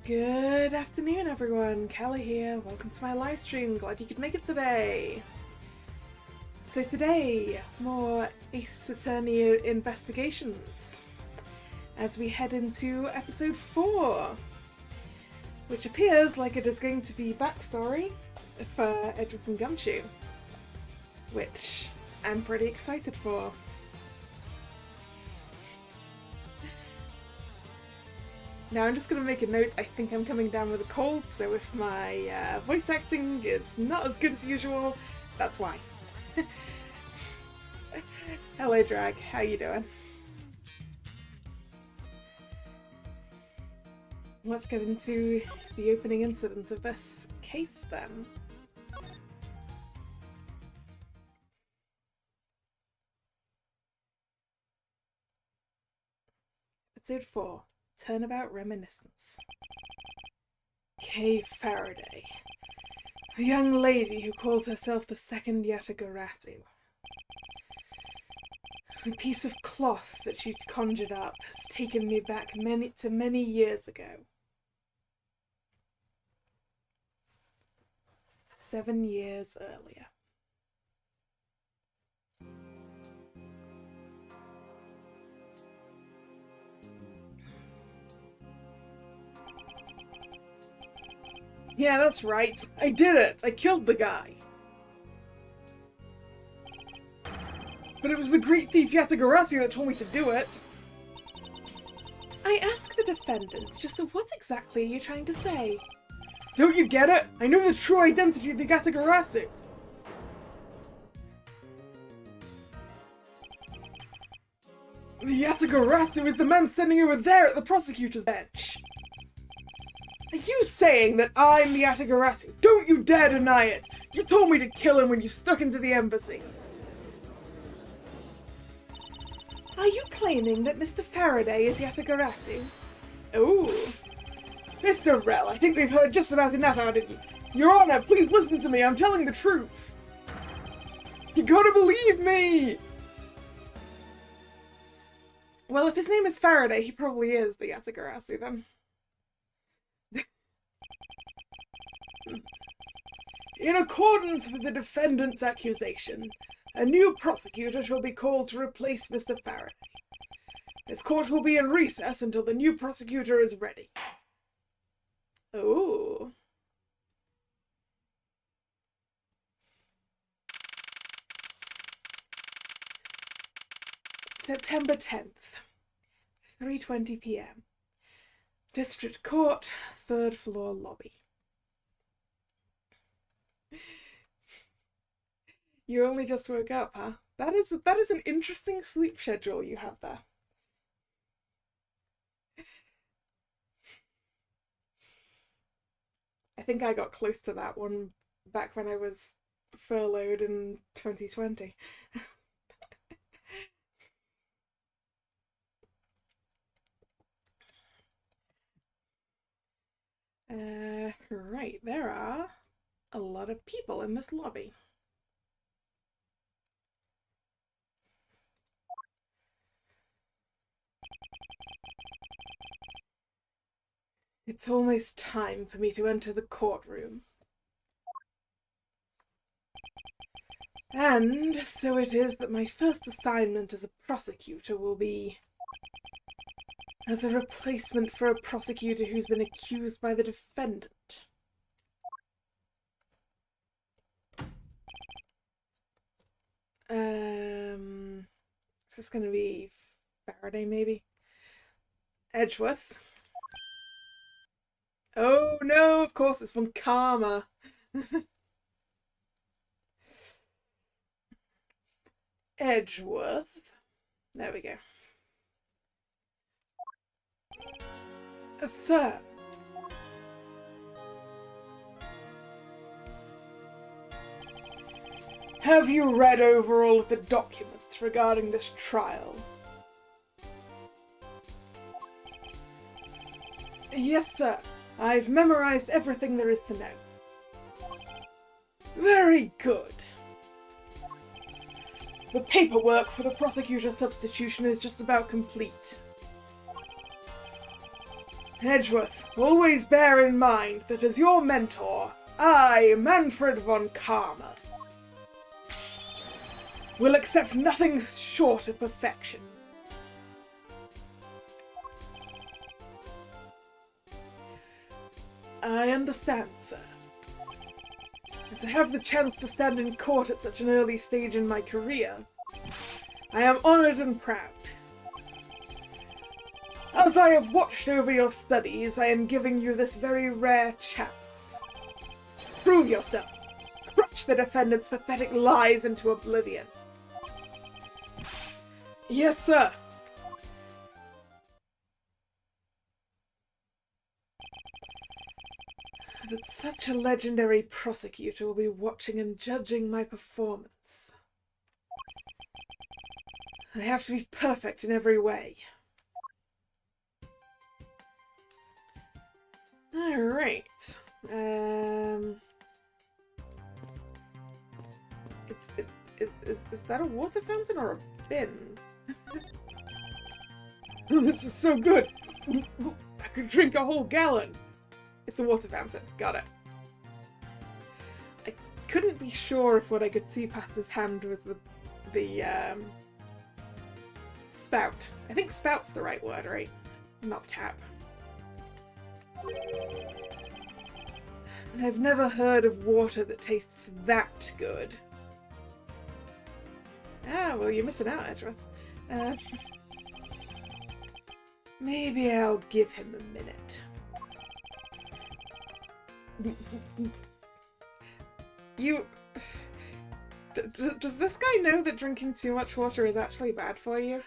Good afternoon, everyone. Kalla here. Welcome to my live stream. Glad you could make it today. So today, more Ace Attorney investigations as we head into episode 4, which appears like it is going to be backstory for Edgeworth and Gumshoe, which I'm pretty excited for. Now I'm just going to make a note, I think I'm coming down with a cold, so if my voice acting is not as good as usual, that's why. Hello Drag, how you doing? Let's get into the opening incident of this case then. Episode 4. Turnabout Reminiscence. Kay Faraday. A young lady who calls herself the second Yatagarasu. The piece of cloth that she conjured up has taken me back many years ago. 7 years earlier. Yeah, that's right. I did it! I killed the guy! But it was the great thief Yatagarasu that told me to do it! I ask the defendant, just what exactly are you trying to say? Don't you get it? I know the true identity of the Yatagarasu! The Yatagarasu is the man standing over there at the prosecutor's bench! Are you saying that I'm the Yatagarasu? Don't you dare deny it! You told me to kill him when you stuck into the embassy! Are you claiming that Mr. Faraday is Yatagarasu? Ooh. Mr. Rell, I think we've heard just about enough out of you. Your Honor, please listen to me, I'm telling the truth! You gotta believe me! Well, if his name is Faraday, he probably is the Yatagarasu then. In accordance with the defendant's accusation, a new prosecutor shall be called to replace Mr. Faraday. This court will be in recess until the new prosecutor is ready. Oh. September 10th, 3:20 p.m. District Court, 3rd floor lobby. You only just woke up, huh? That is an interesting sleep schedule you have there. I think I got close to that one back when I was furloughed in 2020. Right, there are a lot of people in this lobby. It's almost time for me to enter the courtroom. And so it is that my first assignment as a prosecutor will be as a replacement for a prosecutor who's been accused by the defendant. Is this gonna be Faraday, maybe? Edgeworth. Oh no, of course it's from Karma. Edgeworth. There we go. Sir. Have you read over all of the documents regarding this trial? Yes, sir. I've memorized everything there is to know. Very good. The paperwork for the prosecutor substitution is just about complete. Edgeworth, always bear in mind that as your mentor, I, Manfred von Karma, will accept nothing short of perfection. I understand, sir. And to have the chance to stand in court at such an early stage in my career, I am honoured and proud. As I have watched over your studies, I am giving you this very rare chance. Prove yourself. Crush the defendant's pathetic lies into oblivion. Yes, sir. But such a legendary prosecutor will be watching and judging my performance. I have to be perfect in every way. Alright. Is that a water fountain or a bin? This is so good! I could drink a whole gallon! It's a water fountain. Got it. I couldn't be sure if what I could see past his hand was the spout. I think spout's the right word, right? Not tap. And I've never heard of water that tastes that good. Ah, well, you're missing out, Edgeworth. Maybe I'll give him a minute. Does this guy know that drinking too much water is actually bad for you?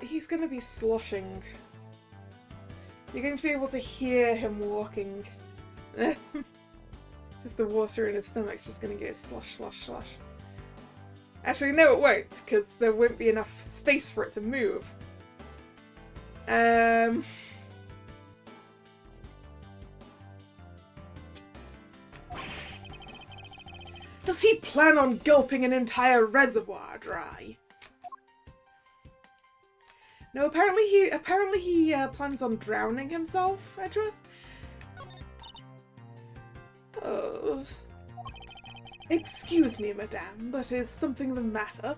He's gonna be sloshing. You're going to be able to hear him walking. Because the water in his stomach's just gonna go slosh, slosh, slosh. Actually, no, it won't, because there won't be enough space for it to move. Does he plan on gulping an entire reservoir dry? No, apparently he plans on drowning himself, Edgeworth. Oh. Excuse me, madame, but is something the matter?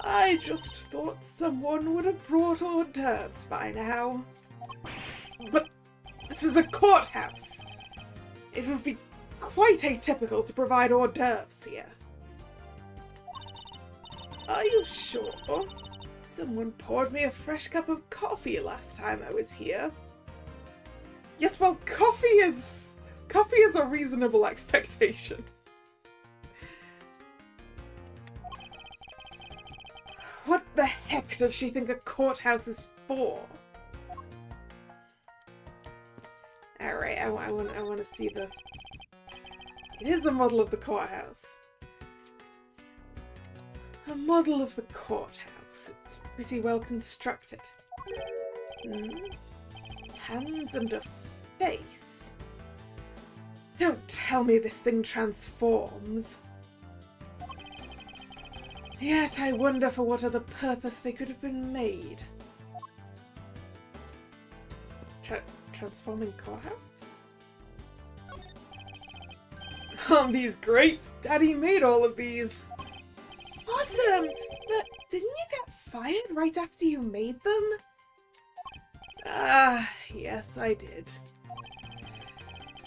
I just thought someone would have brought hors d'oeuvres by now. But this is a courthouse. It would be quite atypical to provide hors d'oeuvres here. Are you sure? Someone poured me a fresh cup of coffee last time I was here. Yes, well, coffee is a reasonable expectation. What the heck does she think a courthouse is for? Alright, I want to see the... It is a model of the courthouse. A model of the courthouse. It's pretty well constructed. Hands and a face. Don't tell me this thing transforms. Yet I wonder for what other purpose they could have been made. Transforming courthouse? Aren't these great? Daddy made all of these. Awesome! But didn't you get fired right after you made them? Ah, yes, I did.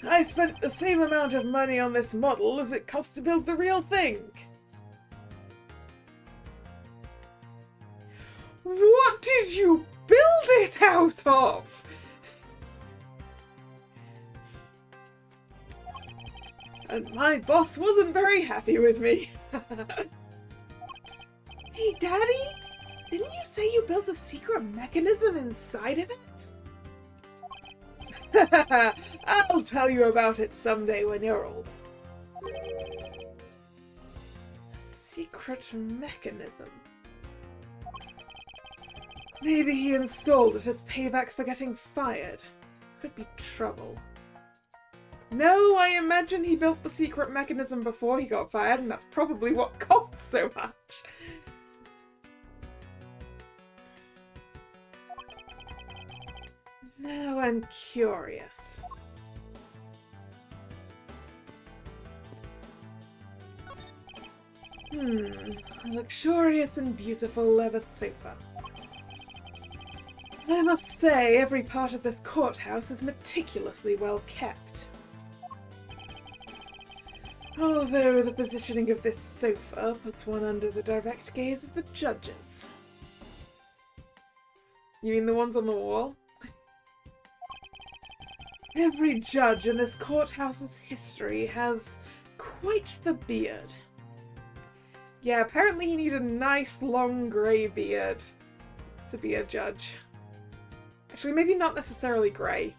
I spent the same amount of money on this model as it cost to build the real thing. What did you build it out of? And my boss wasn't very happy with me. Hey, Daddy? Didn't you say you built a secret mechanism inside of it? I'll tell you about it someday when you're older. A secret mechanism. Maybe he installed it as payback for getting fired. Could be trouble. No, I imagine he built the secret mechanism before he got fired, and that's probably what costs so much. Now I'm curious. A luxurious and beautiful leather sofa. I must say, every part of this courthouse is meticulously well kept. Although the positioning of this sofa puts one under the direct gaze of the judges. You mean the ones on the wall? Every judge in this courthouse's history has quite the beard. Yeah, apparently you need a nice long grey beard to be a judge. Actually, maybe not necessarily grey.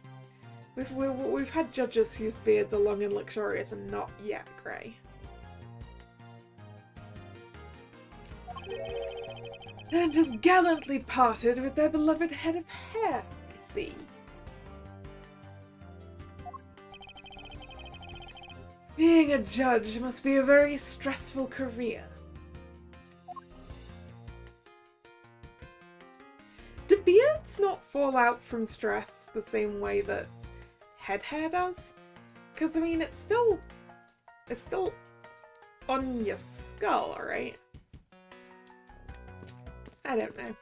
We've had judges whose beards are long and luxurious and not yet grey. And has gallantly parted with their beloved head of hair, I see. Being a judge must be a very stressful career. Do beards not fall out from stress the same way that head hair does? Because, I mean, it's still on your skull, right? I don't know.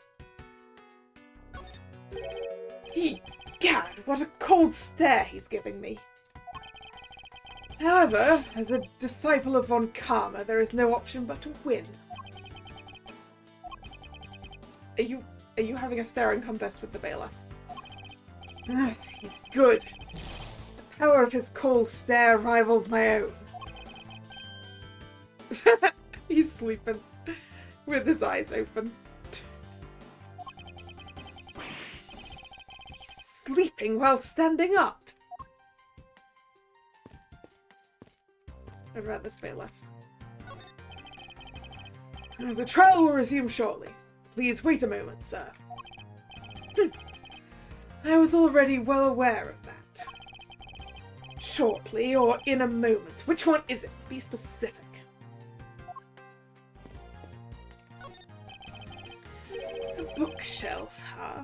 Gad, what a cold stare he's giving me. However, as a disciple of Von Karma, there is no option but to win. Are you having a staring contest with the bailiff? He's good. The power of his cold stare rivals my own. He's sleeping with his eyes open. He's sleeping while standing up. What about this bailiff? The trial will resume shortly. Please wait a moment, sir. I was already well aware of that. Shortly or in a moment? Which one is it? Be specific. A bookshelf, huh?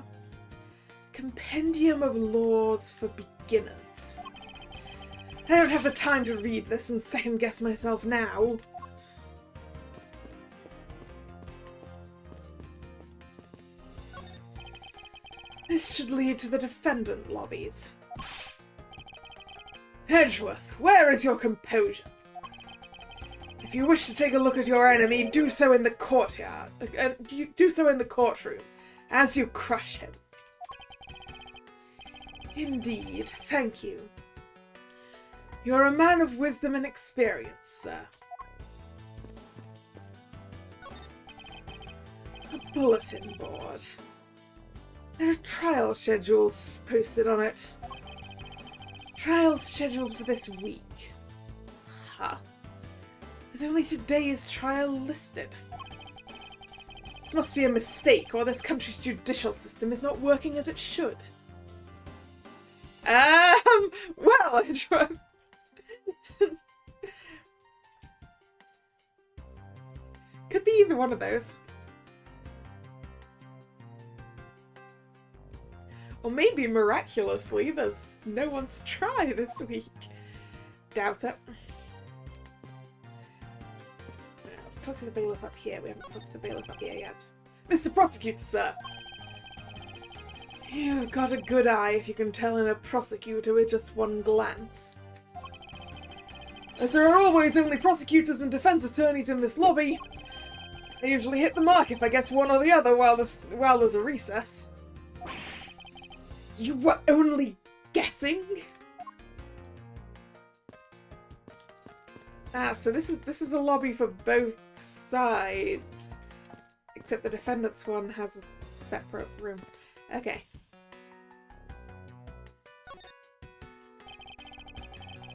Compendium of laws for beginners. I don't have the time to read this and second-guess myself now. This should lead to the defendant lobbies. Edgeworth, where is your composure? If you wish to take a look at your enemy, do so in the courtyard. Do so in the courtroom, as you crush him. Indeed, thank you. You're a man of wisdom and experience, sir. A bulletin board. There are trial schedules posted on it. Trials scheduled for this week. Huh. There's only today's trial listed. This must be a mistake, or this country's judicial system is not working as it should. Well, Edgeworth. Could be either one of those. Or maybe, miraculously, there's no one to try this week. Doubt it. Let's talk to the bailiff up here. We haven't talked to the bailiff up here yet. Mr. Prosecutor, sir! You've got a good eye if you can tell I'm a prosecutor with just one glance. As there are always only prosecutors and defense attorneys in this lobby, I usually hit the mark if I guess one or the other while there's a recess. You were only guessing? Ah, so this is a lobby for both sides. Except the defendant's one has a separate room. Okay.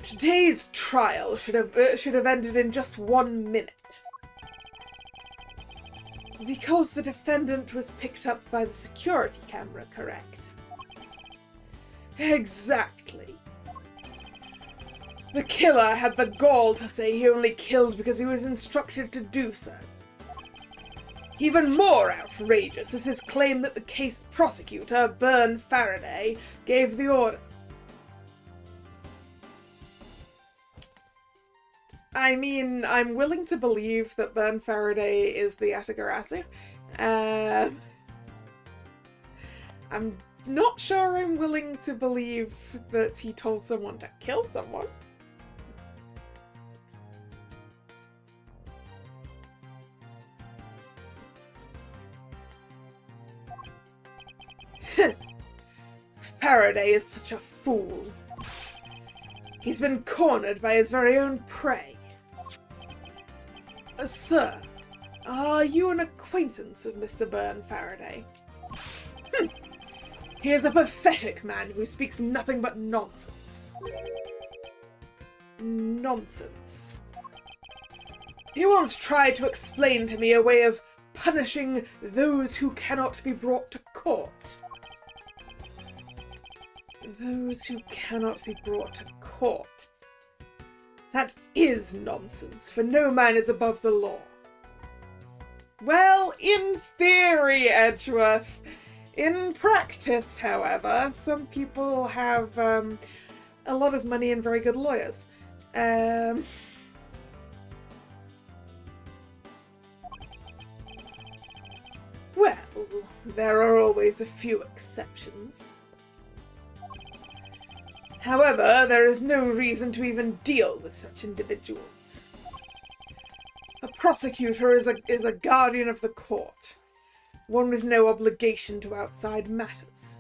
Today's trial should have ended in just 1 minute. Because the defendant was picked up by the security camera, correct? Exactly. The killer had the gall to say he only killed because he was instructed to do so. Even more outrageous is his claim that the case prosecutor, Byrne Faraday, gave the order. I mean, I'm willing to believe that Byrne Faraday is the Atagarasu. I'm not sure I'm willing to believe that he told someone to kill someone. Faraday is such a fool. He's been cornered by his very own prey. Sir, are you an acquaintance of Mr. Byrne Faraday? He is a pathetic man who speaks nothing but nonsense. Nonsense. He once tried to explain to me a way of punishing those who cannot be brought to court. Those who cannot be brought to court. That is nonsense, for no man is above the law. Well, in theory, Edgeworth. In practice, however, some people have a lot of money and very good lawyers. Well, there are always a few exceptions. However, there is no reason to even deal with such individuals. A prosecutor is a guardian of the court, one with no obligation to outside matters.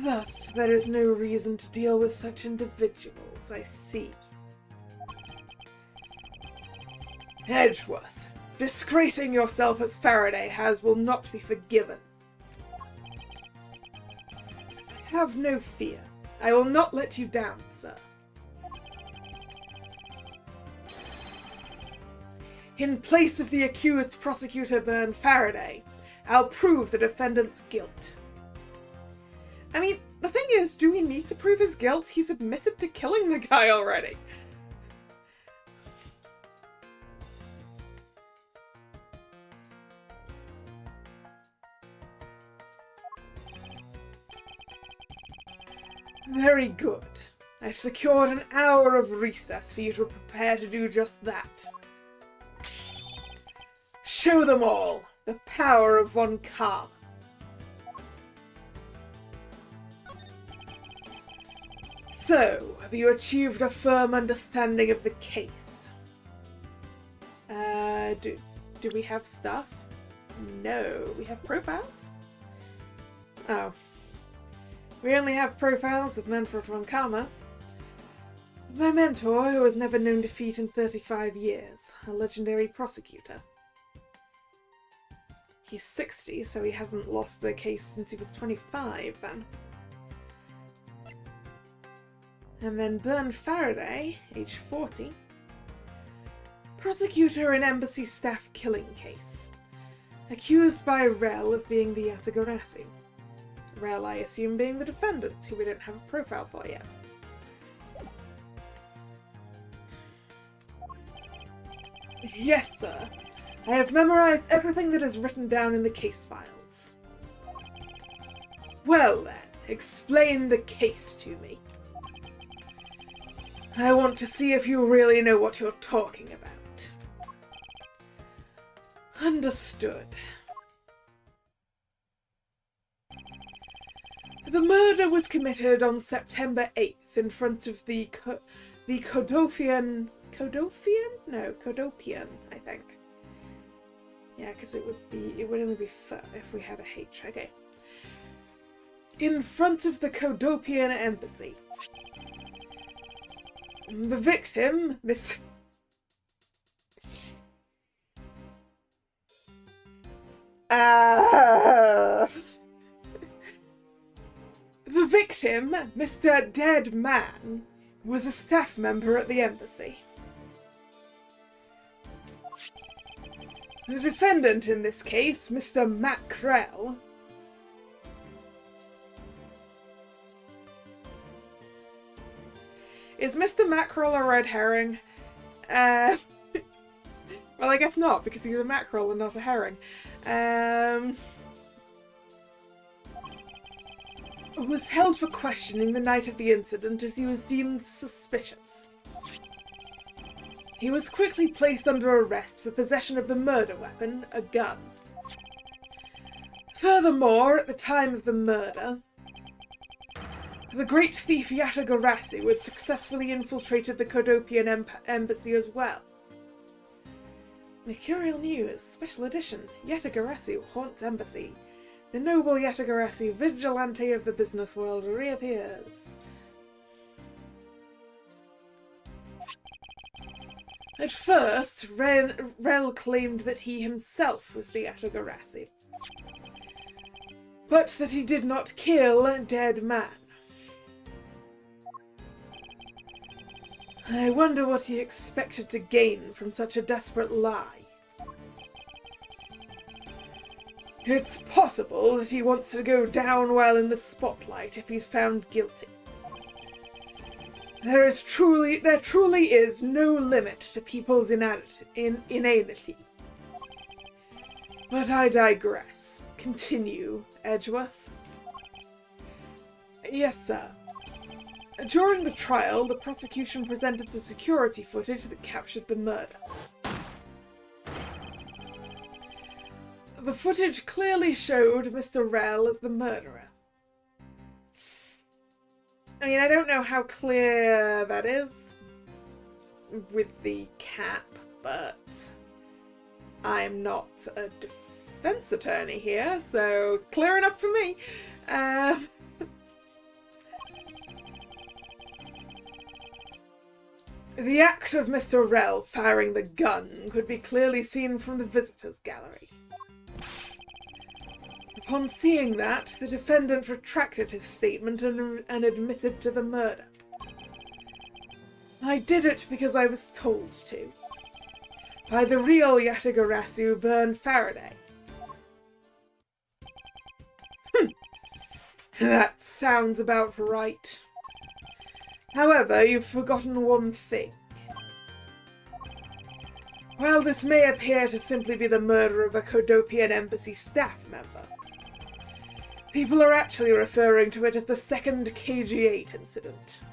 Thus, there is no reason to deal with such individuals, I see. Edgeworth, disgracing yourself as Faraday has will not be forgiven. Have no fear. I will not let you down, sir. In place of the accused prosecutor Byrne Faraday, I'll prove the defendant's guilt. I mean, the thing is, do we need to prove his guilt? He's admitted to killing the guy already. Very good. I've secured an hour of recess for you to prepare to do just that. Show them all the power of von Kalla. So, have you achieved a firm understanding of the case? Do we have stuff? No. We have profiles? Oh. We only have profiles of Manfred von Kalla. My mentor, who has never known defeat in 35 years. A legendary prosecutor. He's 60, so he hasn't lost the case since he was 25, then. And then Byrne Faraday, age 40. Prosecutor in embassy staff killing case. Accused by Rel of being the Yatagarasu. Rel, I assume, being the defendant, who we don't have a profile for yet. Yes, sir. I have memorized everything that is written down in the case files. Well then, explain the case to me. I want to see if you really know what you're talking about. Understood. The murder was committed on September 8th in front of the Kodopian, I think. Yeah, because it would only be if we had a H. Okay. In front of the Kodopian embassy. The victim, Mr. The victim, Mr. Dead Man, was a staff member at the embassy. The defendant in this case, Mr. Mackrell, Is Mr. Mackerel a red herring? Well, I guess not, because he's a mackerel and not a herring. Was held for questioning the night of the incident as he was deemed suspicious. He was quickly placed under arrest for possession of the murder weapon, a gun. Furthermore, at the time of the murder, the great thief Yatagarasu had successfully infiltrated the Kodopian embassy as well. Mercurial News, Special Edition, Yatagarasu haunts embassy. The noble Yatagarasu, vigilante of the business world, reappears. At first, Rel claimed that he himself was the Yatagarasu, but that he did not kill a dead man. I wonder what he expected to gain from such a desperate lie. It's possible that he wants to go down well in the spotlight if he's found guilty. There truly is no limit to people's inanity. But I digress. Continue, Edgeworth. Yes, sir. During the trial, the prosecution presented the security footage that captured the murder. The footage clearly showed Mr. Rel as the murderer. I mean, I don't know how clear that is with the cap, but I'm not a defense attorney here, so clear enough for me. The act of Mr. Rel firing the gun could be clearly seen from the visitors' gallery. Upon seeing that, the defendant retracted his statement and admitted to the murder. I did it because I was told to. By the real Yatagarasu, Byrne Faraday. That sounds about right. However, you've forgotten one thing. While this may appear to simply be the murder of a Kodopian embassy staff member, people are actually referring to it as the second KG-8 incident.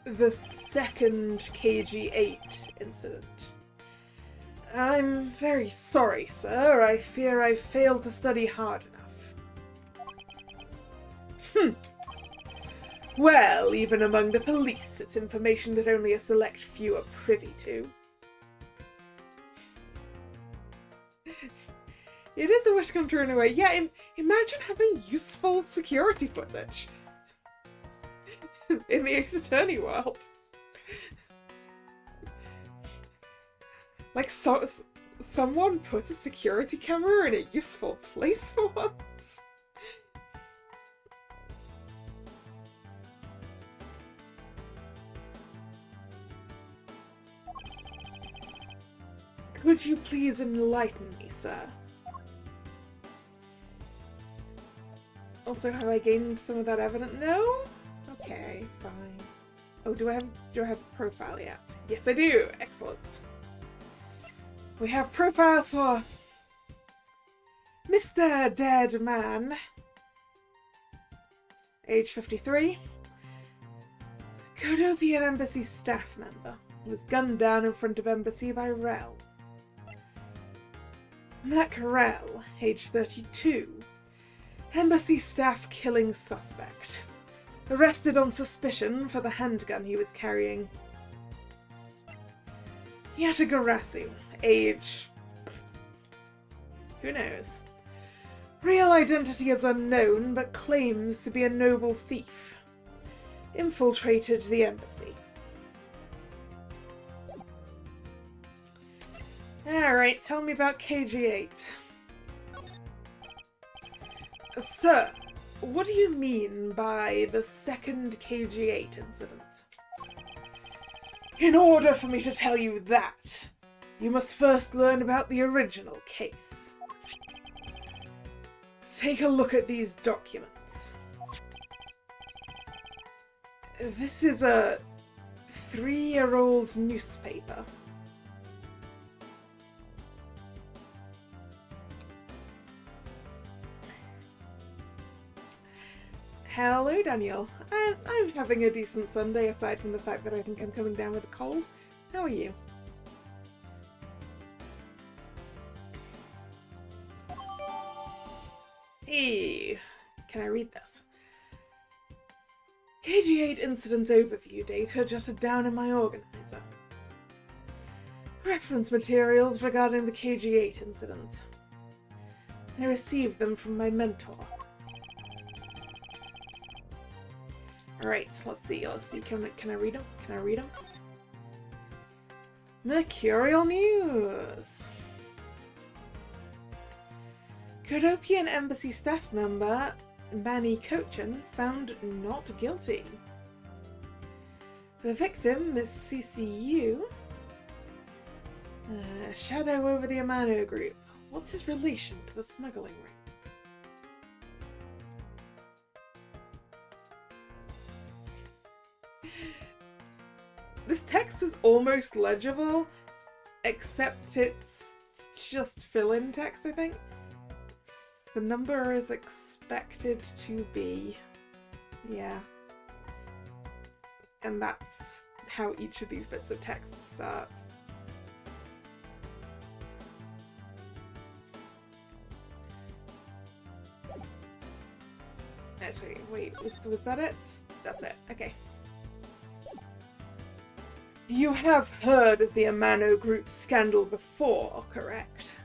The second KG-8 incident. I'm very sorry, sir. I fear I failed to study hard enough. Well, even among the police, it's information that only a select few are privy to. It is a wish come true in a way. Yeah, imagine having useful security footage in the Ace Attorney world. Like, someone put a security camera in a useful place for once. Could you please enlighten me, sir? Also, have I gained some of that evidence? No? Okay, fine. Oh, do I have a profile yet? Yes, I do. Excellent. We have profile for Mr. Dead Man, age 53, Kodopian embassy staff member, who was gunned down in front of embassy by Rel. Mac Rel, age 32, embassy staff killing suspect, arrested on suspicion for the handgun he was carrying. Yatagarasu, age... who knows? Real identity is unknown, but claims to be a noble thief. Infiltrated the embassy. Alright, tell me about KG-8. Sir, what do you mean by the second KG-8 incident? In order for me to tell you that, you must first learn about the original case. Take a look at these documents. This is a 3-year-old newspaper. Hello, Daniel. I'm having a decent Sunday, aside from the fact that I think I'm coming down with a cold. How are you? Hey, can I read this? KG8 incident overview data jotted down in my organizer. Reference materials regarding the KG8 incident. I received them from my mentor. Alright, let's see. Can I read them? Can I read them? Mercurial News! Kodopian Embassy staff member Manny Cochin found not guilty. The victim, Miss CCU, shadow over the Amano group. What's his relation to the smuggling ring? This text is almost legible, except it's just fill-in text, I think. The number is expected to be... yeah. And that's how each of these bits of text starts. Actually, wait, was that it? That's it, okay. You have heard of the Amano Group scandal before, correct?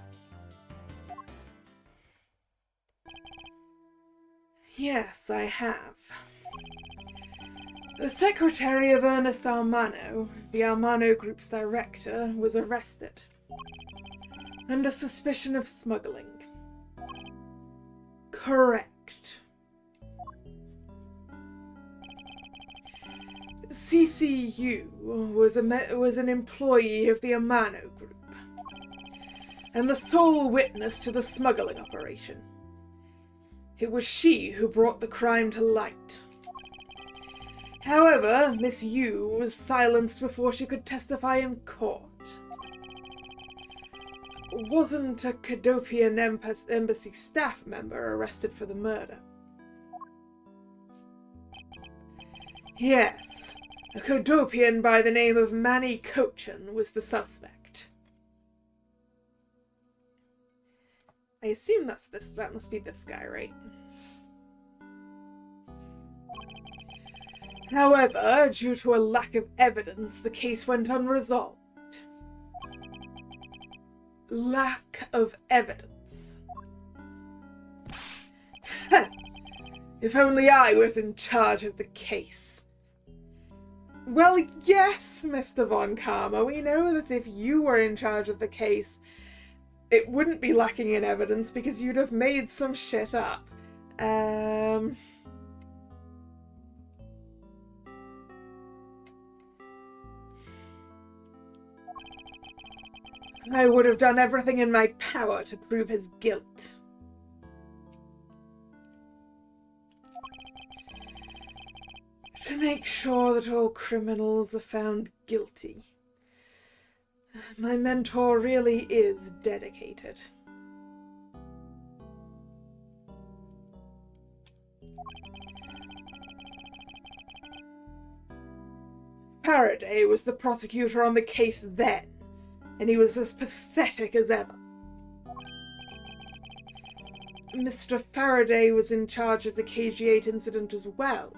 Yes, I have. The secretary of Ernest Armano, the Armano Group's director, was arrested under suspicion of smuggling. Correct. CCU was an employee of the Amano Group and the sole witness to the smuggling operation. It was she who brought the crime to light. However, Miss Yu was silenced before she could testify in court. Wasn't a Kodopian Embassy staff member arrested for the murder? Yes, a Kodopian by the name of Manny Cochin was the suspect. I assume that must be this guy, right? However, due to a lack of evidence, the case went unresolved. Lack of evidence. If only I was in charge of the case. Well, yes, Mr. Von Karma, we know that if you were in charge of the case, it wouldn't be lacking in evidence because you'd have made some shit up. I would have done everything in my power to prove his guilt. To make sure that all criminals are found guilty. My mentor really is dedicated. Faraday was the prosecutor on the case then, and he was as pathetic as ever. Mr. Faraday was in charge of the KG8 incident as well.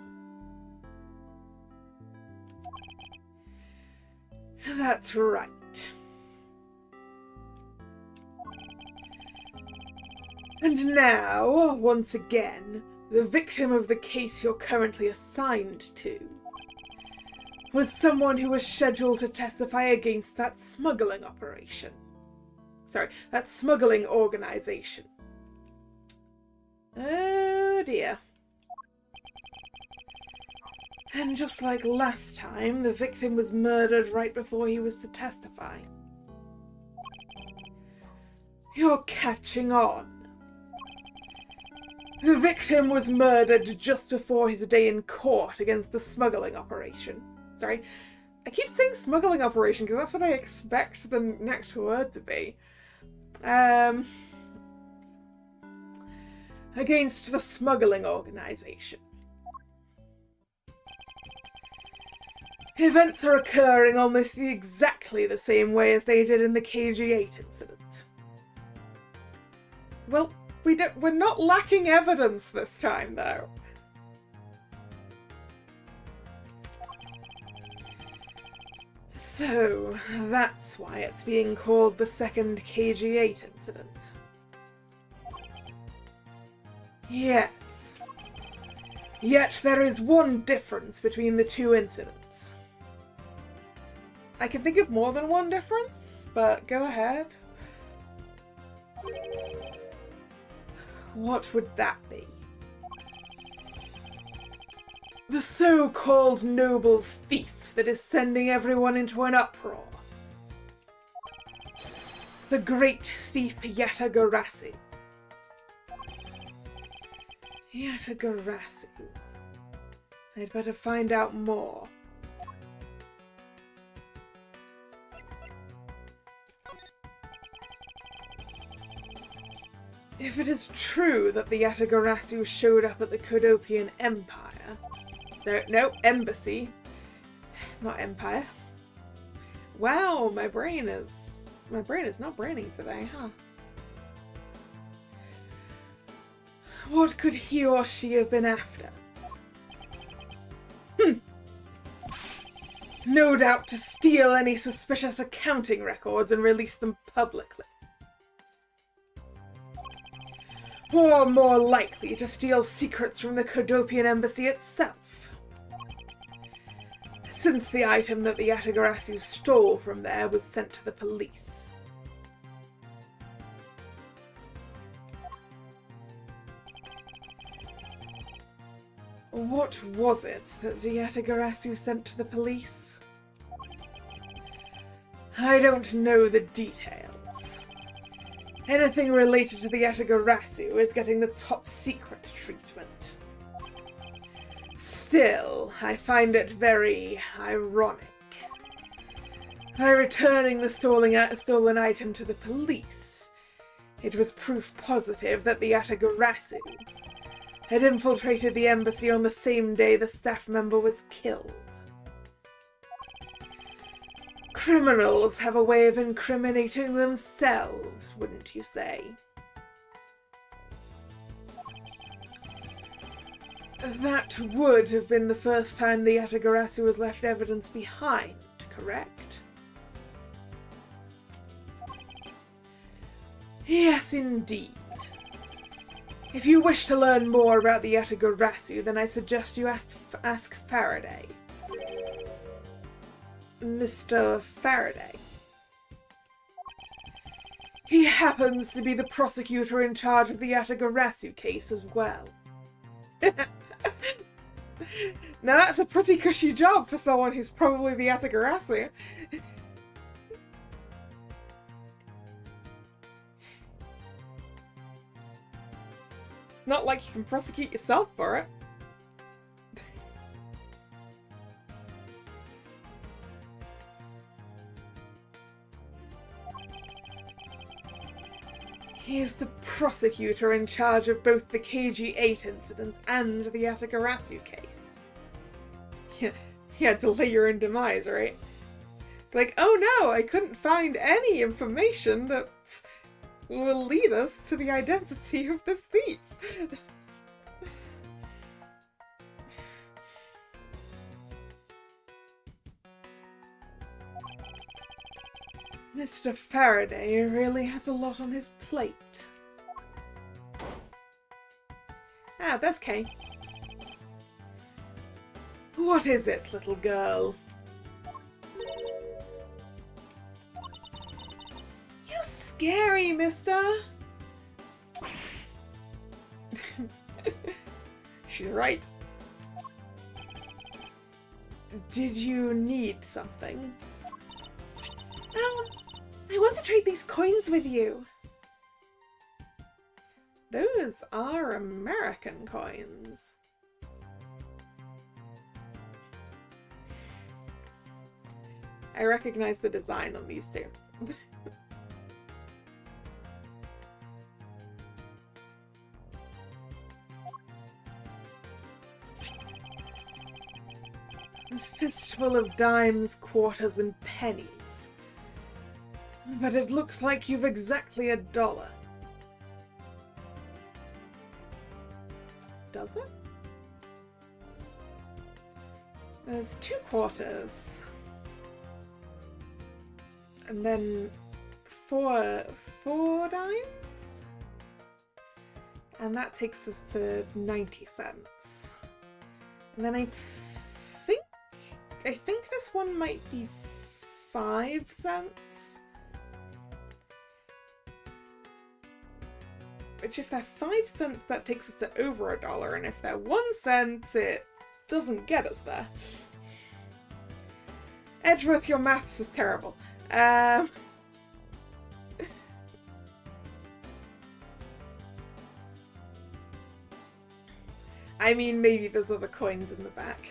That's right. And now, once again, the victim of the case you're currently assigned to was someone who was scheduled to testify against that smuggling operation. Sorry, that smuggling organization. Oh dear. And just like last time, the victim was murdered right before he was to testify. You're catching on. The victim was murdered just before his day in court against the smuggling operation. Sorry, I keep saying smuggling operation because that's what I expect the next word to be. Against the smuggling organization. Events are occurring almost exactly the same way as they did in the KG8 incident. Well, we're not lacking evidence this time, though. So, that's why it's being called the second KG8 incident. Yes. Yet there is one difference between the two incidents. I can think of more than one difference, but go ahead. What would that be? The so-called noble thief that is sending everyone into an uproar. The great thief Yatagarasu. Yatagarasu. I'd better find out more. If it is true that the Yatagarasu showed up at the Kodopian Empire... No, Embassy. Not Empire. Wow, my brain is not braining today, huh? What could he or she have been after? No doubt to steal any suspicious accounting records and release them publicly. Or more likely to steal secrets from the Kodopian Embassy itself. Since the item that the Yatagarasu stole from there was sent to the police. What was it that the Yatagarasu sent to the police? I don't know the details. Anything related to the Yatagarasu is getting the top secret treatment. Still, I find it very ironic. By returning the stolen item to the police, it was proof positive that the Yatagarasu had infiltrated the embassy on the same day the staff member was killed. Criminals have a way of incriminating themselves, wouldn't you say? That would have been the first time the Yatagarasu has left evidence behind, correct? Yes, indeed. If you wish to learn more about the Yatagarasu, then I suggest you ask Faraday. Mr. Faraday. He happens to be the prosecutor in charge of the Yatagarasu case as well. Now that's a pretty cushy job for someone who's probably the Yatagarasu. Not like you can prosecute yourself for it. He is the prosecutor in charge of both the KG8 incident and the Yatagarasu case. Yeah, to lay your own demise, right? It's like, oh no, I couldn't find any information that will lead us to the identity of this thief. Mr. Faraday really has a lot on his plate. Ah, that's Kay. What is it, little girl? You're scary, mister! She's right. Did you need something? I want to trade these coins with you. Those are American coins. I recognize the design on these two. A fistful of dimes, quarters, and pennies. But it looks like you've exactly $1. Does it? There's 2 quarters. And then four dimes? And that takes us to 90 cents. And then I think this one might be 5 cents. Which if they're 5 cents, that takes us to over $1, and if they're 1 cent, it doesn't get us there. Edgeworth, your maths is terrible. I mean, maybe there's other coins in the back.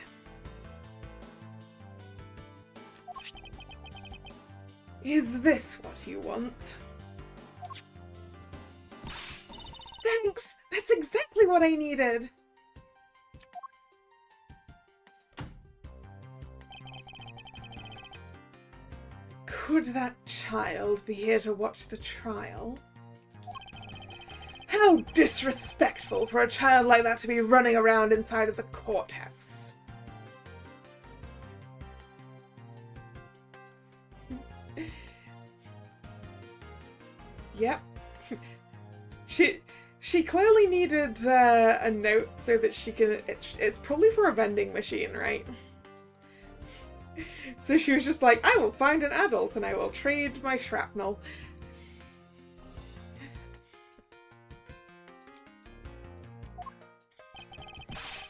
Is this what you want? Thanks! That's exactly what I needed! Could that child be here to watch the trial? How disrespectful for a child like that to be running around inside of the courthouse. Yep. She clearly needed a note so that she can... It's probably for a vending machine, right? So she was just like, I will find an adult and I will trade my shrapnel.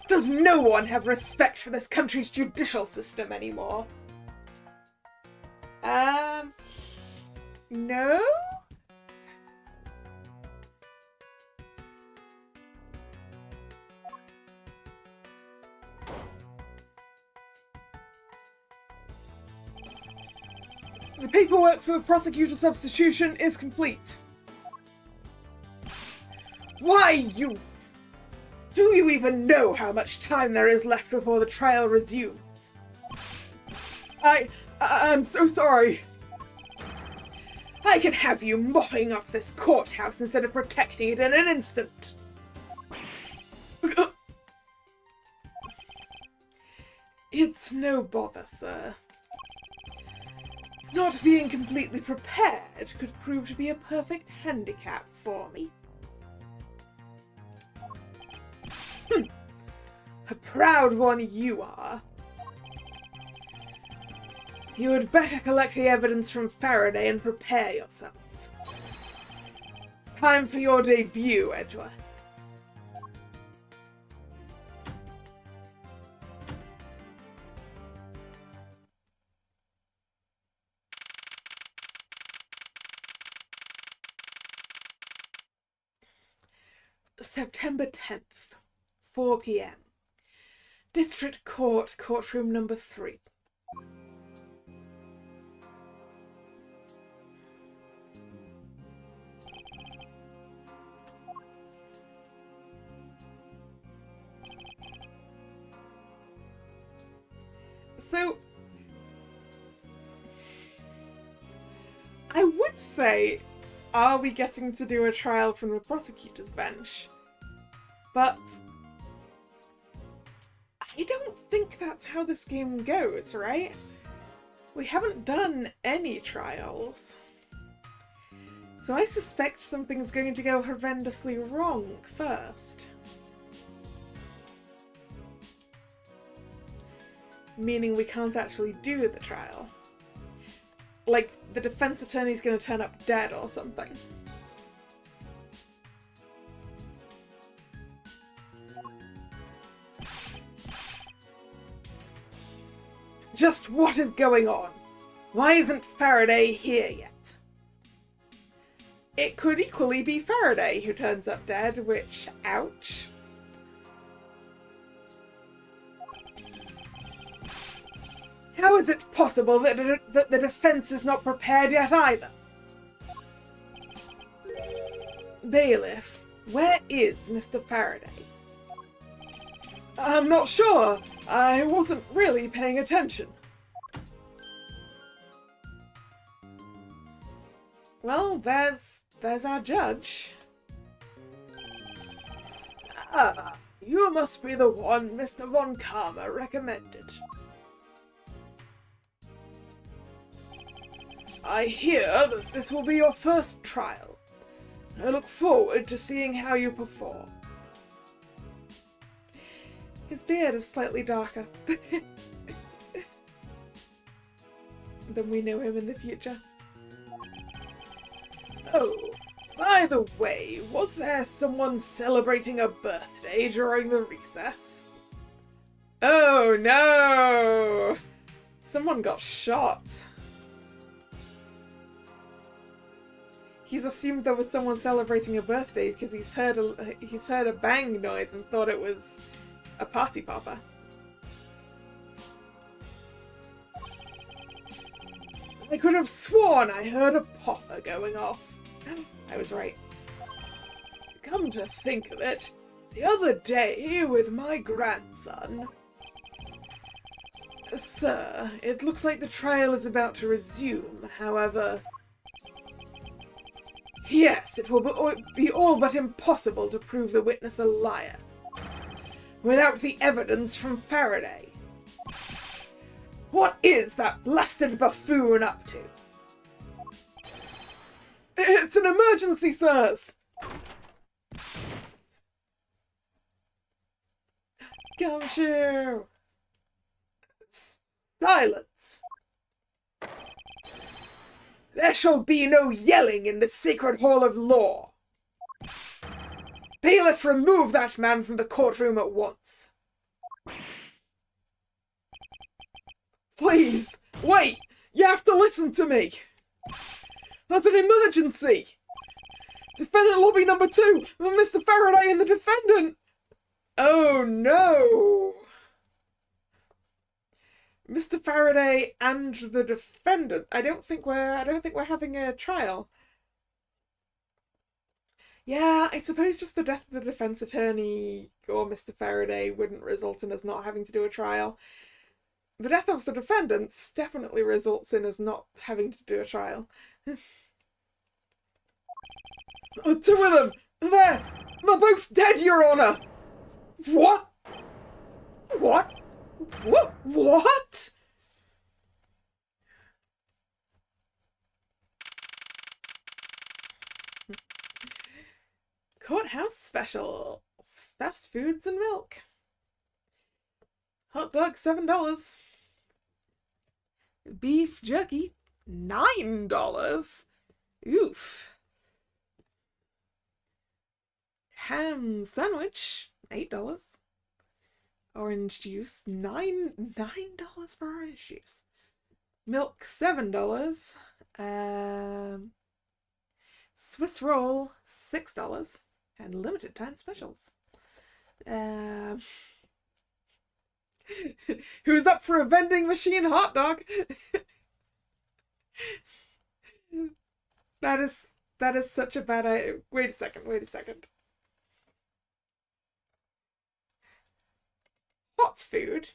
Does no one have respect for this country's judicial system anymore? No? The paperwork for the prosecutor substitution is complete. Why, you... Do you even know how much time there is left before the trial resumes? I'm so sorry. I can have you mopping up this courthouse instead of protecting it in an instant. It's no bother, sir. Not being completely prepared could prove to be a perfect handicap for me. A proud one you are. You had better collect the evidence from Faraday and prepare yourself. It's time for your debut, Edgeworth. September 10th, 4 p.m. District Court, courtroom number 3. So, I would say, are we getting to do a trial from the prosecutor's bench? But I don't think that's how this game goes, right? We haven't done any trials. So I suspect something's going to go horrendously wrong first. Meaning we can't actually do the trial. Like, the defense attorney's going to turn up dead or something. Just what is going on? Why isn't Faraday here yet? It could equally be Faraday who turns up dead, which, ouch. How is it possible that the defence is not prepared yet either? Bailiff, where is Mr. Faraday? I'm not sure. I wasn't really paying attention. Well, there's our judge. Ah, you must be the one Mr. Von Karma recommended. I hear that this will be your first trial. I look forward to seeing how you perform. His beard is slightly darker than we know him in the future. Oh, by the way, was there someone celebrating a birthday during the recess? Oh no! Someone got shot. He's assumed there was someone celebrating a birthday because he's heard a bang noise and thought it was a party popper. I could have sworn I heard a popper going off. I was right. Come to think of it, the other day with my grandson... Sir, it looks like the trial is about to resume, however... Yes, it will be all but impossible to prove the witness a liar without the evidence from Faraday. What is that blasted buffoon up to? It's an emergency, sirs! Gumshoe! Silence! There shall be no yelling in the sacred hall of law. Bailiff, remove that man from the courtroom at once. Please, wait! You have to listen to me! There's an emergency! Defendant lobby number 2! Mr. Faraday and the defendant! Oh no! Mr. Faraday and the defendant. I don't think we're having a trial. Yeah, I suppose just the death of the defense attorney or Mr. Faraday wouldn't result in us not having to do a trial. The death of the defendants definitely results in us not having to do a trial. Oh, 2 of them! There! They're both dead, Your Honour! What? What? What? Courthouse specials. Fast foods and milk. Hot dog, $7. Beef jerky, $9. Oof. Ham sandwich, $8. Orange juice, $9 for orange juice. Milk, $7. Swiss roll, $6. And limited time specials. Who's up for a vending machine hot dog? That is such a bad idea. Wait a second. Hot food.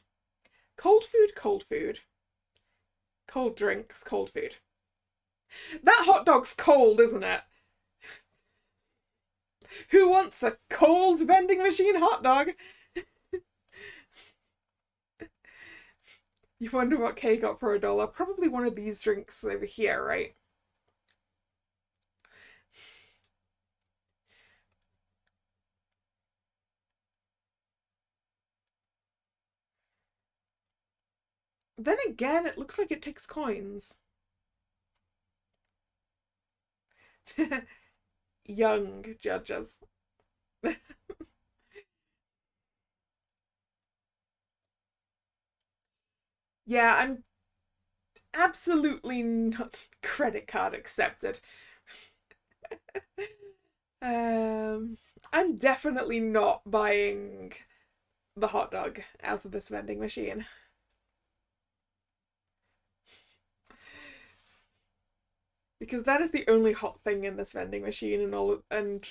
Cold food, cold food. Cold drinks, cold food. That hot dog's cold, isn't it? Who wants a cold vending machine hot dog? You wonder what Kay got for $1. Probably one of these drinks over here, right? Then again, it looks like it takes coins. Young judges. Yeah, I'm absolutely not credit card accepted. I'm definitely not buying the hot dog out of this vending machine. Because that is the only hot thing in this vending machine, and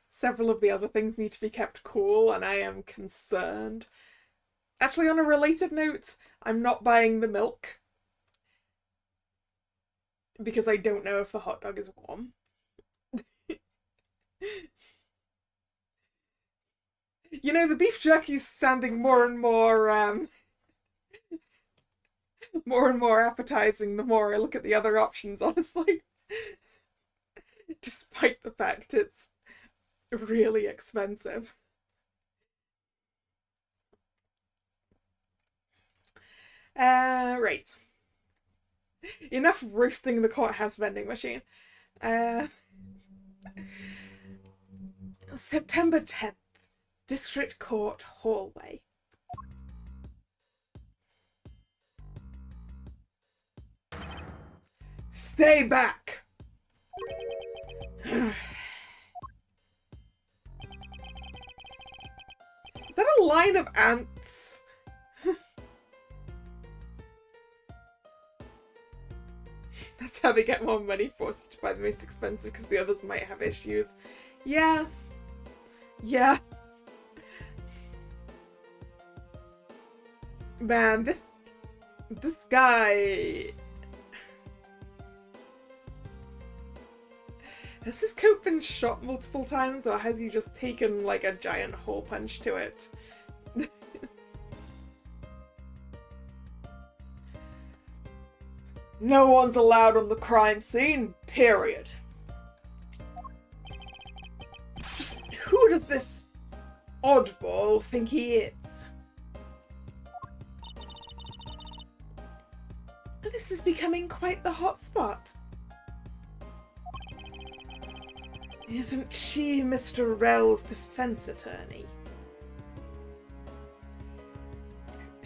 several of the other things need to be kept cool, and I am concerned. Actually, on a related note, I'm not buying the milk because I don't know if the hot dog is warm. You know, the beef jerky's sounding more and more appetizing the more I look at the other options, honestly. Despite the fact it's really expensive. Right. Enough roasting the courthouse vending machine. September 10th, District Court Hallway. Stay back! Is that a line of ants? That's how they get more money, forced to buy the most expensive because the others might have issues. Yeah. Yeah. Man, this guy... Has his coat been shot multiple times, or has he just taken, like, a giant hole punch to it? No one's allowed on the crime scene, period. Just who does this oddball think he is? This is becoming quite the hotspot. Isn't she Mr. Rell's defense attorney?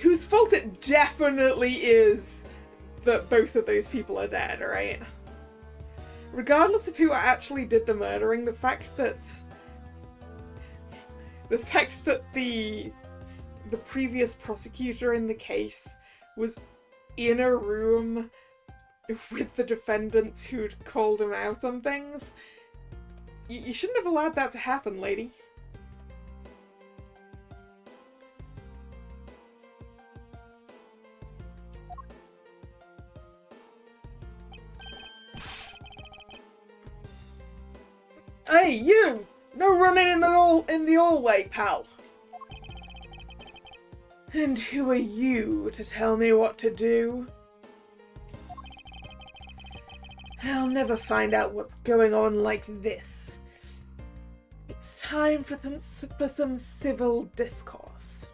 Whose fault it definitely is that both of those people are dead, right? Regardless of who actually did the murdering, the fact that the previous prosecutor in the case was in a room with the defendants who'd called him out on things, you shouldn't have allowed that to happen, lady. Hey, you! No running in the hallway, pal. And who are you to tell me what to do? I'll never find out what's going on like this. It's time for some civil discourse.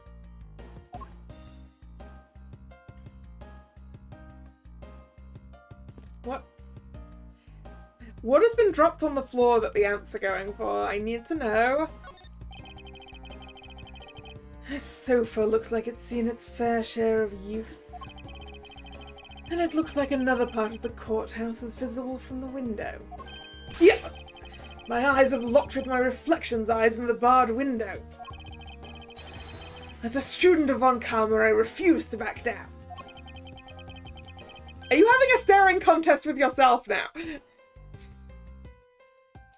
What has been dropped on the floor that the ants are going for? I need to know. This sofa looks like it's seen its fair share of use. And it looks like another part of the courthouse is visible from the window. Yeah! My eyes have locked with my reflection's eyes in the barred window. As a student of Von Karma, I refuse to back down. Are you having a staring contest with yourself now?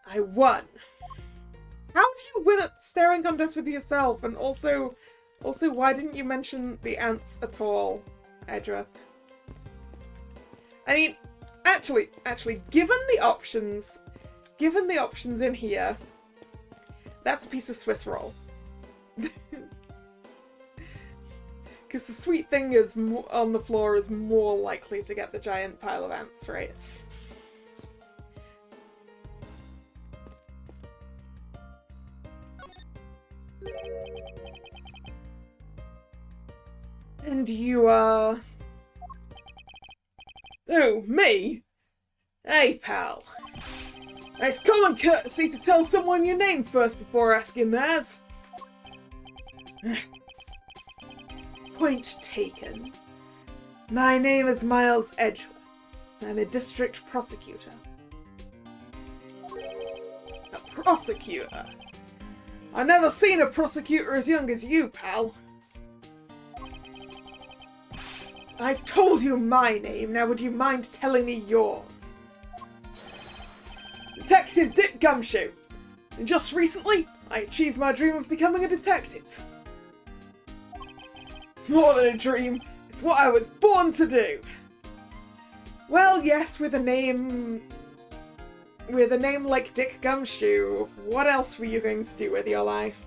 I won. How do you win a staring contest with yourself? And also, why didn't you mention the ants at all, Edgeworth? I mean, actually, given the options in here, that's a piece of Swiss roll. Because the sweet thing is on the floor is more likely to get the giant pile of ants, right? And you are... Oh, me? Hey, pal. It's common courtesy to tell someone your name first before asking theirs. Point taken. My name is Miles Edgeworth. I'm a district prosecutor. prosecutor. I never seen a prosecutor as young as you, pal. I've told you my name, now would you mind telling me yours? Detective Dick Gumshoe. And just recently, I achieved my dream of becoming a detective. More than a dream, it's what I was born to do. Well, yes, with a name like Dick Gumshoe, what else were you going to do with your life?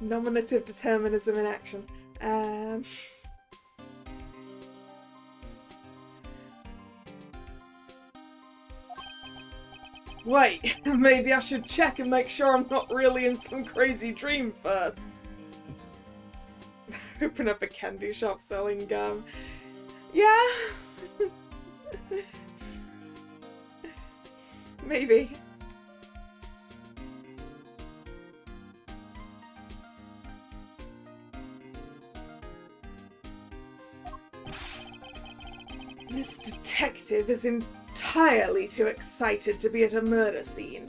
Nominative determinism in action. Wait, maybe I should check and make sure I'm not really in some crazy dream first. Open up a candy shop selling gum. Yeah. Maybe. This detective is entirely too excited to be at a murder scene.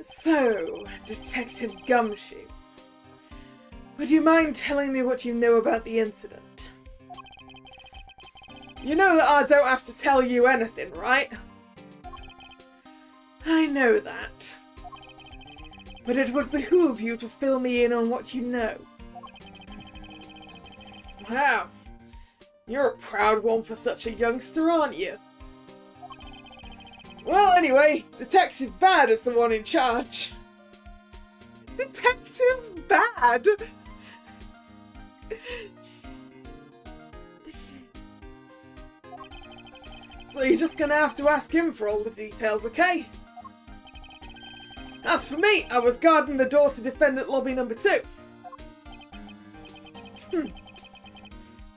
So, Detective Gumshoe, would you mind telling me what you know about the incident? You know that I don't have to tell you anything, right? I know that. But it would behoove you to fill me in on what you know. Wow. You're a proud one for such a youngster, aren't you? Well, anyway, Detective Bad is the one in charge. Detective Bad? So you're just gonna have to ask him for all the details, okay? As for me, I was guarding the door to defendant lobby number 2.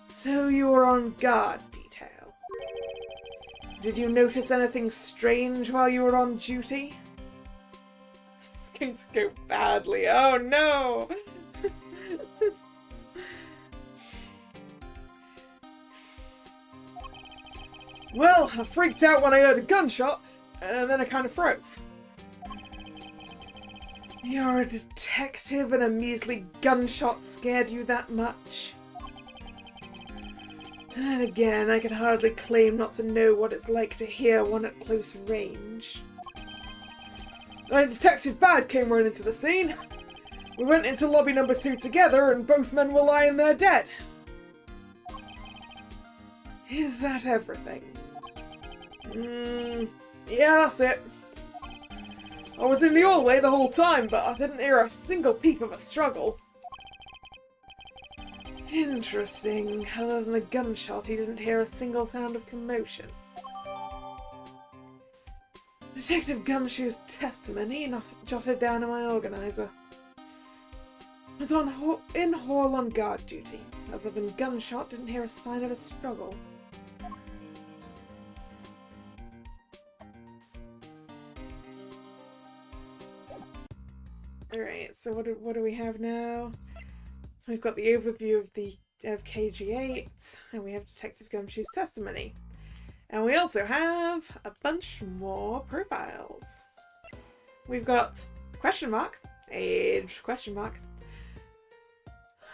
So you were on guard detail. Did you notice anything strange while you were on duty? This is going to go badly. Oh no! Well, I freaked out when I heard a gunshot, and then I kind of froze. You're a detective and a measly gunshot scared you that much? And again, I can hardly claim not to know what it's like to hear one at close range. When Detective Bad came running to the scene, we went into lobby number 2 together and both men were lying there dead. Is that everything? Yeah, that's it. I was in the hallway the whole time, but I didn't hear a single peep of a struggle. Interesting. Other than the gunshot, he didn't hear a single sound of commotion. Detective Gumshoe's testimony, not jotted down in my organizer. Was in hall on guard duty. Other than gunshot, didn't hear a sign of a struggle. Alright, so what do we have now? We've got the overview of KG8, and we have Detective Gumshoe's testimony. And we also have a bunch more profiles. We've got question mark, age, question mark.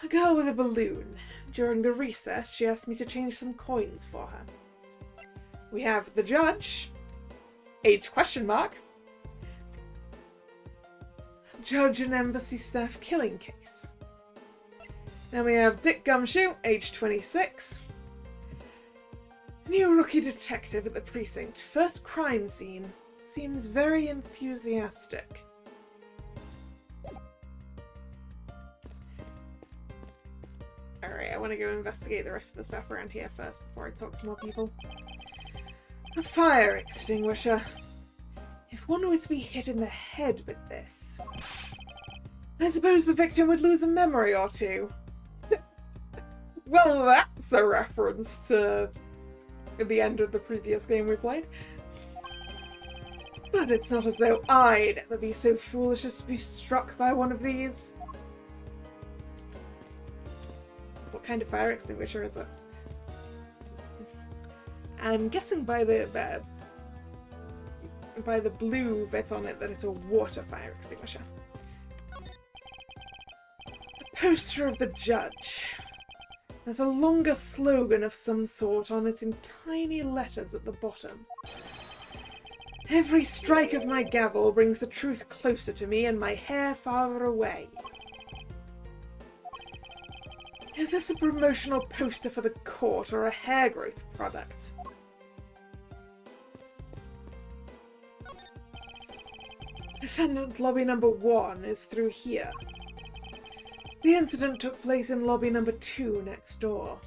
A girl with a balloon. During the recess, she asked me to change some coins for her. We have the judge, age question mark. Judge and embassy staff killing case. Then we have Dick Gumshoe, age 26. New rookie detective at the precinct. First crime scene. Seems very enthusiastic. Alright, I want to go investigate the rest of the stuff around here first before I talk to more people. A fire extinguisher. If one were to be hit in the head with this, I suppose the victim would lose a memory or two. Well, that's a reference to the end of the previous game we played. But it's not as though I'd ever be so foolish as to be struck by one of these. What kind of fire extinguisher is it? I'm guessing by the blue bit on it that it's a water fire extinguisher. A poster of the judge. There's a longer slogan of some sort on it in tiny letters at the bottom. Every strike of my gavel brings the truth closer to me and my hair farther away. Is this a promotional poster for the court or a hair growth product? Defendant lobby number 1 is through here. The incident took place in lobby number 2 next door.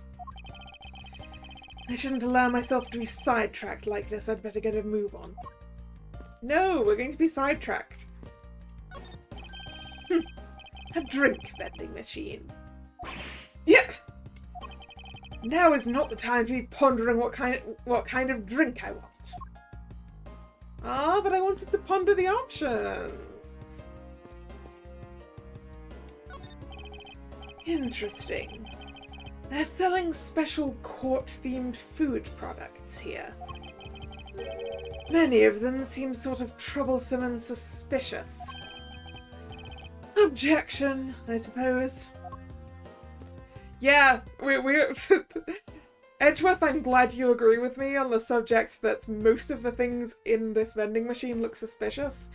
I shouldn't allow myself to be sidetracked like this. I'd better get a move on. No, we're going to be sidetracked. A drink vending machine. Yeah. Now is not the time to be pondering what kind of drink I want. Ah, but I wanted to ponder the options. Interesting. They're selling special court-themed food products here. Many of them seem sort of troublesome and suspicious. Objection, I suppose. Yeah, we're Edgeworth, I'm glad you agree with me on the subject that most of the things in this vending machine look suspicious.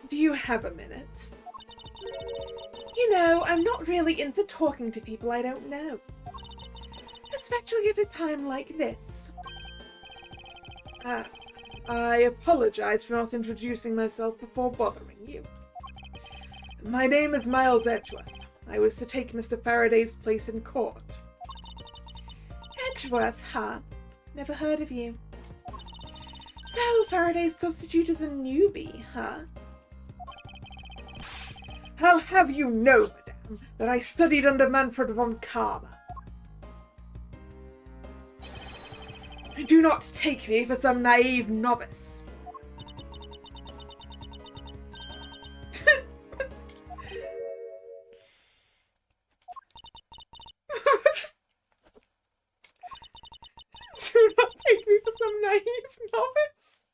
Do you have a minute? You know, I'm not really into talking to people I don't know. Especially at a time like this. I apologize for not introducing myself before bothering you. My name is Miles Edgeworth. I was to take Mr. Faraday's place in court. Edgeworth, huh? Never heard of you. So, Faraday's substitute is a newbie, huh? I'll have you know, madame, that I studied under Manfred von Karma. Do not take me for some naive novice. Do not take me for some naive novice.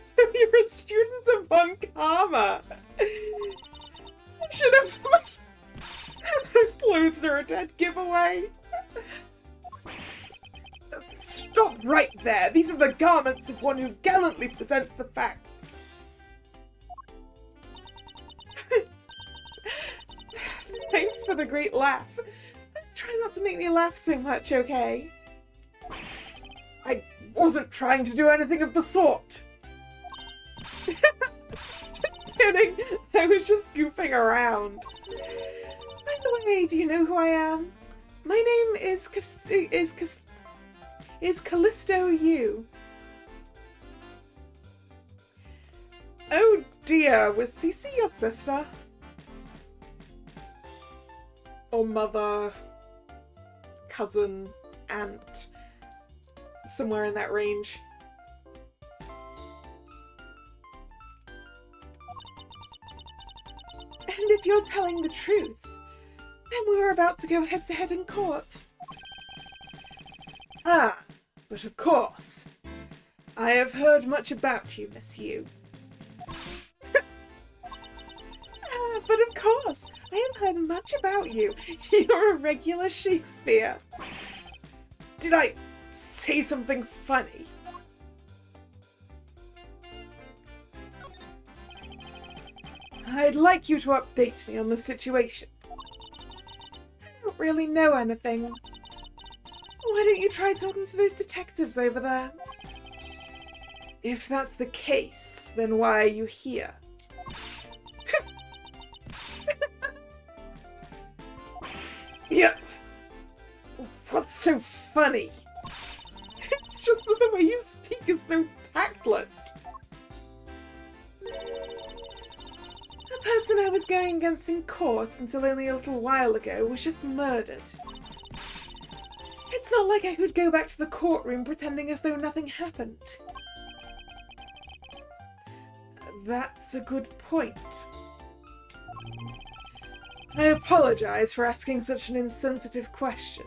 So you're a student of von Karma. I should have... Those clothes are a dead giveaway. Stop right there. These are the garments of one who gallantly presents the facts. Thanks for the great laugh. Try not to make me laugh so much, okay? I wasn't trying to do anything of the sort. Just kidding. I was just goofing around. By the way, do you know who I am? My name is Callisto Yu. Oh dear, was Cece your sister? Or mother, cousin, aunt, somewhere in that range. And if you're telling the truth, then we were about to go head-to-head in court. Ah, but of course. I have heard much about you, Miss Yu. But of course, I have heard much about you. You're a regular Shakespeare. Did I say something funny? I'd like you to update me on the situation. I don't really know anything. Why don't you try talking to those detectives over there? If that's the case, then why are you here? Yeah. What's so funny? It's just that the way you speak is so tactless. person I was going against in court until only a little while ago was just murdered. It's not like I could go back to the courtroom pretending as though nothing happened. That's a good point. I apologize for asking such an insensitive question.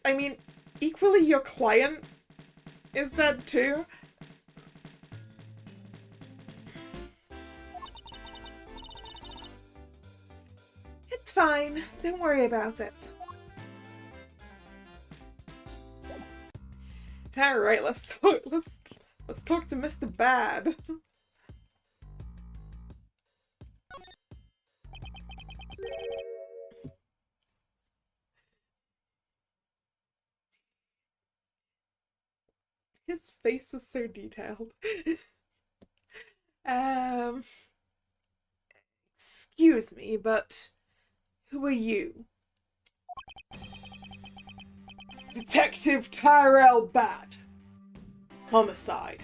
I mean, equally your client is dead too. It's fine. Don't worry about it. All right, let's talk to Mr. Bad. His face is so detailed. Excuse me, but who are you? Detective Tyrell Bad. Homicide.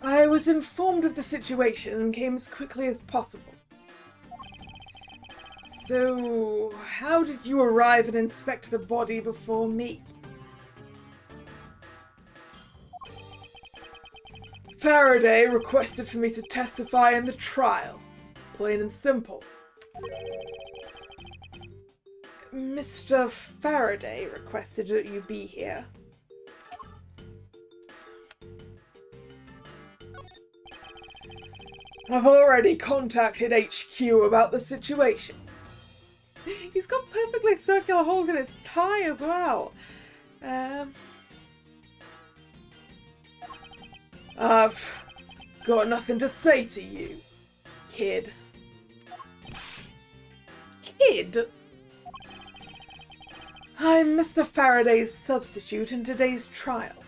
I was informed of the situation and came as quickly as possible. So, how did you arrive and inspect the body before me? Faraday requested for me to testify in the trial. Plain and simple. Mr. Faraday requested that you be here. I've already contacted HQ about the situation. He's got perfectly circular holes in his tie as well. I've got nothing to say to you, kid. Kid? I'm Mr. Faraday's substitute in today's trial.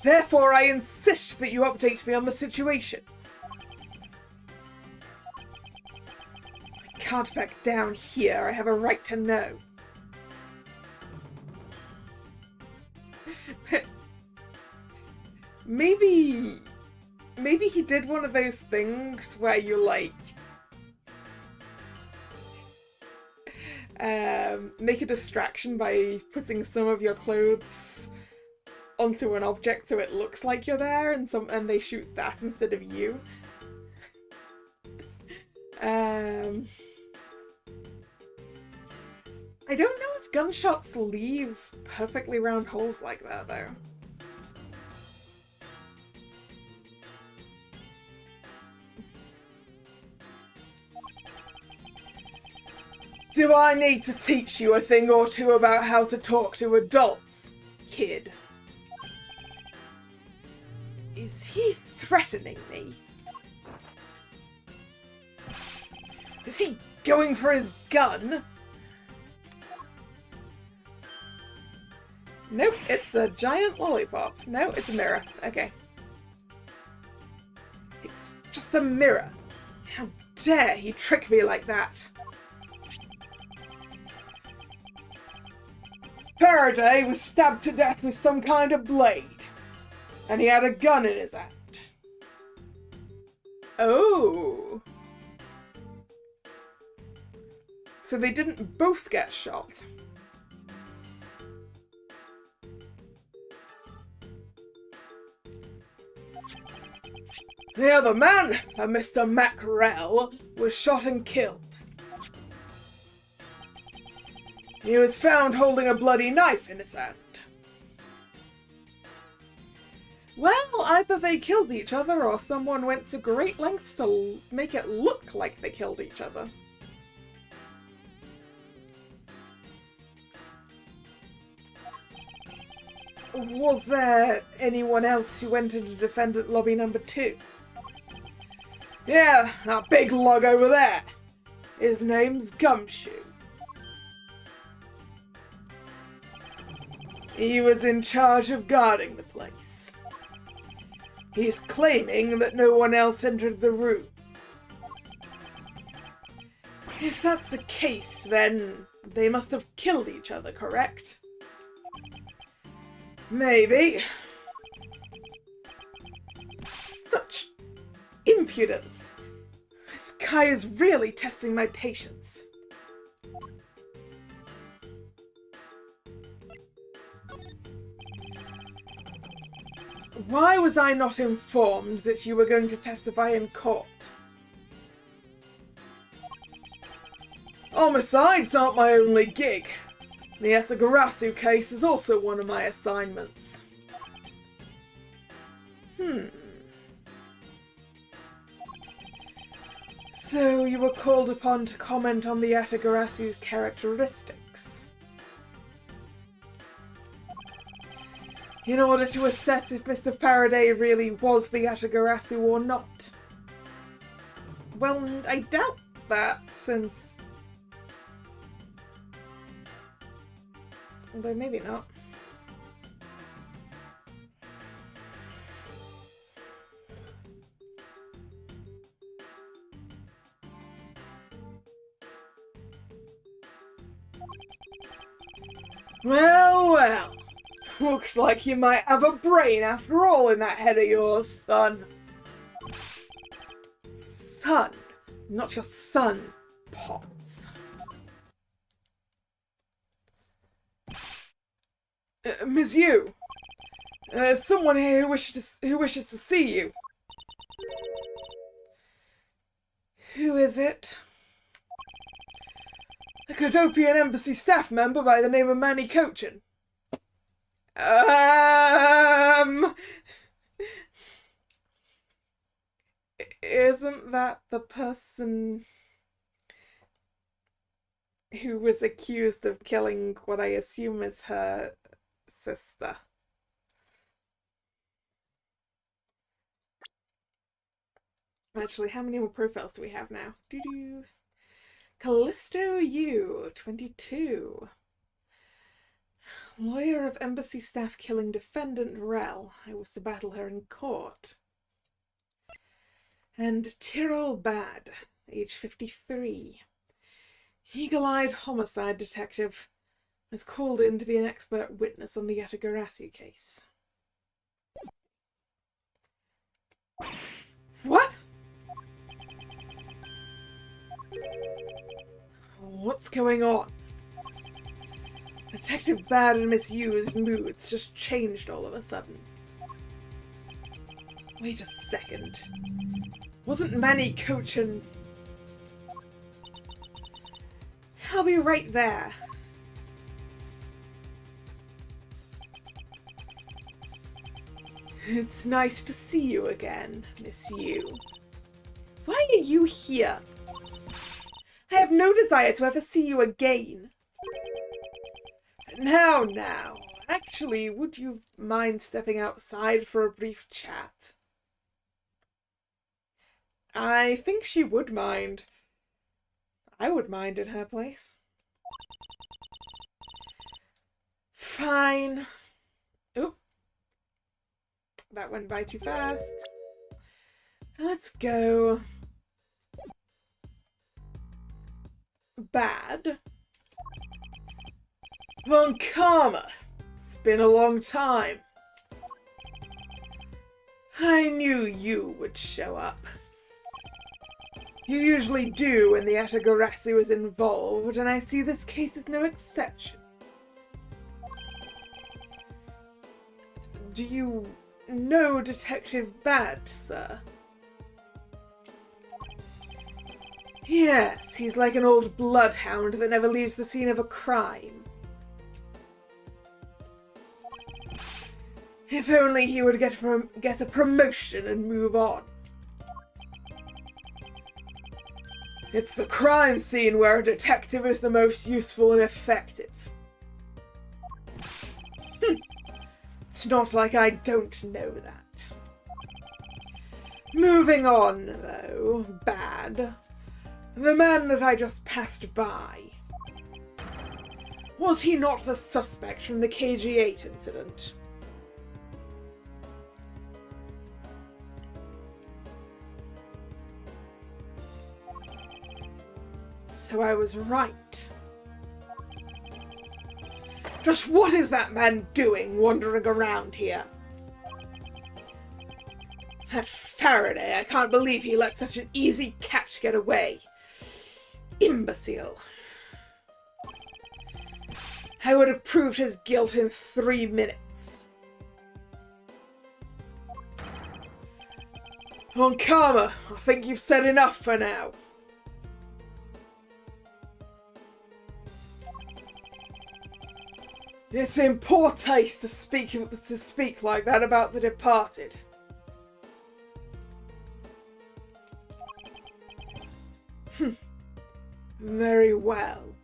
Therefore, I insist that you update me on the situation. I can't back down here. I have a right to know. Maybe he did one of those things where you like make a distraction by putting some of your clothes onto an object so it looks like you're there, and they shoot that instead of you. I don't know if gunshots leave perfectly round holes like that, though. Do I need to teach you a thing or two about how to talk to adults, kid? Is he threatening me? Is he going for his gun? Nope, it's a giant lollipop. No, it's a mirror. Okay. It's just a mirror. How dare he trick me like that? Faraday was stabbed to death with some kind of blade, and he had a gun in his hand. Oh. So they didn't both get shot. The other man, a Mr. Mackerel, was shot and killed. He was found holding a bloody knife in his hand. Well, either they killed each other or someone went to great lengths to make it look like they killed each other. Was there anyone else who went into defendant lobby number 2? Yeah, that big lug over there. His name's Gumshoe. He was in charge of guarding the place. He's claiming that no one else entered the room. If that's the case, then they must have killed each other, correct? Maybe. Such impudence. This guy is really testing my patience. Why was I not informed that you were going to testify in court? Homicides aren't my only gig. The Etagarasu case is also one of my assignments. So you were called upon to comment on the Atagarasu's characteristics. In order to assess if Mr. Faraday really was the Atagarasu or not. Well, I doubt that, since... Although maybe not. Well, well. Looks like you might have a brain after all in that head of yours, son. Son, not your son, Potts. Miss Yu, someone here who wishes to see you. Who is it? A Kodopian embassy staff member by the name of Manny Cochin. Isn't that the person who was accused of killing what I assume is her sister? Actually, how many more profiles do we have now? Doo-doo. Callisto Yu, 22. Lawyer of embassy staff killing defendant Rel. I was to battle her in court. And Tyrrell Bad, age 53. Eagle-eyed homicide detective, was called in to be an expert witness on the Yatagarasu case. What? What's going on? Detective Bad and Miss Yu's moods just changed all of a sudden. Wait a second. Wasn't Manny Cochin... I'll be right there. It's nice to see you again, Miss Yu. Why are you here? I have no desire to ever see you again. Now. Actually, would you mind stepping outside for a brief chat? I think she would mind. I would mind in her place. Fine. Oop. That went by too fast. Let's go. Bad. Von Karma. It's been a long time. I knew you would show up. You usually do when the Atagarasu is involved, and I see this case is no exception. Do you know Detective Bad, sir? Yes, he's like an old bloodhound that never leaves the scene of a crime. If only he would get a promotion and move on. It's the crime scene where a detective is the most useful and effective. It's not like I don't know that. Moving on, though, Bad. The man that I just passed by. Was he not the suspect from the KG-8 incident? So I was right. Just what is that man doing wandering around here? That Faraday, I can't believe he let such an easy catch get away. Imbecile. I would have proved his guilt in 3 minutes. On Karma, I think you've said enough for now. It's in poor taste to speak like that about the departed. Very well.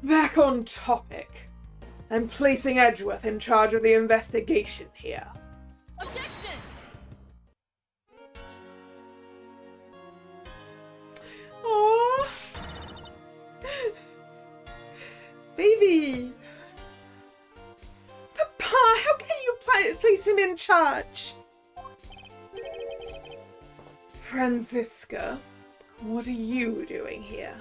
Back on topic. I'm placing Edgeworth in charge of the investigation here. Objection! Aww. Baby! Papa, how can you place him in charge? Franziska, what are you doing here?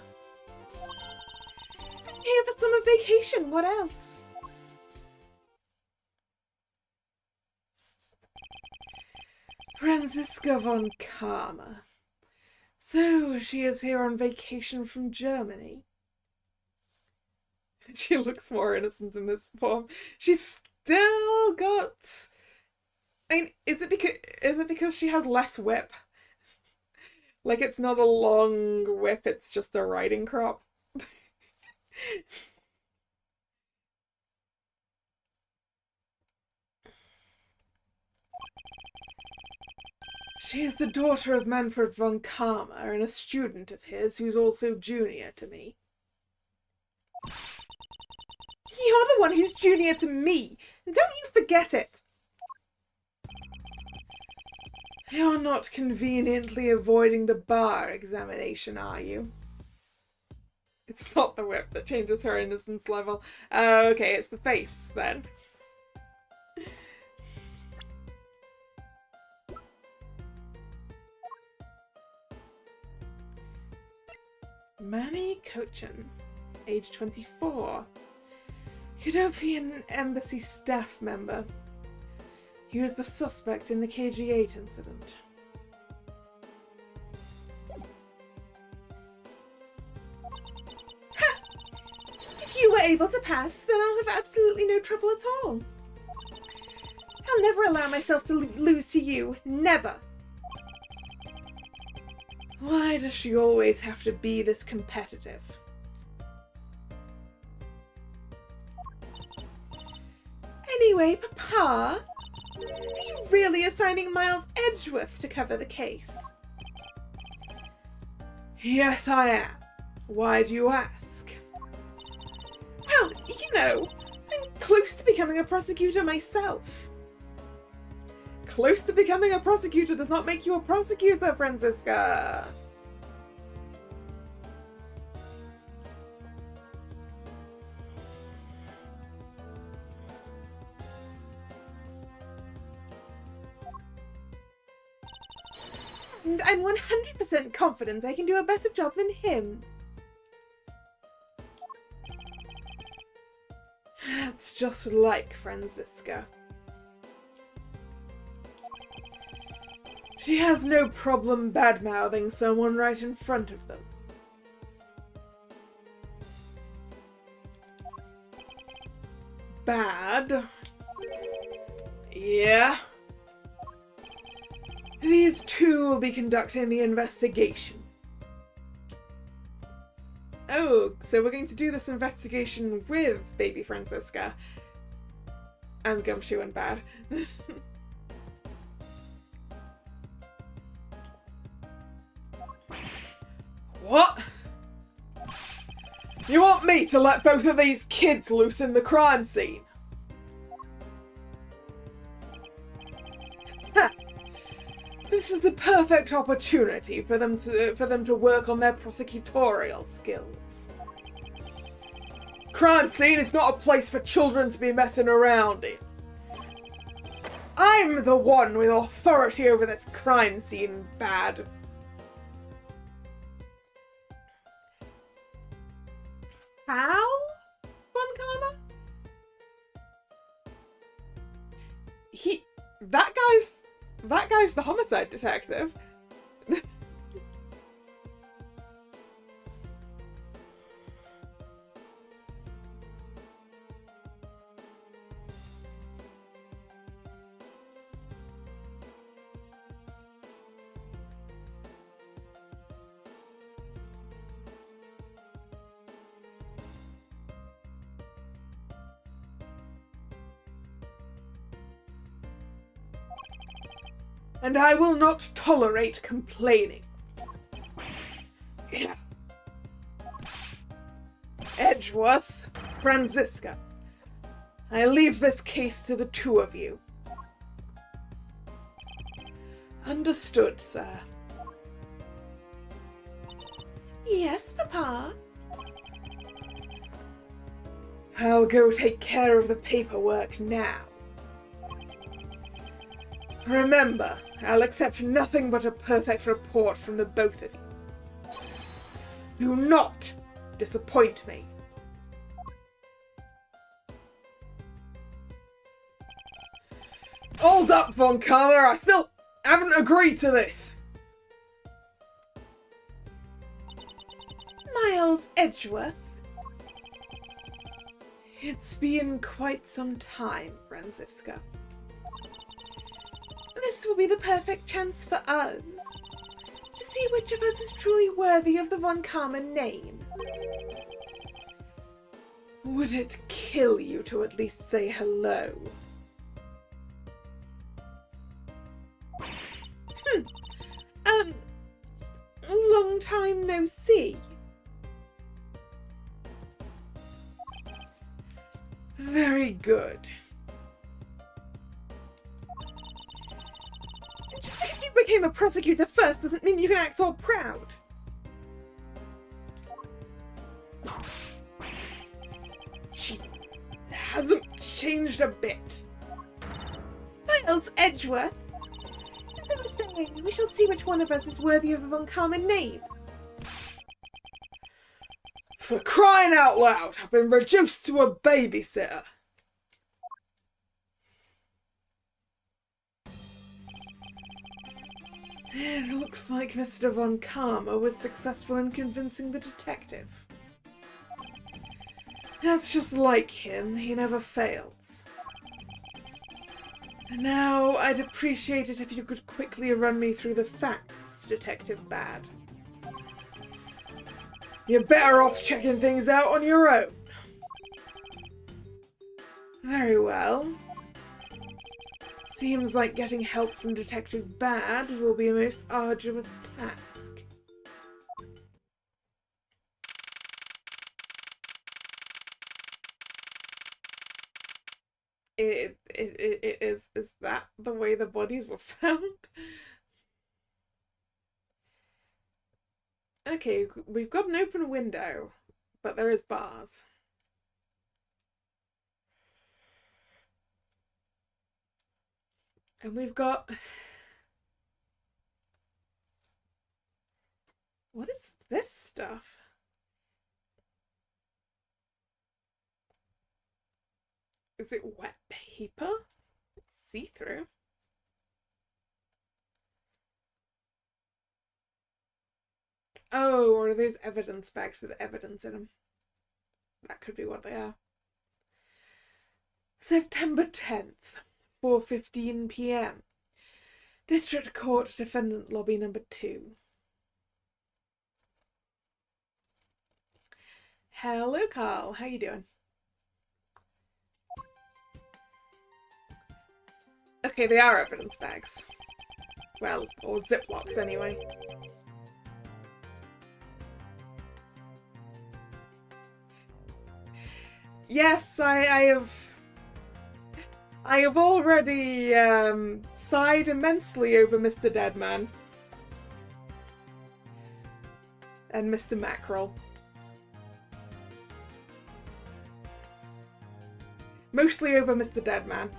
I'm here for summer vacation, what else? Franziska von Karma. So, she is here on vacation from Germany. She looks more innocent in this form. She's still got... I mean, is it because she has less whip? Like, it's not a long whip, it's just a riding crop. She is the daughter of Manfred von Karma and a student of his who's also junior to me. You're the one who's junior to me! Don't you forget it! You're not conveniently avoiding the bar examination, are you? It's not the whip that changes her innocence level. Okay, it's the face, then. Manny Cochin, age 24. Kudovian Embassy staff member. He was the suspect in the KG-8 incident. Ha! If you were able to pass, then I'll have absolutely no trouble at all. I'll never allow myself to lose to you. Never. Why does she always have to be this competitive? Anyway, Papa, are you really assigning Miles Edgeworth to cover the case? Yes, I am. Why do you ask? Well, you know, I'm close to becoming a prosecutor myself. Close to becoming a prosecutor does not make you a prosecutor, Franziska. And I'm 100% confident I can do a better job than him. That's just like Franziska. She has no problem bad-mouthing someone right in front of them. Bad? Yeah. These two will be conducting the investigation. Oh, so we're going to do this investigation with baby Franziska. And Gumshoe and Bad. What? You want me to let both of these kids loose in the crime scene? Ha! This is a perfect opportunity for them to work on their prosecutorial skills. Crime scene is not a place for children to be messing around in. I'm the one with authority over this crime scene, Bad. How? Von Karma? That guy's the homicide detective. And I will not tolerate complaining. Yeah. Edgeworth, Franziska, I leave this case to the two of you. Understood, sir. Yes, Papa. I'll go take care of the paperwork now. Remember, I'll accept nothing but a perfect report from the both of you. Do not disappoint me. Hold up, Von Karma, I still haven't agreed to this. Miles Edgeworth. It's been quite some time, Franziska. This will be the perfect chance for us to see which of us is truly worthy of the Von Karma name. Would it kill you to at least say hello? Long time no see. Very good. Just because you became a prosecutor first doesn't mean you can act all proud. She hasn't changed a bit. Miles Edgeworth. As I was saying, we shall see which one of us is worthy of the Von Karma name. For crying out loud, I've been reduced to a babysitter. It looks like Mr. Von Karma was successful in convincing the detective. That's just like him, he never fails. And now, I'd appreciate it if you could quickly run me through the facts, Detective Bad. You're better off checking things out on your own. Very well. Seems like getting help from Detective Bad will be a most arduous task. Is that the way the bodies were found? Okay, we've got an open window, but there is bars. And we've got... What is this stuff? Is it wet paper? It's see-through. Oh, or are those evidence bags with evidence in them? That could be what they are. September 10th, 4:15 p.m. District Court Defendant Lobby number 2. Hello, Carl. How you doing? Okay, they are evidence bags. Well, or Ziplocs anyway. Yes, I have already sighed immensely over Mr. Deadman and Mr. Mackerel. Mostly over Mr. Deadman.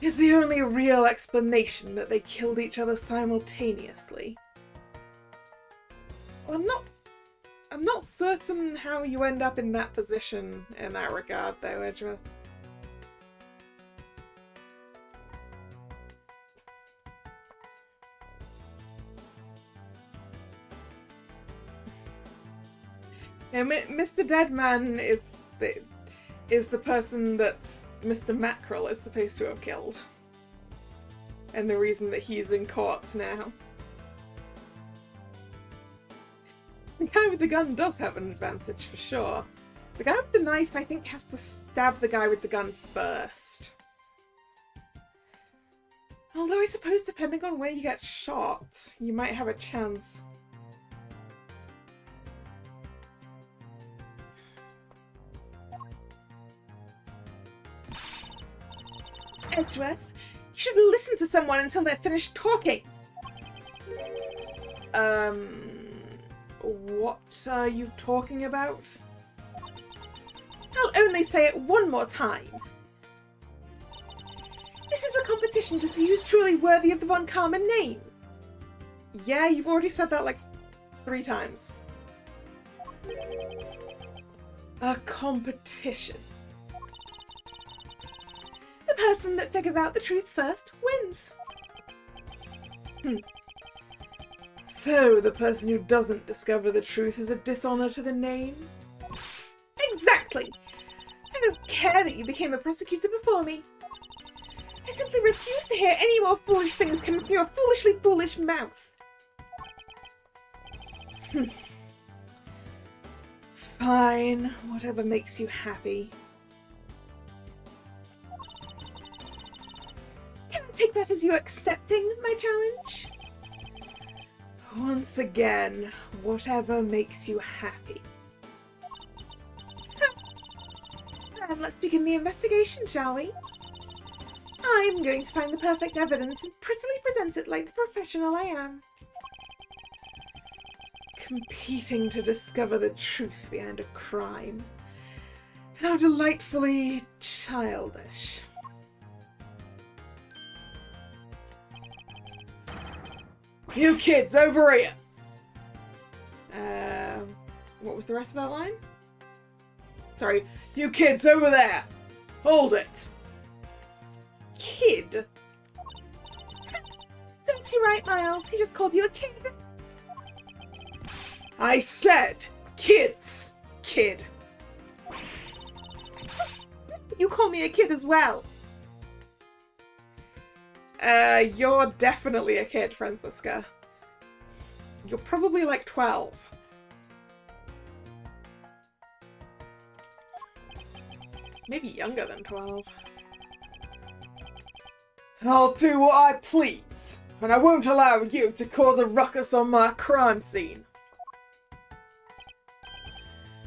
is the only real explanation that they killed each other simultaneously. Well, I'm not certain how you end up in that position in that regard, though, Edgeworth. Yeah, Mr. Deadman is the person that Mr. Mackerel is supposed to have killed. And the reason that he's in court now. The guy with the gun does have an advantage, for sure. The guy with the knife, I think, has to stab the guy with the gun first. Although I suppose depending on where you get shot, you might have a chance. Edgeworth, you should listen to someone until they're finished talking. What are you talking about? I'll only say it one more time. This is a competition to see who's truly worthy of the Von Karma name. Yeah, you've already said that like 3 times. A competition. The person that figures out the truth first wins. So, the person who doesn't discover the truth is a dishonor to the name? Exactly! I don't care that you became a prosecutor before me. I simply refuse to hear any more foolish things coming from your foolishly foolish mouth. Fine, whatever makes you happy. Can I take that as you accepting my challenge? Once again, whatever makes you happy. Then let's begin the investigation, shall we? I'm going to find the perfect evidence and prettily present it like the professional I am. Competing to discover the truth behind a crime. How delightfully childish. You kids, over here! What was the rest of that line? Sorry. You kids, over there! Hold it! Kid? Serves you right, Miles. He just called you a kid. I said kids, kid. You call me a kid as well. You're definitely a kid, Francisca. You're probably like 12. Maybe younger than 12. I'll do what I please, and I won't allow you to cause a ruckus on my crime scene.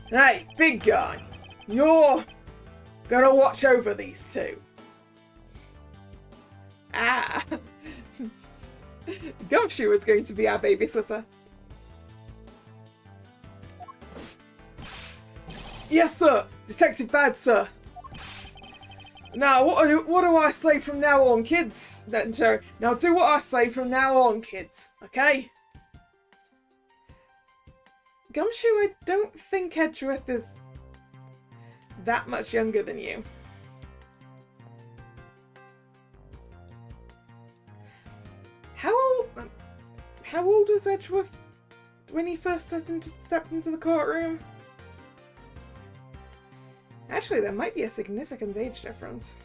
Hey, big guy, you're gonna watch over these two. Ah! Gumshoe is going to be our babysitter. Yes, sir! Detective Bad, sir! Now, what do I say from now on, kids? Now do what I say from now on, kids, okay? Gumshoe, I don't think Edgeworth is that much younger than you. How old was Edgeworth when he first stepped into the courtroom? Actually, there might be a significant age difference.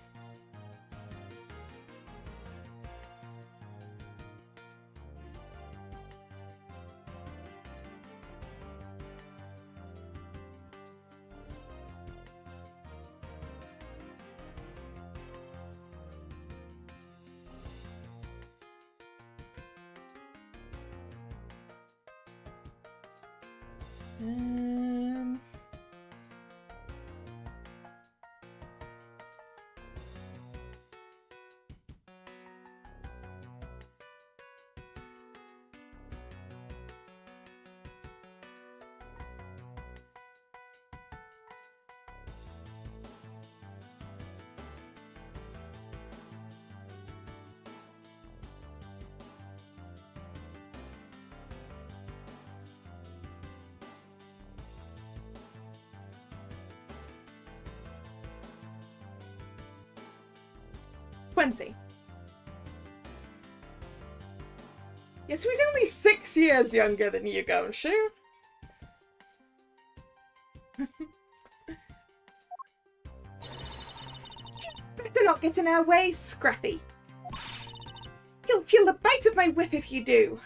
20. Yes, he's only 6 years younger than you, Gumshoe. Better not get in our way, Scruffy. You'll feel the bite of my whip if you do.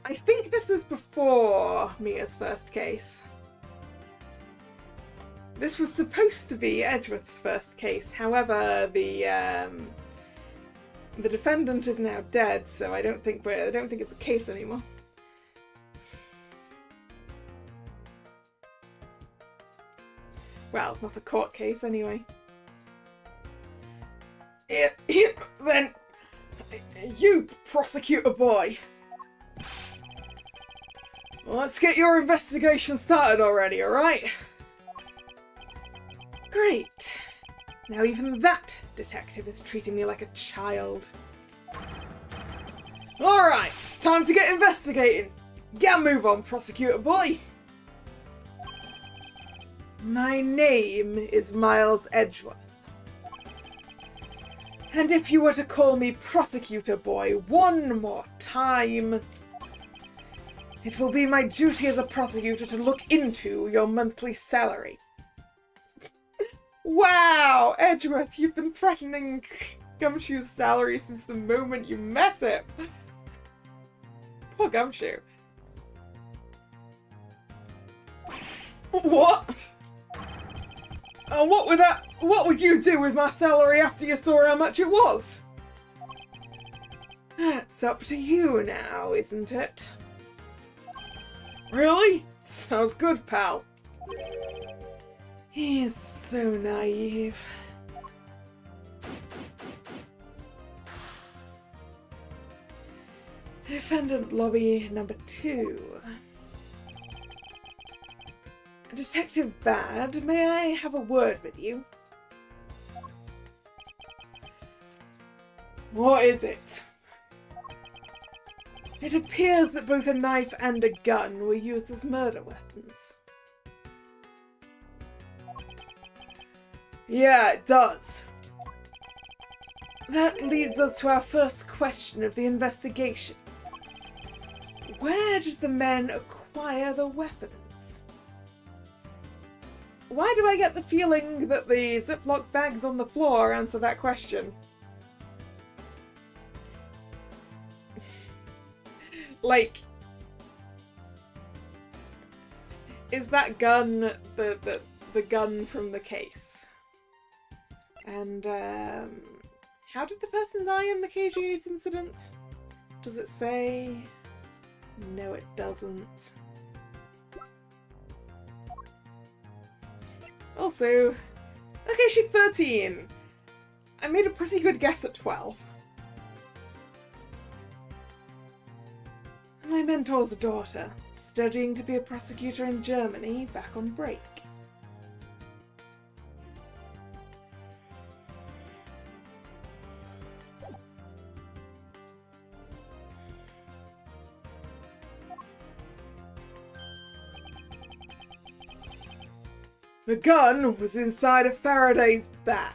I think this is before Mia's first case. This was supposed to be Edgeworth's first case. However, the defendant is now dead, so I don't think it's a case anymore. Well, not a court case anyway. Then you, prosecutor boy. Well, let's get your investigation started already, alright? Great. Now even that detective is treating me like a child. Alright, it's time to get investigating. Get a move on, prosecutor boy. My name is Miles Edgeworth. And if you were to call me prosecutor boy one more time, it will be my duty as a prosecutor to look into your monthly salary. Wow, Edgeworth, you've been threatening Gumshoe's salary since the moment you met him. Poor Gumshoe. What? What would you do with my salary after you saw how much it was? That's up to you now, isn't it? Really? Sounds good, pal. He is so naive. Defendant lobby number 2. Detective Bad, may I have a word with you? What is it? It appears that both a knife and a gun were used as murder weapons. Yeah, it does. That leads us to our first question of the investigation. Where did the men acquire the weapons? Why do I get the feeling that the Ziploc bags on the floor answer that question? Like, is that gun the gun from the case? And how did the person die in the KG8 incident? Does it say? No, it doesn't. Also, okay, she's 13. I made a pretty good guess at 12. My mentor's daughter, studying to be a prosecutor in Germany, back on break. The gun was inside a Faraday's bag.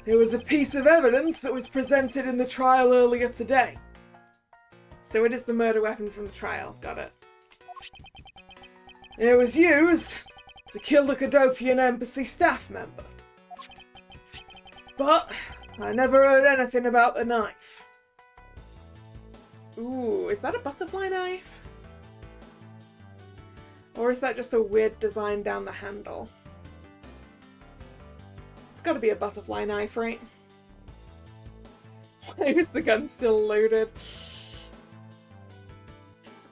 It was a piece of evidence that was presented in the trial earlier today. So it is the murder weapon from the trial. Got it. It was used to kill the Cadopian embassy staff member. But I never heard anything about the knife. Ooh, is that a butterfly knife? Or is that just a weird design down the handle? It's gotta be a butterfly knife, right? Why is the gun still loaded?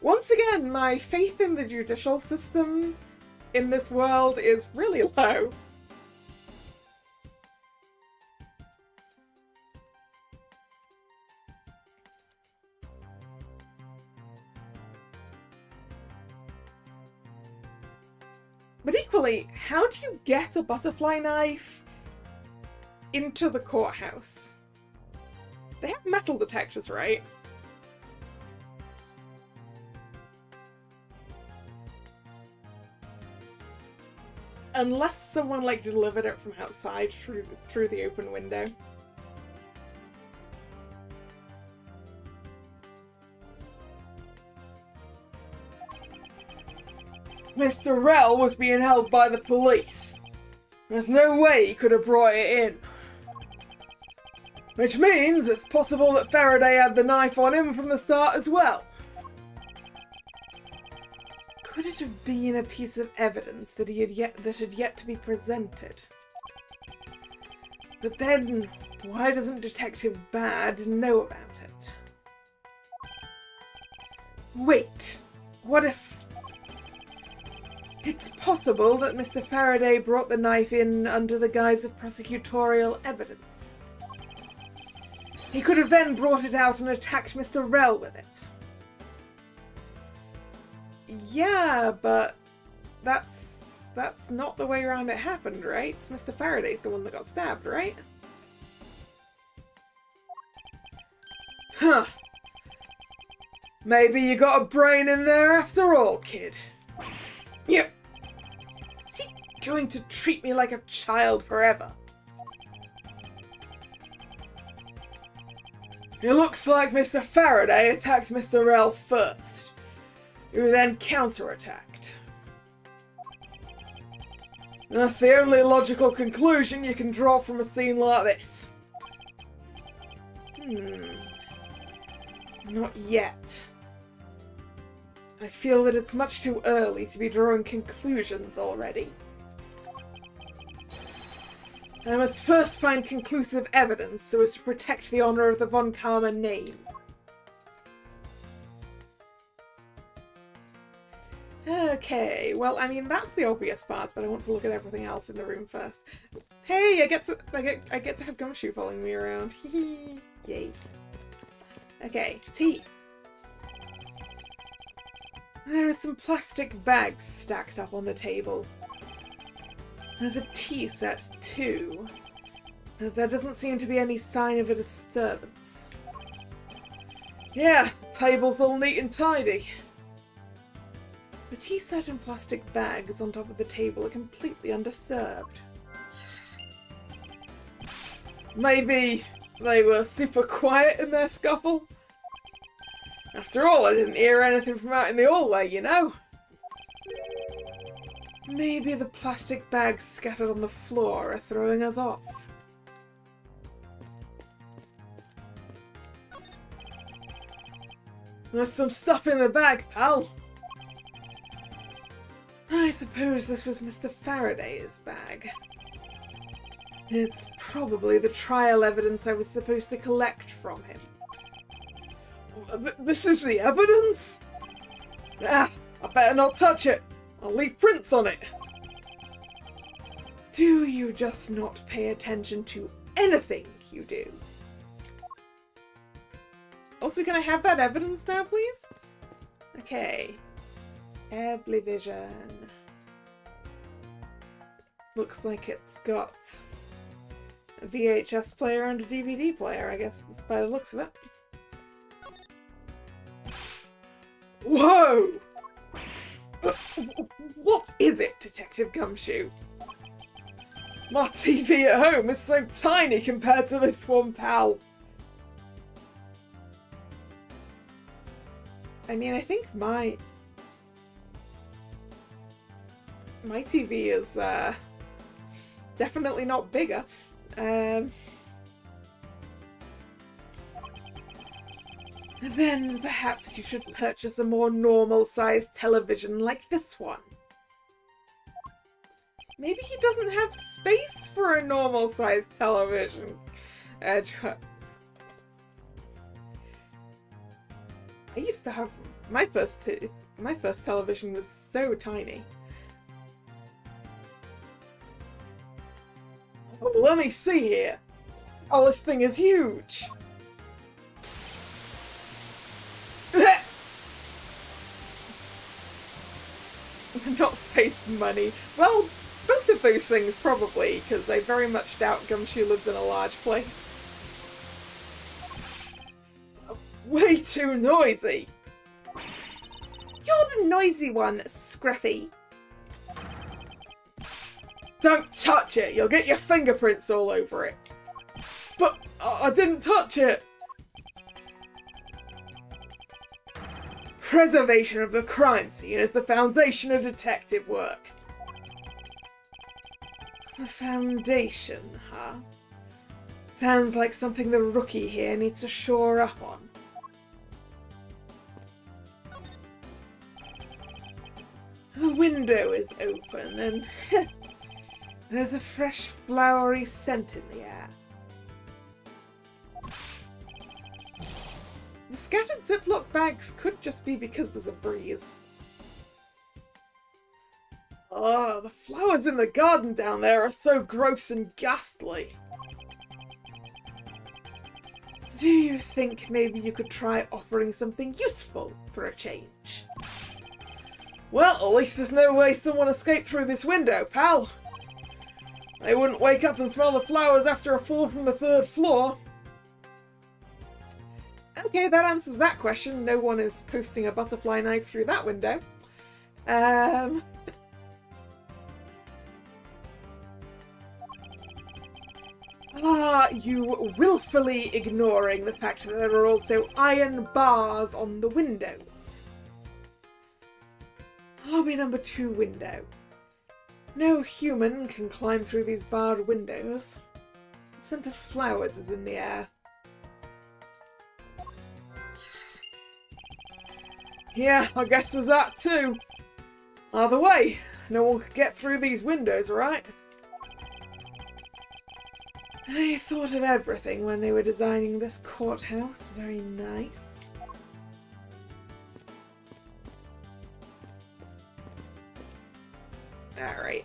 Once again, my faith in the judicial system in this world is really low. But equally, how do you get a butterfly knife into the courthouse. They have metal detectors, right? Unless someone, like, delivered it from outside through the open window. Mr. Rell was being held by the police. There's no way he could have brought it in. Which means it's possible that Faraday had the knife on him from the start as well. Could it have been a piece of evidence that had yet to be presented? But then, why doesn't Detective Bad know about it? Wait, what if... It's possible that Mr. Faraday brought the knife in under the guise of prosecutorial evidence. He could have then brought it out and attacked Mr. Rell with it. Yeah, but that's not the way around it happened, right? It's Mr. Faraday's the one that got stabbed, right? Huh. Maybe you got a brain in there after all, kid. Yep. Is he going to treat me like a child forever? It looks like Mr. Faraday attacked Mr. Rell first, who then counterattacked. That's the only logical conclusion you can draw from a scene like this. Not yet. I feel that it's much too early to be drawing conclusions already. I must first find conclusive evidence so as to protect the honor of the Von Karma name. Okay, well, I mean, that's the obvious part, but I want to look at everything else in the room first. Hey, I get to have Gumshoe following me around. Yay. Okay, tea. There are some plastic bags stacked up on the table. There's a tea set, too. There doesn't seem to be any sign of a disturbance. Yeah, the table's all neat and tidy. The tea set and plastic bags on top of the table are completely undisturbed. Maybe they were super quiet in their scuffle? After all, I didn't hear anything from out in the hallway, you know? Maybe the plastic bags scattered on the floor are throwing us off. There's some stuff in the bag, pal. I suppose this was Mr. Faraday's bag. It's probably the trial evidence I was supposed to collect from him. This is the evidence? Ah, I better not touch it. I'll leave prints on it. Do you just not pay attention to anything you do? Also, can I have that evidence now, please? Okay. Oblivision. Looks like it's got a VHS player and a DVD player, I guess, by the looks of it. Whoa! What is it, Detective Gumshoe? My TV at home is so tiny compared to this one, pal. I mean, I think my TV is definitely not bigger. Then perhaps you should purchase a more normal-sized television like this one. Maybe he doesn't have space for a normal-sized television. Edgeworth. I used to have my first television was so tiny. Oh, let me see here. Oh, this thing is huge. Not space money. Well, Both of those things, probably, because I very much doubt Gumshoe lives in a large place. Way too noisy! You're the noisy one, Scruffy. Don't touch it! You'll get your fingerprints all over it. But I didn't touch it! Preservation of the crime scene is the foundation of detective work. The foundation, huh? Sounds like something the rookie here needs to shore up on. The window is open and there's a fresh flowery scent in the air. The scattered Ziploc bags could just be because there's a breeze. Oh, the flowers in the garden down there are so gross and ghastly. Do you think maybe you could try offering something useful for a change? Well, at least there's no way someone escaped through this window, pal. They wouldn't wake up and smell the flowers after a fall from the 3rd floor. Okay, that answers that question. No one is posting a butterfly knife through that window. Are you willfully ignoring the fact that there are also iron bars on the windows? Lobby number 2 window. No human can climb through these barred windows. The scent of flowers is in the air. Yeah, I guess there's that too. Either way, no one could get through these windows, right? They thought of everything when they were designing this courthouse. Very nice. Alright.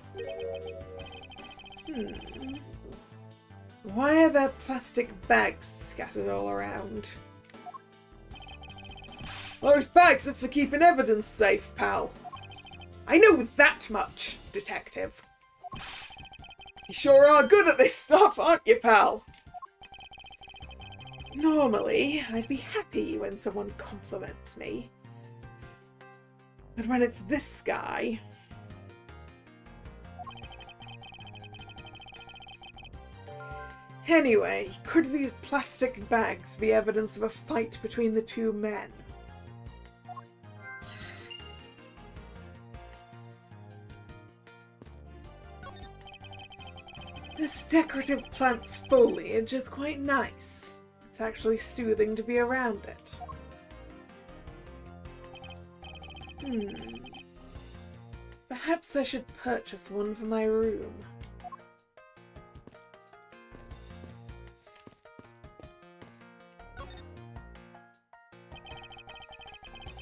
Why are there plastic bags scattered all around? Those bags are for keeping evidence safe, pal. I know that much, detective. You sure are good at this stuff, aren't you, pal? Normally, I'd be happy when someone compliments me. But when it's this guy... Anyway, could these plastic bags be evidence of a fight between the 2 men? This decorative plant's foliage is quite nice. It's actually soothing to be around it. Perhaps I should purchase one for my room.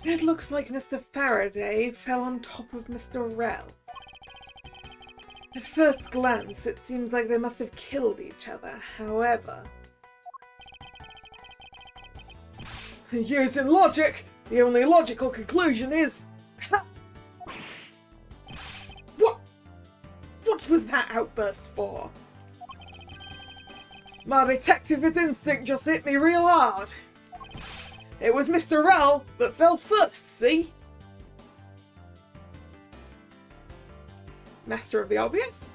It looks like Mr. Faraday fell on top of Mr. Rell. At first glance, it seems like they must have killed each other. However... using logic, the only logical conclusion is... What was that outburst for? My detective instinct just hit me real hard. It was Mr. Rell that fell first, see? Master of the obvious?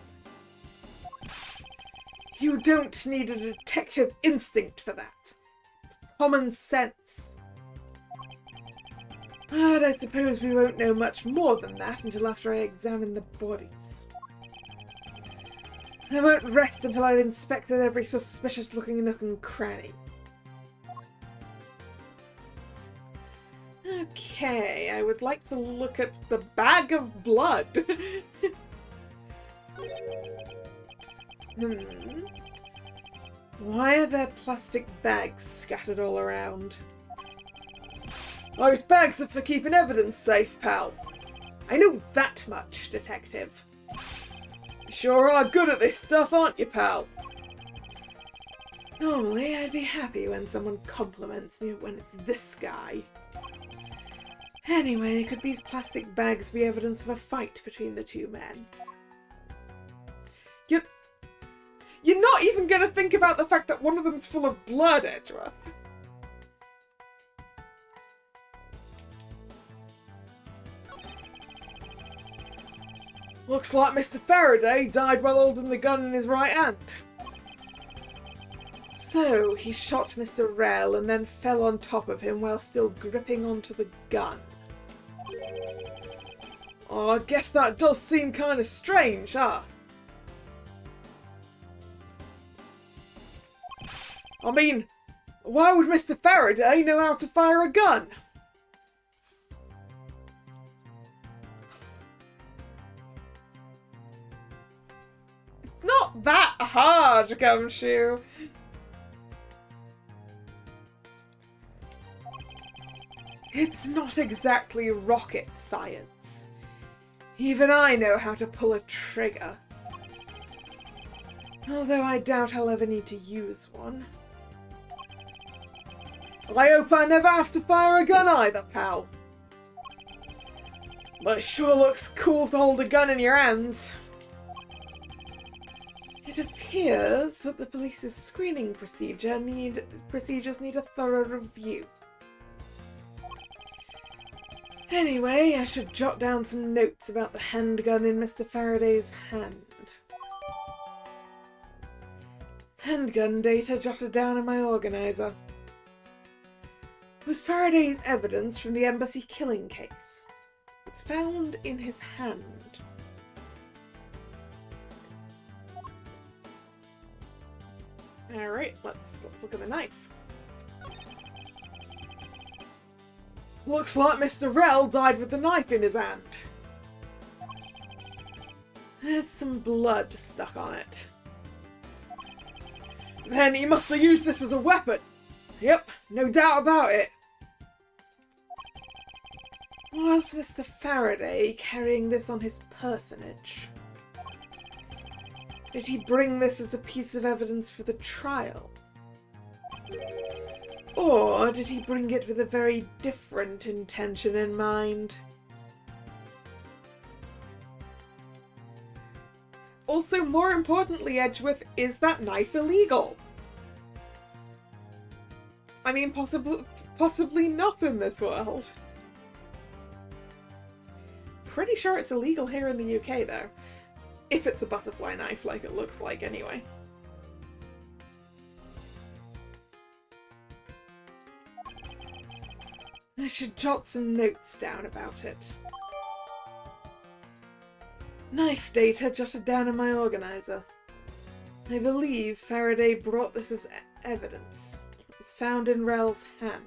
You don't need a detective instinct for that. It's common sense. But I suppose we won't know much more than that until after I examine the bodies. And I won't rest until I've inspected every suspicious-looking nook and cranny. Okay, I would like to look at the bag of blood. Why are there plastic bags scattered all around? Those bags are for keeping evidence safe, pal. I know that much, detective. You sure are good at this stuff, aren't you, pal? Normally, I'd be happy when someone compliments me when it's this guy. Anyway, could these plastic bags be evidence of a fight between the 2 men? You're not even going to think about the fact that one of them's full of blood, Edgeworth. Looks like Mr. Faraday died while holding the gun in his right hand. So, he shot Mr. Rell and then fell on top of him while still gripping onto the gun. Oh, I guess that does seem kind of strange, huh? I mean, why would Mr. Faraday know how to fire a gun? It's not that hard, Gumshoe. It's not exactly rocket science. Even I know how to pull a trigger. Although I doubt I'll ever need to use one. I hope I never have to fire a gun either, pal. But it sure looks cool to hold a gun in your hands. It appears that the police's screening procedures need a thorough review. Anyway, I should jot down some notes about the handgun in Mr. Faraday's hand. Handgun data jotted down in my organiser. It was Faraday's evidence from the embassy killing case. It was found in his hand. Alright, let's look at the knife. Looks like Mr. Rell died with the knife in his hand. There's some blood stuck on it. Then he must have used this as a weapon. Yep, no doubt about it. Was Mr. Faraday carrying this on his personage? Did he bring this as a piece of evidence for the trial? Or did he bring it with a very different intention in mind? Also, more importantly, Edgeworth, is that knife illegal? I mean, possibly not in this world. Pretty sure it's illegal here in the UK, though. If it's a butterfly knife, like it looks like, anyway. I should jot some notes down about it. Knife data jotted down in my organiser. I believe Faraday brought this as evidence. It was found in Rell's hand.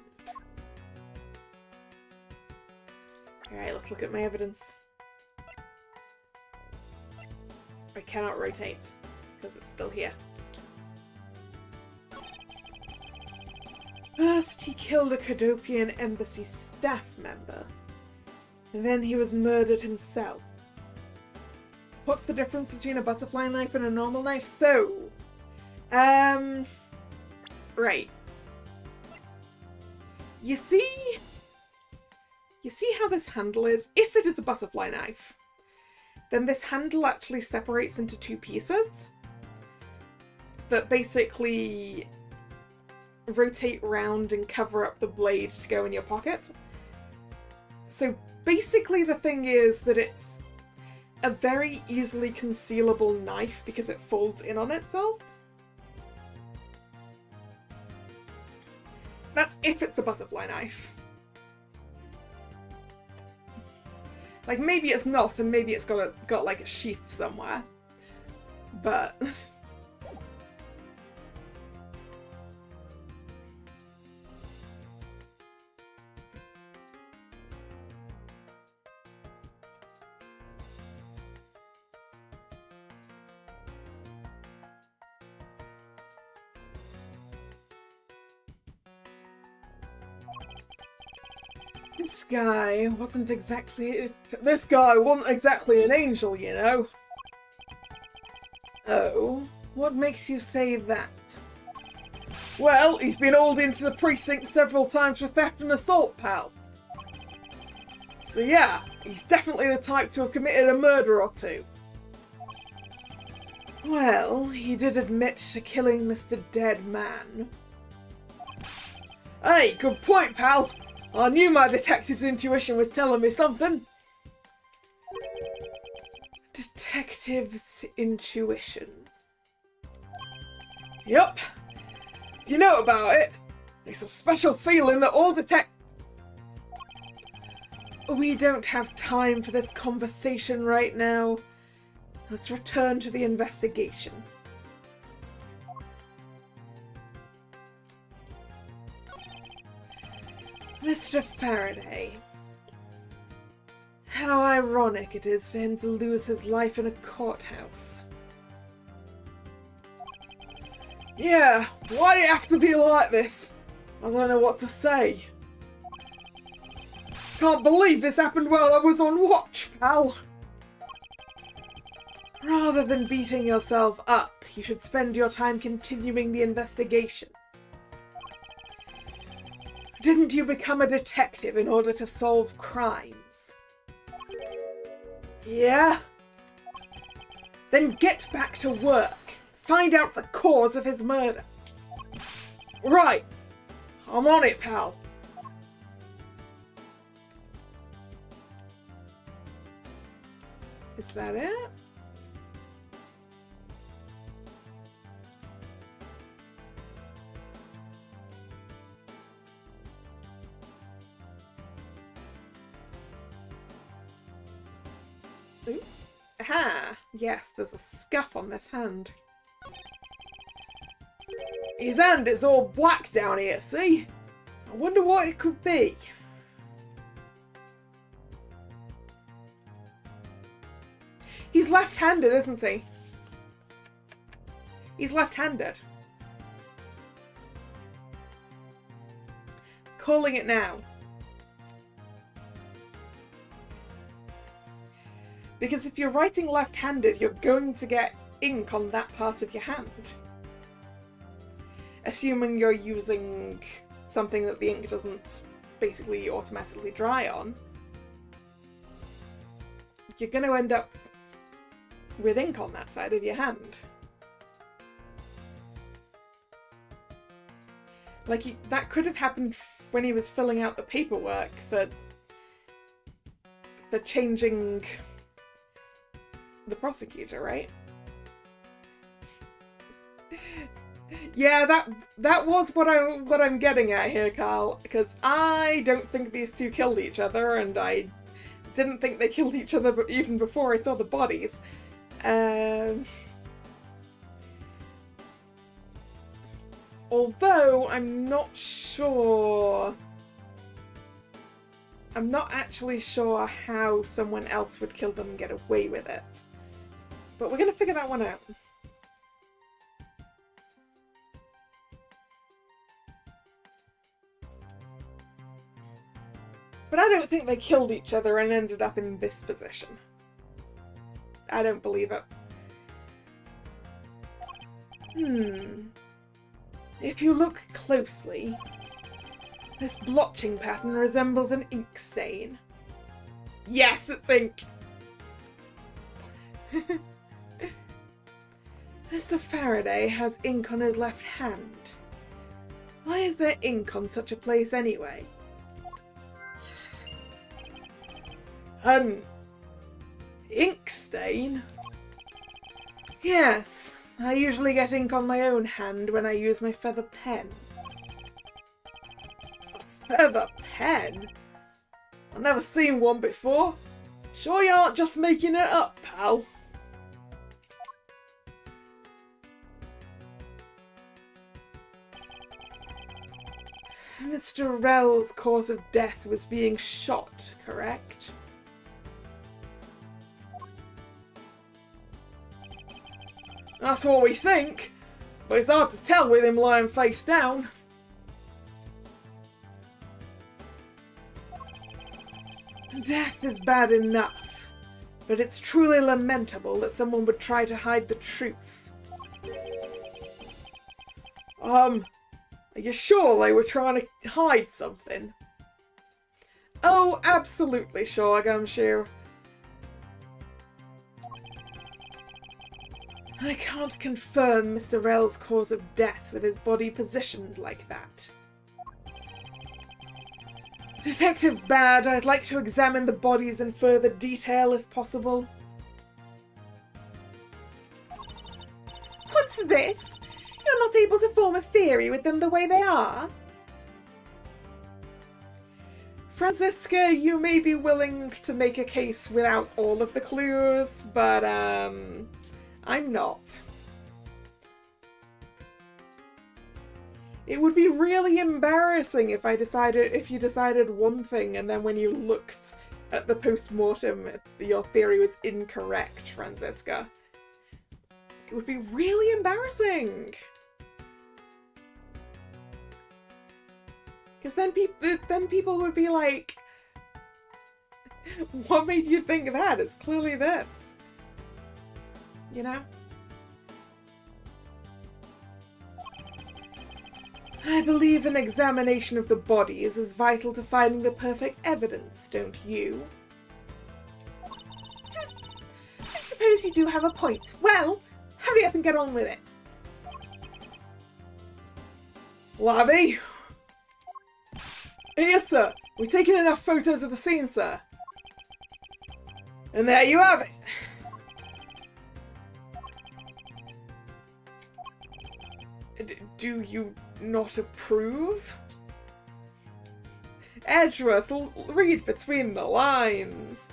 Alright, let's look at my evidence. I cannot rotate, because it's still here. First, he killed a Cadopian embassy staff member. And then he was murdered himself. What's the difference between a butterfly knife and a normal knife? So, right. You see how this handle is? If it is a butterfly knife, then this handle actually separates into two pieces that basically rotate round and cover up the blade to go in your pocket. So basically the thing is that it's a very easily concealable knife because it folds in on itself. That's if it's a butterfly knife. Like, maybe it's not, and maybe it's got like a sheath somewhere. But this guy wasn't exactly an angel, you know. Oh, what makes you say that? Well, he's been hauled into the precinct several times for theft and assault, pal. So yeah, he's definitely the type to have committed a murder or two. Well, he did admit to killing Mr. Dead Man. Hey, good point, pal. I knew my detective's intuition was telling me something. Detective's intuition. Yup. You know about it. It's a special feeling that all We don't have time for this conversation right now. Let's return to the investigation. Mr. Faraday. How ironic it is for him to lose his life in a courthouse. Yeah, why do you have to be like this? I don't know what to say. Can't believe this happened while I was on watch, pal. Rather than beating yourself up, you should spend your time continuing the investigation. Didn't you become a detective in order to solve crimes? Yeah? Then get back to work. Find out the cause of his murder. Right. I'm on it, pal. Is that it? Ooh. Aha! Yes, there's a scuff on this hand. His hand is all black down here, see? I wonder what it could be. He's left-handed, isn't he? He's left-handed. Calling it now. Because if you're writing left-handed, you're going to get ink on that part of your hand. Assuming you're using something that the ink doesn't basically automatically dry on, you're going to end up with ink on that side of your hand. Like, that could have happened when he was filling out the paperwork for changing the prosecutor, right? Yeah, that was what I'm getting at here, Carl, because I don't think these two killed each other, and I didn't think they killed each other even before I saw the bodies. Although I'm not sure. I'm not actually sure how someone else would kill them and get away with it. But we're going to figure that one out. But I don't think they killed each other and ended up in this position. I don't believe it. If you look closely, this blotching pattern resembles an ink stain. Yes, it's ink! Mr. Faraday has ink on his left hand. Why is there ink on such a place anyway? Ink stain? Yes, I usually get ink on my own hand when I use my feather pen. A feather pen? I've never seen one before. Sure you aren't just making it up, pal? Mr. Rell's cause of death was being shot, correct? That's what we think, but it's hard to tell with him lying face down. Death is bad enough, but it's truly lamentable that someone would try to hide the truth. Are you sure they were trying to hide something? Oh, absolutely sure, Gumshoe. I can't confirm Mr. Rel's cause of death with his body positioned like that. Detective Bad, I'd like to examine the bodies in further detail if possible. What's this? You're not able to form a theory with them the way they are? Franziska, you may be willing to make a case without all of the clues, but I'm not. It would be really embarrassing if you decided one thing and then when you looked at the post-mortem, your theory was incorrect, Franziska. It would be really embarrassing. Because then people would be like, what made you think that? It's clearly this. You know? I believe an examination of the bodies is vital to finding the perfect evidence, don't you? I suppose you do have a point. Well, hurry up and get on with it. Labby? Yes, sir. We've taken enough photos of the scene, sir. And there you have it. Do you not approve? Edgeworth, read between the lines.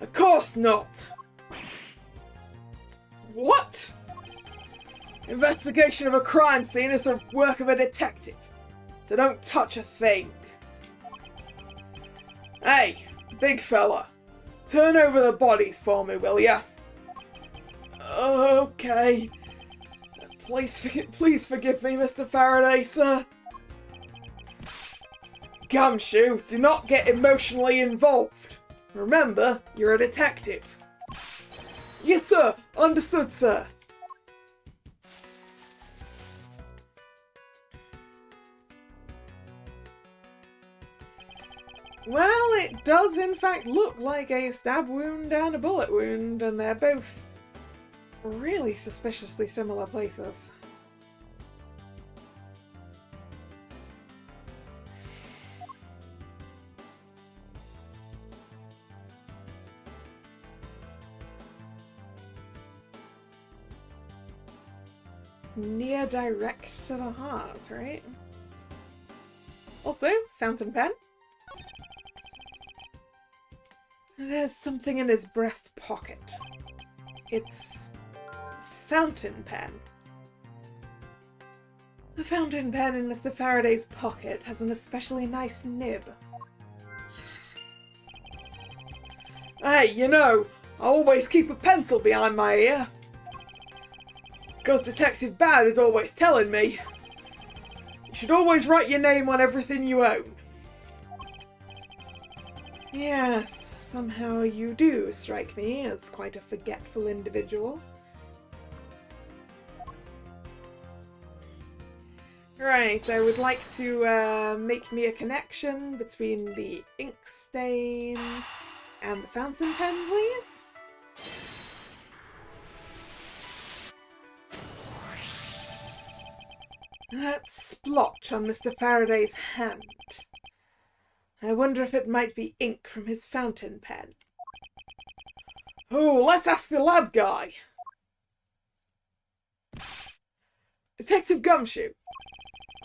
Of course not. What? Investigation of a crime scene is the work of a detective, so don't touch a thing. Hey, big fella, turn over the bodies for me, will ya? Okay. Please forgive me, Mr. Faraday, sir. Gumshoe, do not get emotionally involved. Remember, you're a detective. Yes, sir. Understood, sir. Well, it does in fact look like a stab wound and a bullet wound, and they're both really suspiciously similar places. Near direct to the heart, right? Also, fountain pen. There's something in his breast pocket. It's fountain pen. The fountain pen in Mr. Faraday's pocket has an especially nice nib. Hey, you know, I always keep a pencil behind my ear. Because Detective Bad is always telling me. You should always write your name on everything you own. Yes, somehow you do strike me as quite a forgetful individual. Right, I would like to make me a connection between the ink stain and the fountain pen, please. That splotch on Mr. Faraday's hand. I wonder if it might be ink from his fountain pen. Oh, let's ask the lab guy. Detective Gumshoe,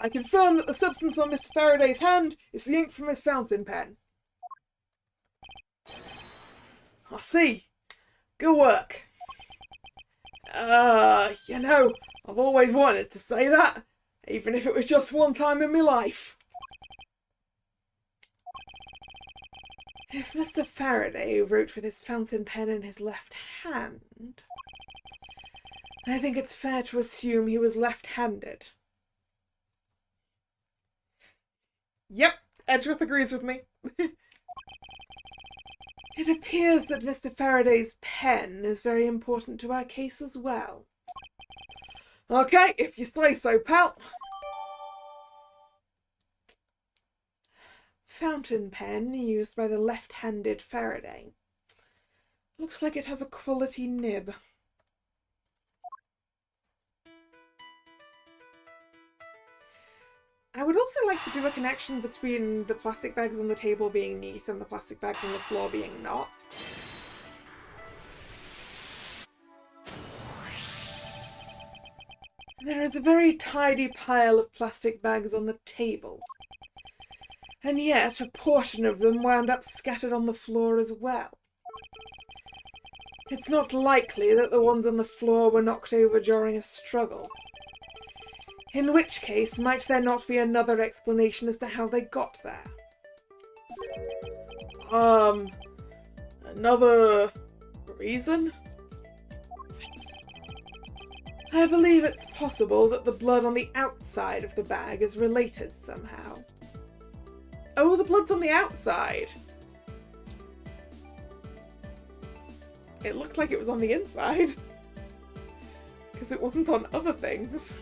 I confirm that the substance on Mr. Faraday's hand is the ink from his fountain pen. I see. Good work. You know, I've always wanted to say that, even if it was just one time in my life. If Mr. Faraday wrote with his fountain pen in his left hand, I think it's fair to assume he was left-handed. Yep, Edgeworth agrees with me. It appears that Mr. Faraday's pen is very important to our case as well. Okay, if you say so, pal. Fountain pen used by the left-handed Faraday. Looks like it has a quality nib. I would also like to do a connection between the plastic bags on the table being neat and the plastic bags on the floor being not. There is a very tidy pile of plastic bags on the table. And yet a portion of them wound up scattered on the floor as well. It's not likely that the ones on the floor were knocked over during a struggle. In which case, might there not be another explanation as to how they got there? Another reason? I believe it's possible that the blood on the outside of the bag is related somehow. Oh, the blood's on the outside! It looked like it was on the inside. Because it wasn't on other things.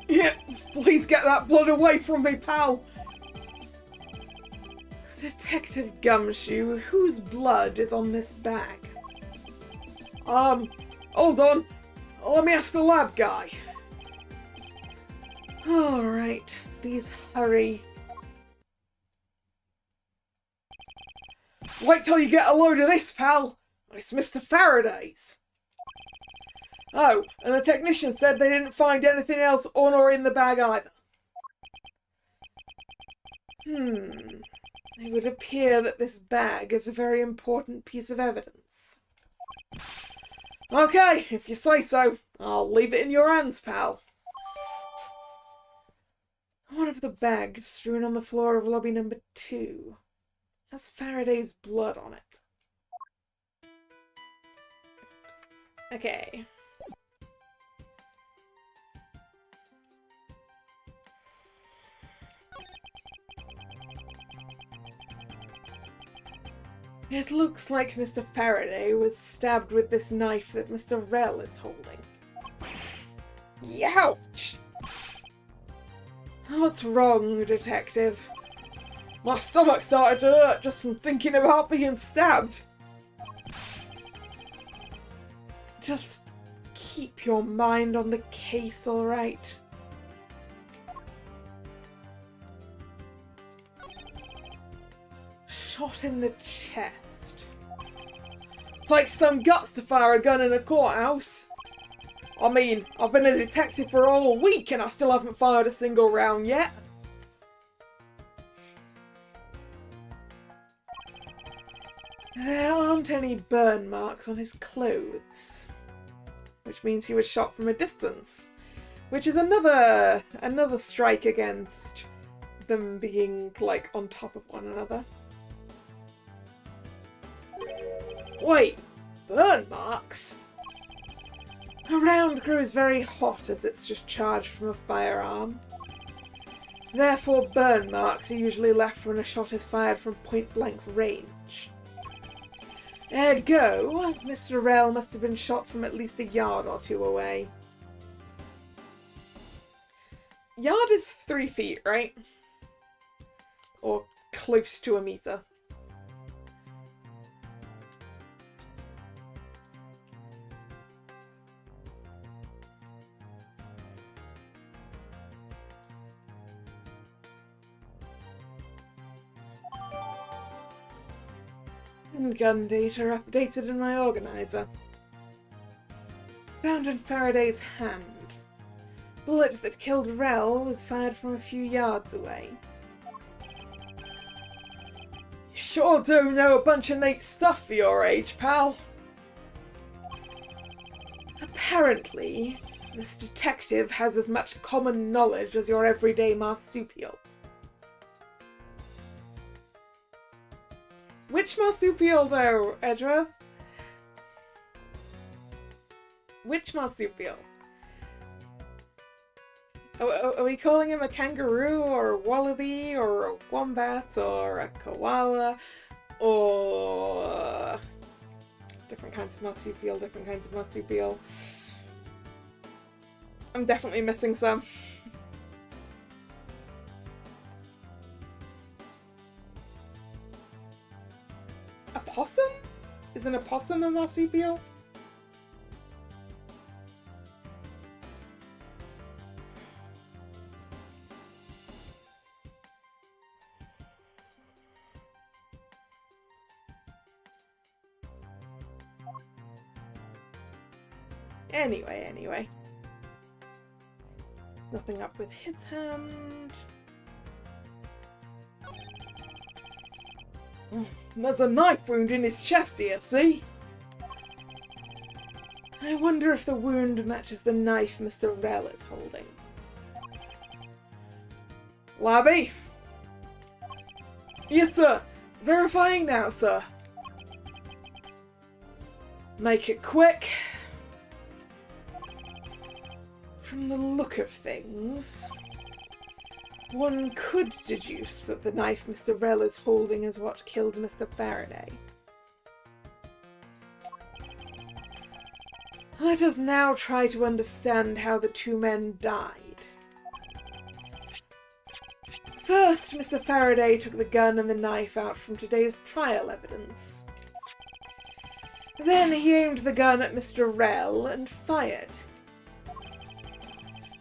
Yeah, please get that blood away from me, pal! Detective Gumshoe, whose blood is on this bag? Hold on. Let me ask the lab guy. Alright, please hurry. Wait till you get a load of this, pal. It's Mr. Faraday's. Oh, and the technician said they didn't find anything else on or in the bag either. It would appear that this bag is a very important piece of evidence. Okay, if you say so, I'll leave it in your hands, pal. One of the bags strewn on the floor of lobby number 2 has Faraday's blood on it. Okay. It looks like Mr. Faraday was stabbed with this knife that Mr. Rell is holding. Youch! What's wrong, Detective? My stomach started to hurt just from thinking about being stabbed. Just keep your mind on the case, alright? Shot in the chest. Takes some guts to fire a gun in a courthouse. I mean, I've been a detective for all week and I still haven't fired a single round yet. There aren't any burn marks on his clothes, which means he was shot from a distance, which is another strike against them being, like, on top of one another. Wait, burn marks? A round grows very hot as it's just charged from a firearm. Therefore, burn marks are usually left when a shot is fired from point-blank range. Ergo, Mr. Rell must have been shot from at least a yard or two away. Yard is 3 feet, right? Or close to a meter. Gun data updated in my organizer. Found in Faraday's hand. Bullet that killed Rell was fired from a few yards away. You sure do know a bunch of neat stuff for your age, pal. Apparently, this detective has as much common knowledge as your everyday marsupial. Which marsupial, though, Edgeworth? Which marsupial? Are we calling him a kangaroo, or a wallaby, or a wombat, or a koala, or... different kinds of marsupial, different kinds of marsupial. I'm definitely missing some. A possum? Is an opossum a marsupial? Anyway. There's nothing up with his hand. There's a knife wound in his chest here, see? I wonder if the wound matches the knife Mr. Rell is holding. Labby? Yes, sir. Verifying now, sir. Make it quick. From the look of things, one could deduce that the knife Mr. Rell is holding is what killed Mr. Faraday. Let us now try to understand how the two men died. First, Mr. Faraday took the gun and the knife out from today's trial evidence. Then he aimed the gun at Mr. Rell and fired.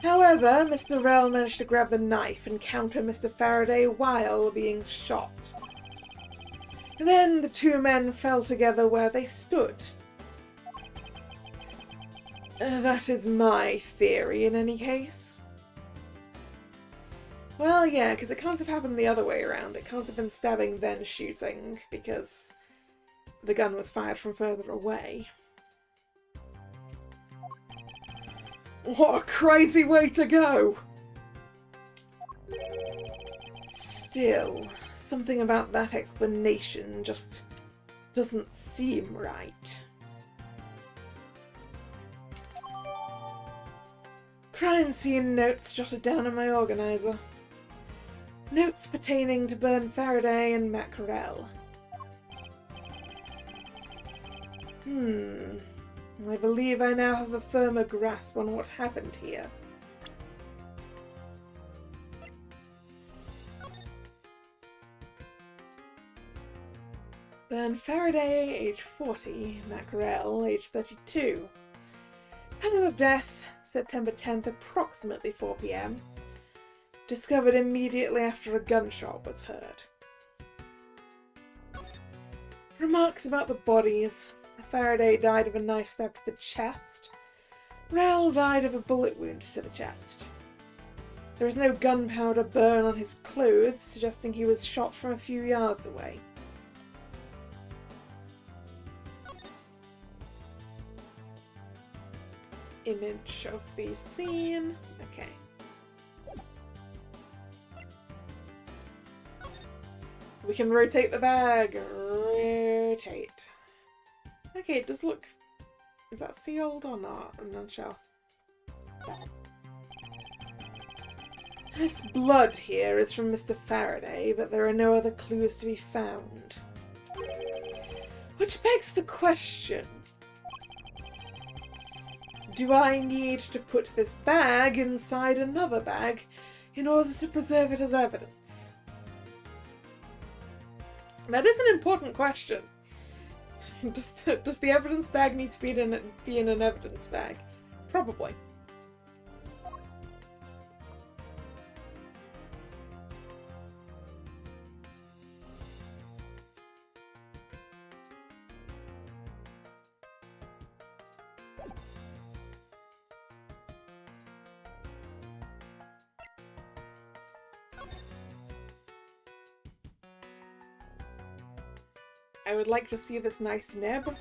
However, Mr. Rell managed to grab the knife and counter Mr. Faraday while being shot. Then the two men fell together where they stood. That is my theory in any case. Well, yeah, because it can't have happened the other way around. It can't have been stabbing then shooting, because the gun was fired from further away. What a crazy way to go! Still, something about that explanation just doesn't seem right. Crime scene notes jotted down in my organiser. Notes pertaining to Bern Faraday and Mac Rell. I believe I now have a firmer grasp on what happened here. Bern Faraday, age 40, Mac Rell, age 32. Time of death, September 10th, approximately 4 p.m. Discovered immediately after a gunshot was heard. Remarks about the bodies. Faraday died of a knife stab to the chest. Rell died of a bullet wound to the chest. There is no gunpowder burn on his clothes, suggesting he was shot from a few yards away. Image of the scene. Okay. We can rotate the bag. Rotate. Okay, it does look... Is that sealed or not? I'm not sure. This blood here is from Mr. Faraday, but there are no other clues to be found. Which begs the question. Do I need to put this bag inside another bag in order to preserve it as evidence? That is an important question. Does the evidence bag need to be in an evidence bag? Probably. I would like to see this nice nib.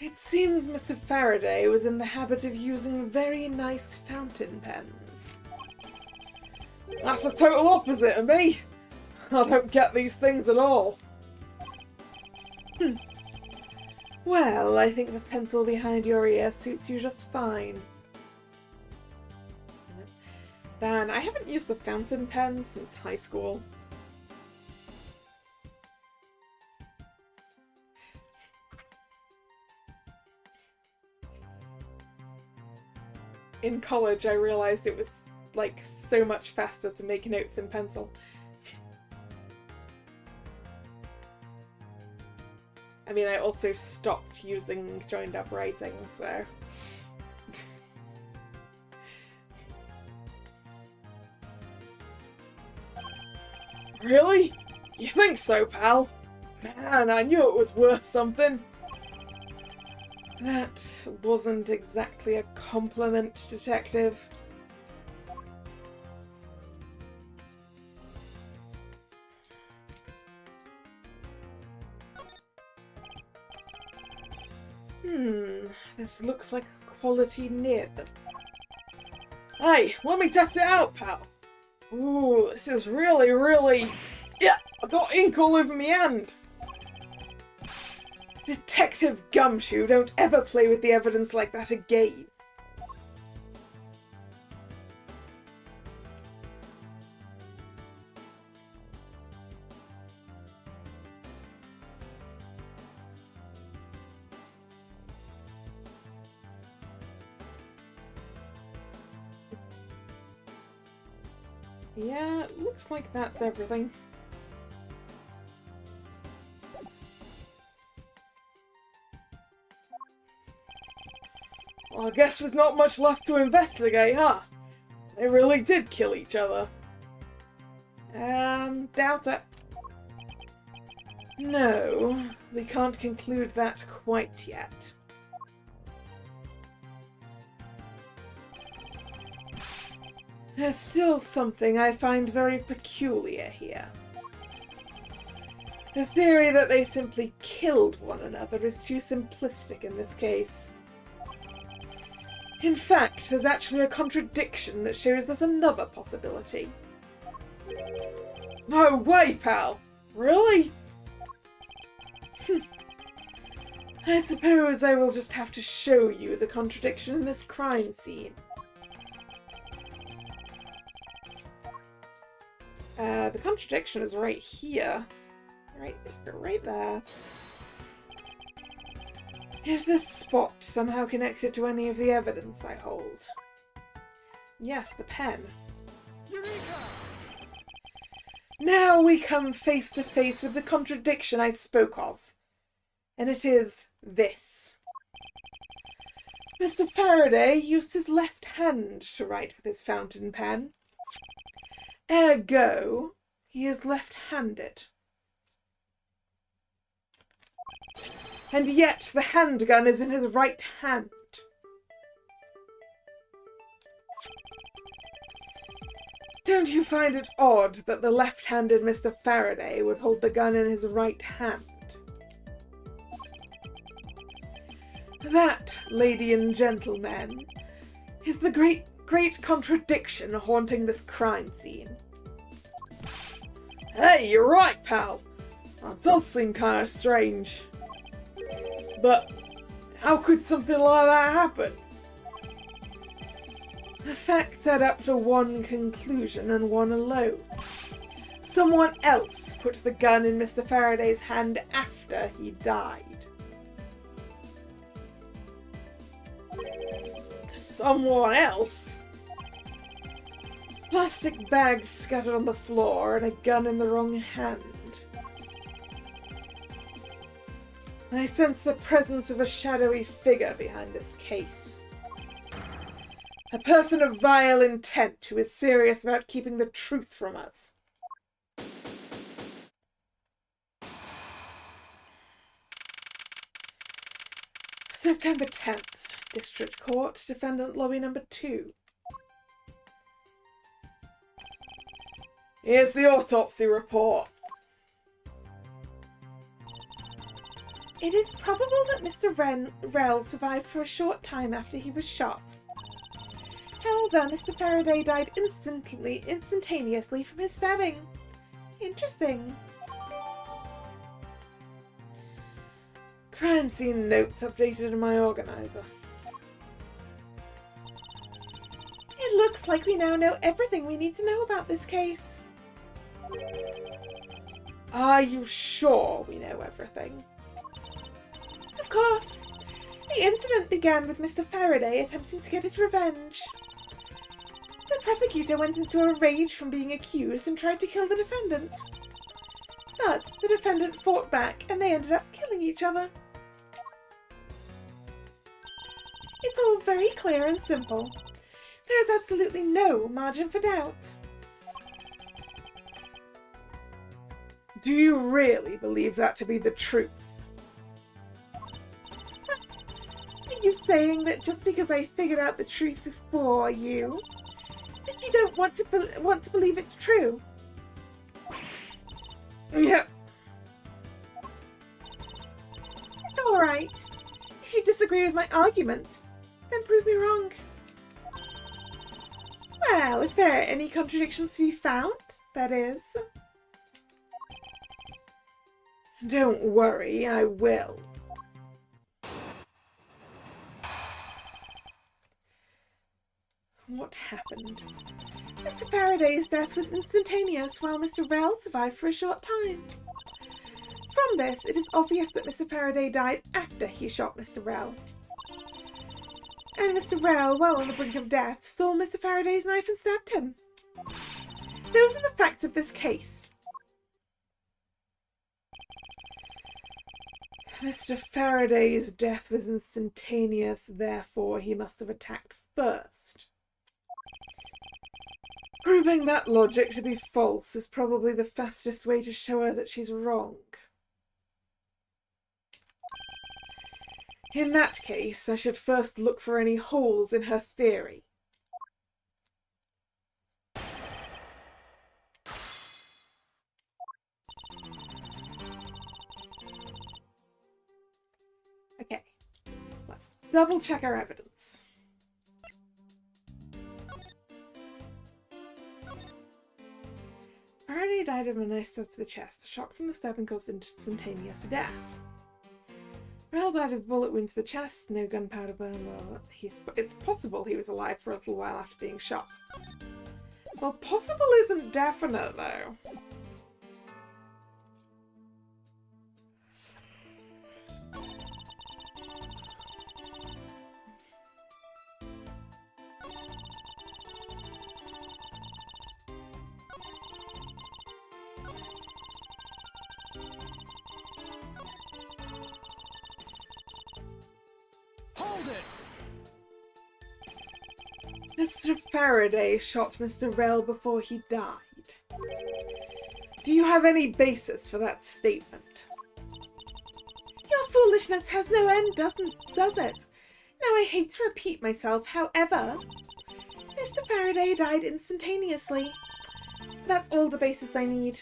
It seems Mr. Faraday was in the habit of using very nice fountain pens. That's the total opposite of me! I don't get these things at all. Well, I think the pencil behind your ear suits you just fine. Man, I haven't used a fountain pen since high school. In college, I realized it was, like, so much faster to make notes in pencil. I mean, I also stopped using joined-up writing, so... Really? You think so, pal? Man, I knew it was worth something. That wasn't exactly a compliment, Detective. This looks like a quality nib. Hey, let me test it out, pal. Ooh, this is really... Yeah, I got ink all over my hand. Detective Gumshoe, don't ever play with the evidence like that again. Yeah, it looks like that's everything. Well, I guess there's not much left to investigate, huh? They really did kill each other. Doubt it. No, we can't conclude that quite yet. There's still something I find very peculiar here. The theory that they simply killed one another is too simplistic in this case. In fact, there's actually a contradiction that shows there's another possibility. No way, pal! Really? I suppose I will just have to show you the contradiction in this crime scene. The contradiction is right here. Right there. Is this spot somehow connected to any of the evidence I hold? Yes, the pen. Eureka! Now we come face to face with the contradiction I spoke of. And it is this. Mr. Faraday used his left hand to write with his fountain pen. Ergo, he is left-handed. And yet the handgun is in his right hand. Don't you find it odd that the left-handed Mr. Faraday would hold the gun in his right hand? That, lady and gentlemen, is the great contradiction haunting this crime scene. Hey, you're right, pal. That does seem kind of strange. But how could something like that happen? The facts add up to one conclusion and one alone. Someone else put the gun in Mr. Faraday's hand after he died. Someone else? Plastic bags scattered on the floor and a gun in the wrong hand. I sense the presence of a shadowy figure behind this case. A person of vile intent who is serious about keeping the truth from us. September 10th, District Court, Defendant Lobby Number 2. Here's the autopsy report. It is probable that Mr. Rell survived for a short time after he was shot. However, Mr. Faraday died instantaneously from his stabbing. Interesting. Crime scene notes updated in my organizer. It looks like we now know everything we need to know about this case. Are you sure we know everything? Of course. The incident began with Mr. Faraday attempting to get his revenge. The prosecutor went into a rage from being accused and tried to kill the defendant. But the defendant fought back and they ended up killing each other. It's all very clear and simple. There is absolutely no margin for doubt. Do you really believe that to be the truth? Are you saying that just because I figured out the truth before you, that you don't want to believe it's true? Yeah. It's all right. If you disagree with my argument, then prove me wrong. Well, if there are any contradictions to be found, that is. Don't worry, I will. What happened? Mr. Faraday's death was instantaneous, while Mr. Rell survived for a short time. From this, it is obvious that Mr. Faraday died after he shot Mr. Rell. And Mr. Rell, while on the brink of death, stole Mr. Faraday's knife and stabbed him. Those are the facts of this case. Mr. Faraday's death was instantaneous, therefore he must have attacked first. Proving that logic to be false is probably the fastest way to show her that she's wrong. In that case, I should first look for any holes in her theory. Okay, let's double check our evidence. Faraday died of a knife stab to the chest. The shock from the stabbing caused instantaneous death. Rell died of a bullet wound to the chest, no gunpowder burn. Well, it's possible he was alive for a little while after being shot. Well, possible isn't definite, though. Mr. Faraday shot Mr. Rell before he died. Do you have any basis for that statement? Your foolishness has no end, does it? Now I hate to repeat myself, however, Mr. Faraday died instantaneously. That's all the basis I need.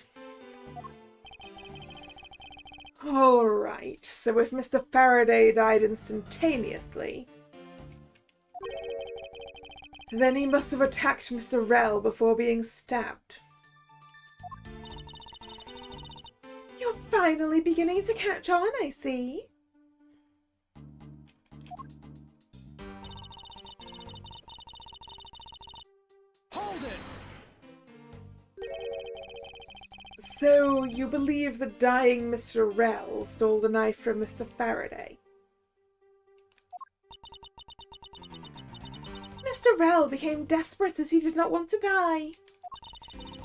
Alright, so if Mr. Faraday died instantaneously, then he must have attacked Mr. Rell before being stabbed. You're finally beginning to catch on, I see. Hold it! So you believe the dying Mr. Rell stole the knife from Mr. Faraday? Mr. Rell became desperate as he did not want to die.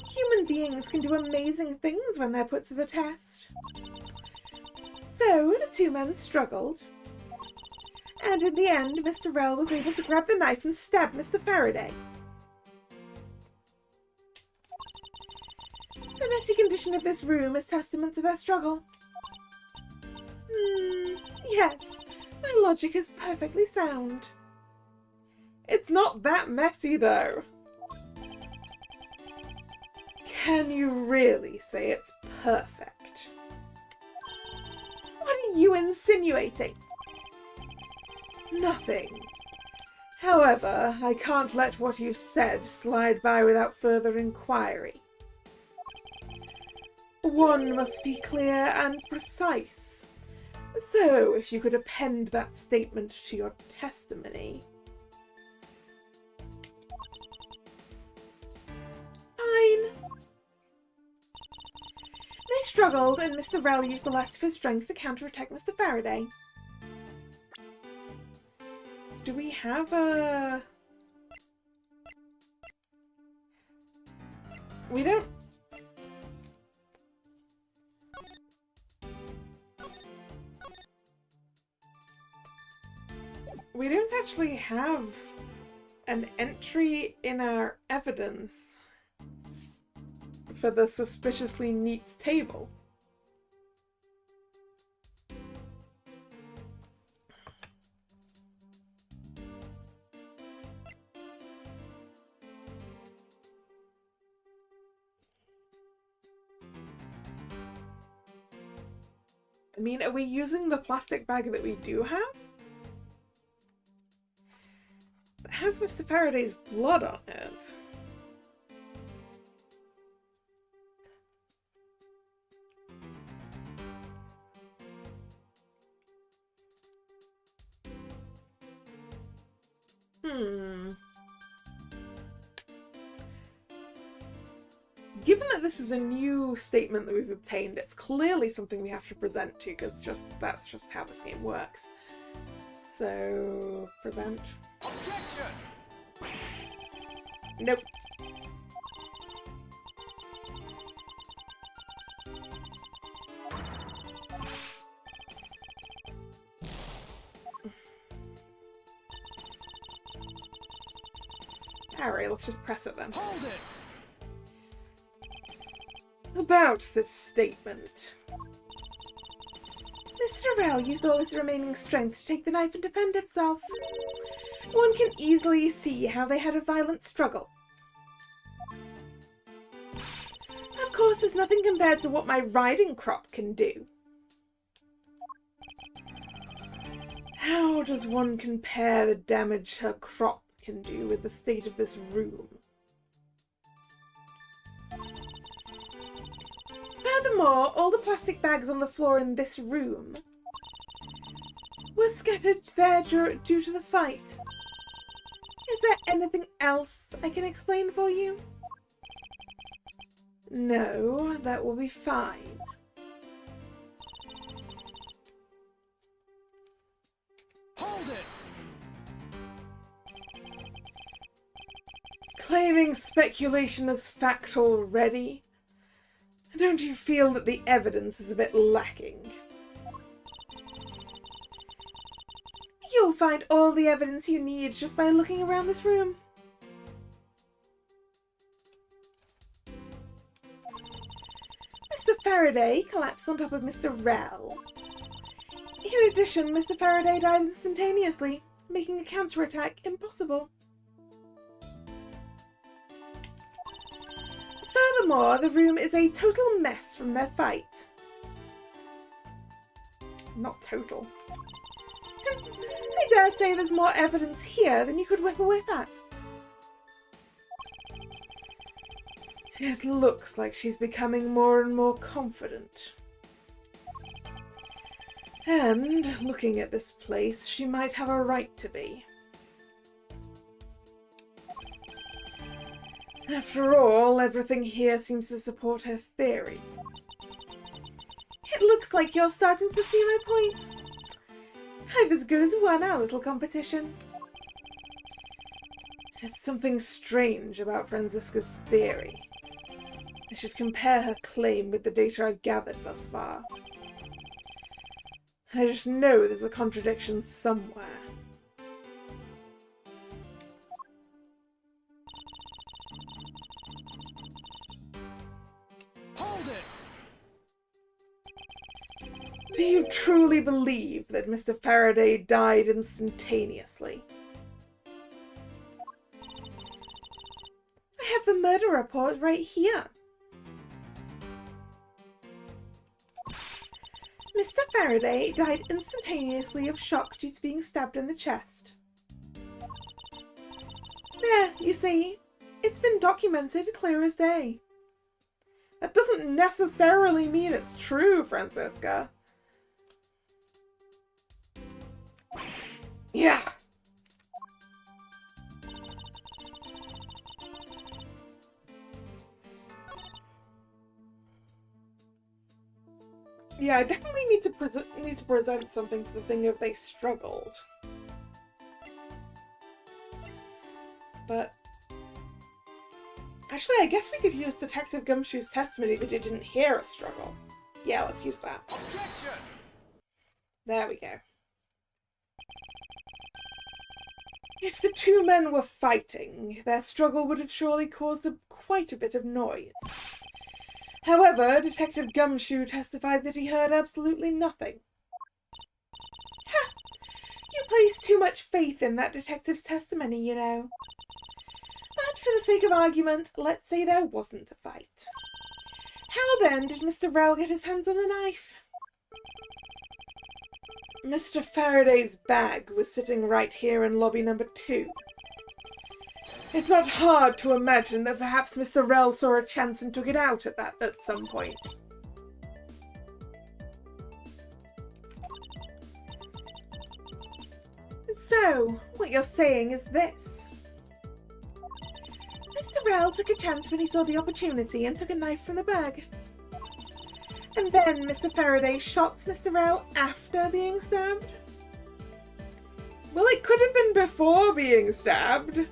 Human beings can do amazing things when they're put to the test. So the two men struggled, and in the end Mr. Rell was able to grab the knife and stab Mr. Faraday. The messy condition of this room is testament to their struggle. Yes, my logic is perfectly sound. It's not that messy, though. Can you really say it's perfect? What are you insinuating? Nothing. However, I can't let what you said slide by without further inquiry. One must be clear and precise. So, if you could append that statement to your testimony. Fine. They struggled, and Mr. Rell used the last of his strength to counterattack Mr. Faraday. Do we have a... We don't... We don't actually have an entry in our evidence for the suspiciously neat table. I mean, are we using the plastic bag that we do have? It has Mr. Faraday's blood on it. Given that this is a new statement that we've obtained, it's clearly something we have to present to, because that's just how this game works. So, present. Objection! Nope. Alright, let's just press it then. Hold it! About this statement. Mr. Rell used all his remaining strength to take the knife and defend himself. One can easily see how they had a violent struggle. Of course, there's nothing compared to what my riding crop can do. How does one compare the damage her crop can do with the state of this room? Furthermore, all the plastic bags on the floor in this room were scattered there due to the fight. Is there anything else I can explain for you? No, that will be fine. Hold it! Claiming speculation as fact already? Don't you feel that the evidence is a bit lacking? You'll find all the evidence you need just by looking around this room. Mr. Faraday collapsed on top of Mr. Rell. In addition, Mr. Faraday died instantaneously, making a counterattack impossible. Furthermore, the room is a total mess from their fight. Not total. I dare say there's more evidence here than you could whip a whip at. It looks like she's becoming more and more confident. And, looking at this place, she might have a right to be. After all, everything here seems to support her theory. It looks like you're starting to see my point. I've as good as won our little competition. There's something strange about Franziska's theory. I should compare her claim with the data I've gathered thus far. I just know there's a contradiction somewhere. Hold it! Do you truly believe that Mr. Faraday died instantaneously? I have the murder report right here. Mr. Faraday died instantaneously of shock due to being stabbed in the chest. There, you see, it's been documented clear as day. That doesn't necessarily mean it's true, Franziska. Yeah. Yeah, I definitely need to present something to the thing of they struggled. But actually, I guess we could use Detective Gumshoe's testimony that he didn't hear a struggle. Yeah, let's use that. Objection! There we go. If the two men were fighting, their struggle would have surely caused quite a bit of noise. However, Detective Gumshoe testified that he heard absolutely nothing. Ha! You place too much faith in that detective's testimony, you know. But for the sake of argument, let's say there wasn't a fight. How then did Mr. Rell get his hands on the knife? Mr. Faraday's bag was sitting right here in lobby number 2. It's not hard to imagine that perhaps Mr. Rell saw a chance and took it out at some point. So, what you're saying is this. Mr. Rell took a chance when he saw the opportunity and took a knife from the bag. And then Mr. Faraday shot Mr. Rell after being stabbed? Well, it could have been before being stabbed.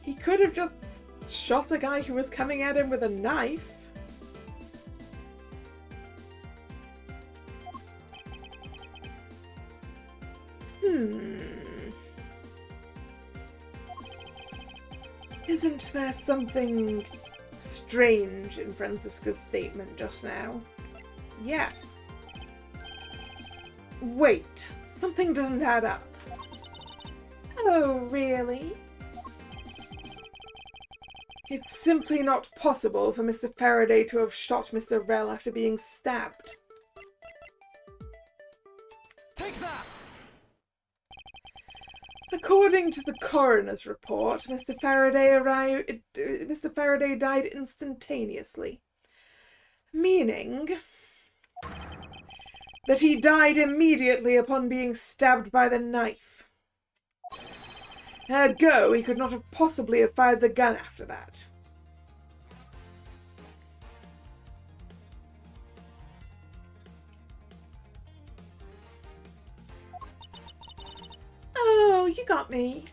He could have just shot a guy who was coming at him with a knife. Isn't there something strange in Franziska's statement just now? Yes. Wait, something doesn't add up. Oh, really? It's simply not possible for Mr. Faraday to have shot Mr. Rell after being stabbed. Take that! According to the coroner's report, Mr. Faraday died instantaneously, meaning that he died immediately upon being stabbed by the knife. Ergo, he could not have possibly have fired the gun after that. Oh, you got me.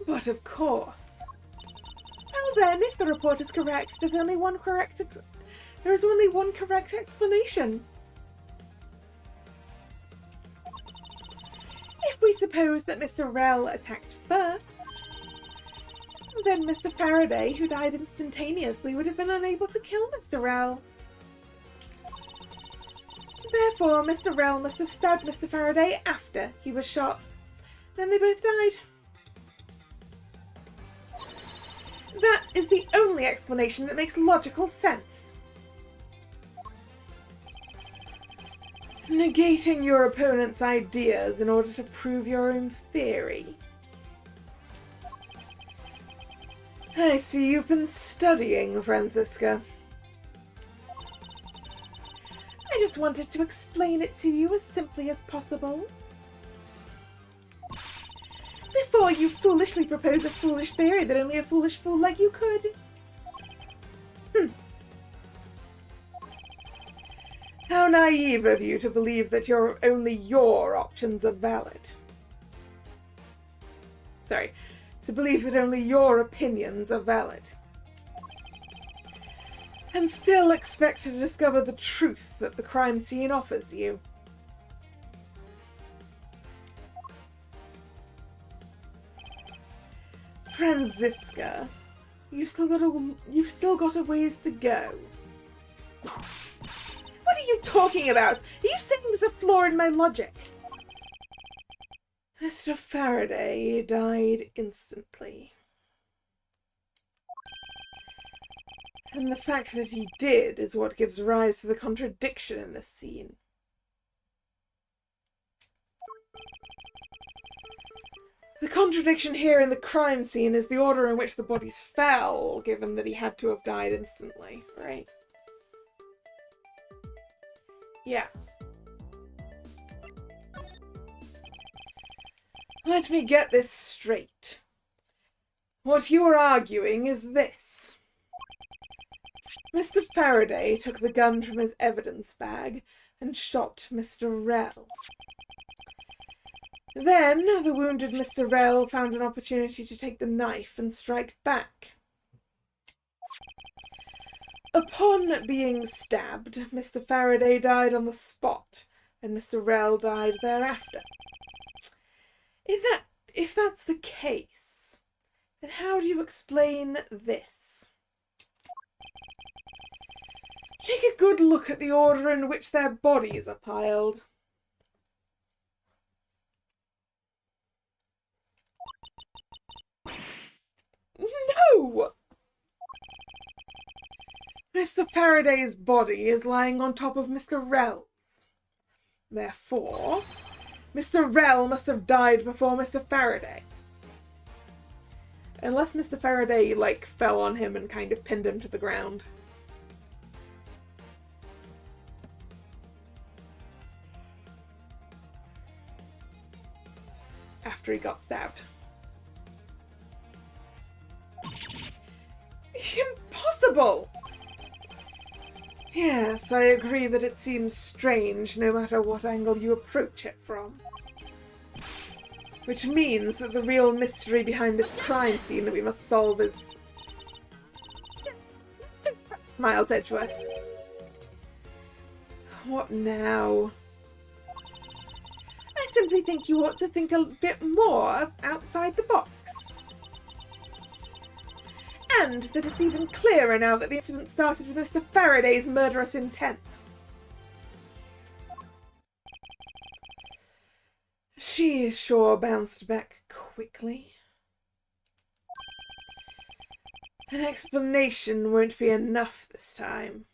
But of course. Well then, if the report is correct, there is only one correct explanation. If we suppose that Mr. Rell attacked first, then Mr. Faraday, who died instantaneously, would have been unable to kill Mr. Rell. Therefore, Mr. Rell must have stabbed Mr. Faraday after he was shot. Then they both died. That is the only explanation that makes logical sense. Negating your opponent's ideas in order to prove your own theory. I see you've been studying, Franziska. I just wanted to explain it to you as simply as possible. Before you foolishly propose a foolish theory that only a foolish fool like you could. How naive of you to believe that only your options are valid. Sorry, to believe that only your opinions are valid. And still expect to discover the truth that the crime scene offers you. Franziska, you've still got a ways to go. What are you talking about? Are you saying there's a flaw in my logic? Mr. Faraday died instantly. And the fact that he did is what gives rise to the contradiction in this scene. The contradiction here in the crime scene is the order in which the bodies fell, given that he had to have died instantly, right? Yeah. Let me get this straight. What you are arguing is this. Mr. Faraday took the gun from his evidence bag and shot Mr. Rell. Then, the wounded Mr. Rell found an opportunity to take the knife and strike back. Upon being stabbed, Mr. Faraday died on the spot, and Mr. Rell died thereafter. If that's the case, then how do you explain this? Take a good look at the order in which their bodies are piled. No! Mr. Faraday's body is lying on top of Mr. Rell's. Therefore, Mr. Rell must have died before Mr. Faraday. Unless Mr. Faraday, like, fell on him and kind of pinned him to the ground. After he got stabbed. Impossible! Yes, I agree that it seems strange no matter what angle you approach it from. Which means that the real mystery behind this crime scene that we must solve is... Miles Edgeworth. What now? I simply think you ought to think a bit more outside the box. And that it's even clearer now that the incident started with Mr. Faraday's murderous intent. She sure bounced back quickly. An explanation won't be enough this time.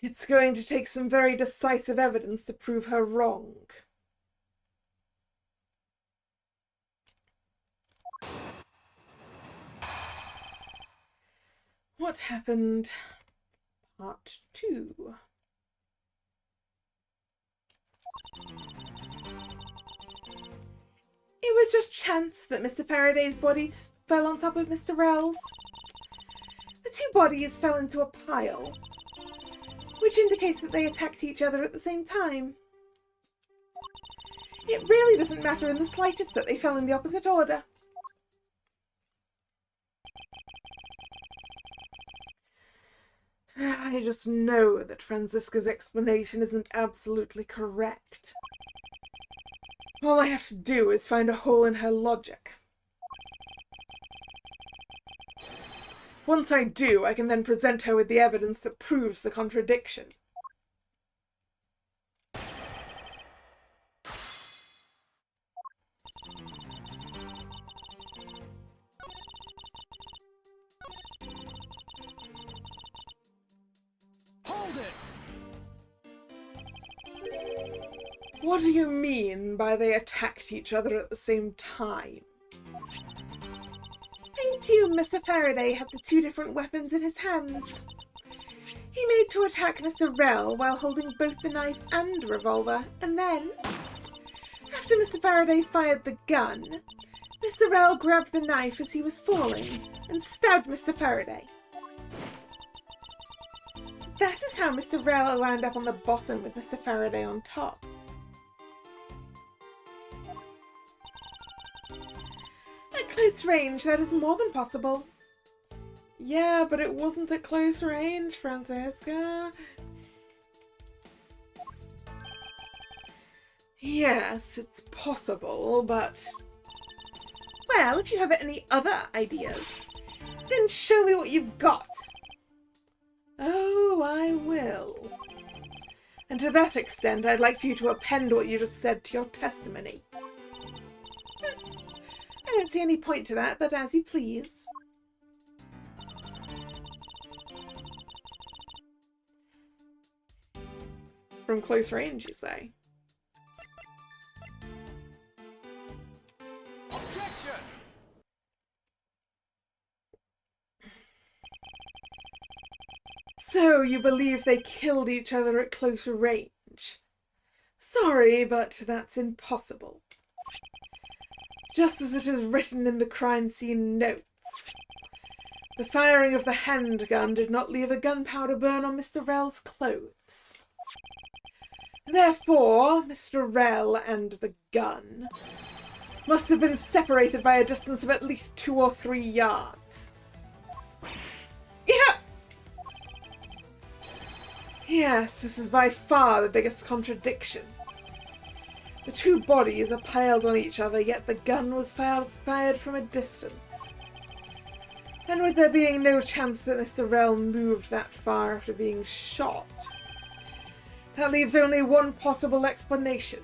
It's going to take some very decisive evidence to prove her wrong. What happened? Part 2. It was just chance that Mr. Faraday's body fell on top of Mr. Rell's. The two bodies fell into a pile, which indicates that they attacked each other at the same time. It really doesn't matter in the slightest that they fell in the opposite order. I just know that Franziska's explanation isn't absolutely correct. All I have to do is find a hole in her logic. Once I do, I can then present her with the evidence that proves the contradiction. Hold it! What do you mean by they attacked each other at the same time? Think too, Mr. Faraday had the two different weapons in his hands. He made to attack Mr. Rell while holding both the knife and revolver, and then, after Mr. Faraday fired the gun, Mr. Rell grabbed the knife as he was falling and stabbed Mr. Faraday. That is how Mr. Rell wound up on the bottom with Mr. Faraday on top. At close range, that is more than possible. Yeah, but it wasn't at close range, Franziska. Yes, it's possible, but... Well, if you have any other ideas, then show me what you've got. Oh, I will. And to that extent, I'd like for you to append what you just said to your testimony. I don't see any point to that, but as you please. From close range, you say? Objection! So you believe they killed each other at close range? Sorry, but that's impossible. Just as it is written in the crime scene notes. The firing of the handgun did not leave a gunpowder burn on Mr. Rell's clothes. Therefore, Mr. Rell and the gun must have been separated by a distance of at least 2 or 3 yards. Yeah! Yes, this is by far the biggest contradiction. The two bodies are piled on each other, yet the gun was fired from a distance. And with there being no chance that Mr. Rell moved that far after being shot, that leaves only one possible explanation.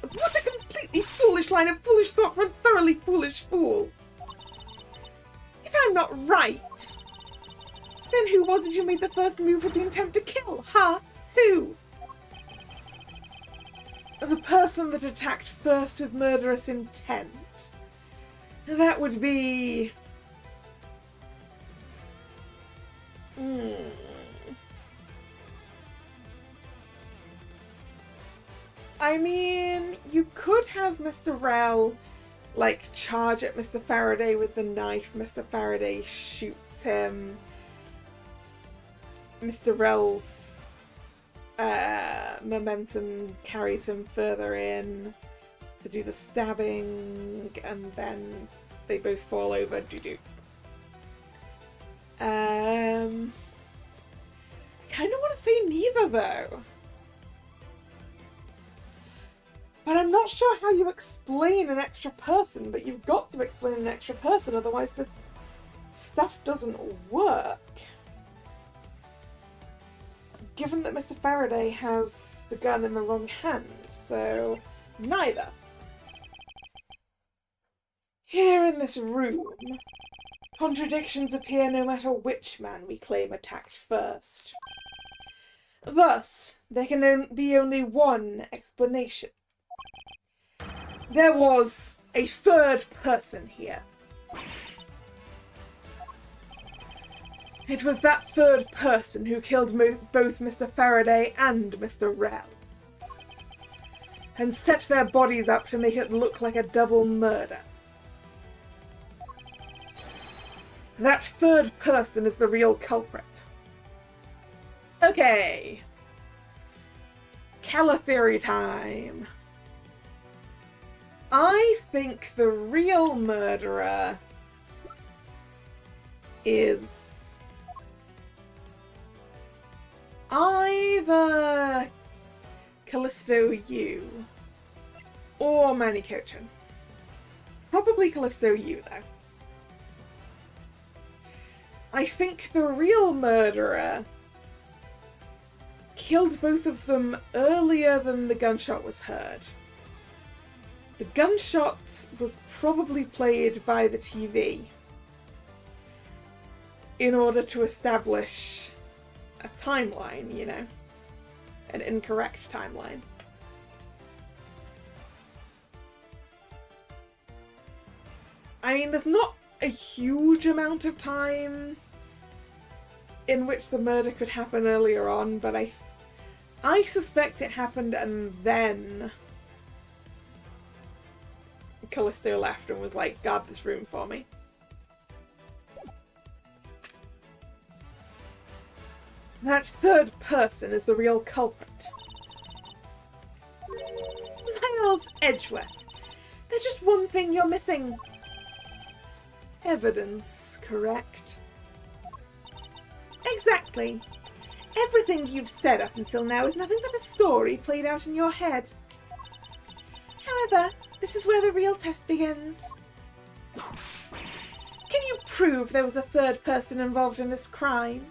What a complete completely foolish line of foolish thought from a thoroughly foolish fool. If I'm not right, then who was it who made the first move with the intent to kill? Huh? Who? The person that attacked first with murderous intent. That would be... I mean, you could have Mr. Rell, like, charge at Mr. Faraday with the knife. Mr. Faraday shoots him. Mr. Rell's momentum carries him further in to do the stabbing, and then they both fall over. Doo-doo. I kind of want to say neither, though. But I'm not sure how you explain an extra person, but you've got to explain an extra person, otherwise the stuff doesn't work. Given that Mr. Faraday has the gun in the wrong hand, so neither. Here in this room, contradictions appear no matter which man we claim attacked first. Thus, there can be only one explanation. There was a third person here. It was that third person who killed both Mr. Faraday and Mr. Rell, and set their bodies up to make it look like a double murder. That third person is the real culprit. Okay. Kalla theory time. I think the real murderer is either Callisto Yu or Manny Kochan. Probably Callisto Yu, though. I think the real murderer killed both of them earlier than the gunshot was heard. The gunshot was probably played by the TV in order to establish a timeline, you know, an incorrect timeline. I mean, there's not a huge amount of time in which the murder could happen earlier on, but I suspect it happened and then Callisto left and was like, guard this room for me. That third person is the real culprit. Miles Edgeworth. There's just one thing you're missing. Evidence, correct? Exactly. Everything you've said up until now is nothing but a story played out in your head. However, this is where the real test begins. Can you prove there was a third person involved in this crime?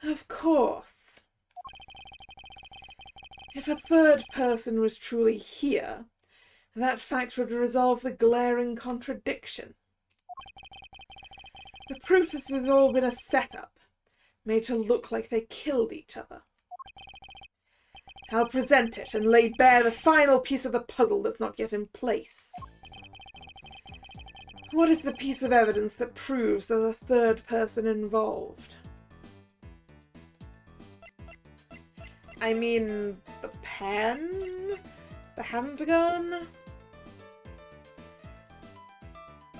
Of course. If a third person was truly here, that fact would resolve the glaring contradiction. The proof this has all been a setup, made to look like they killed each other. I'll present it and lay bare the final piece of the puzzle that's not yet in place. What is the piece of evidence that proves there's a third person involved? I mean, the pen? The handgun?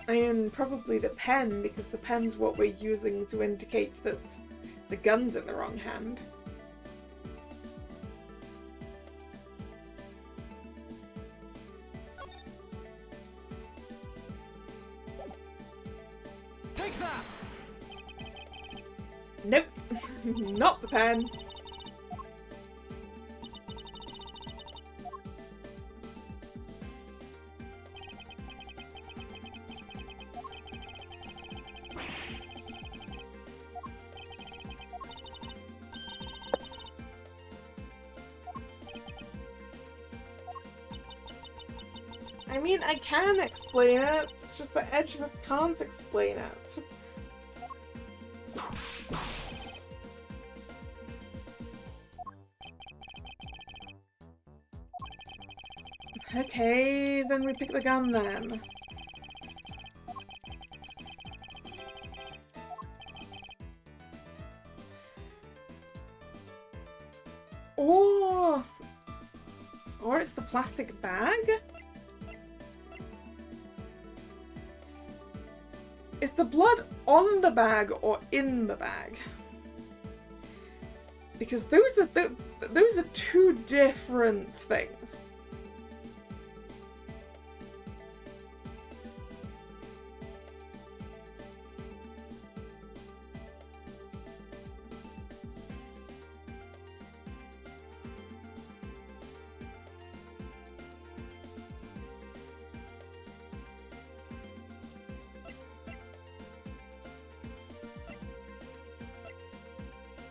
I mean, probably the pen, because the pen's what we're using to indicate that the gun's in the wrong hand. Take that! Nope, not the pen. I mean, I can explain it, it's just that Edgeworth can't explain it. Okay, then we pick the gun then. Or it's the plastic bag? Is the blood on the bag or in the bag? Because those are two different things.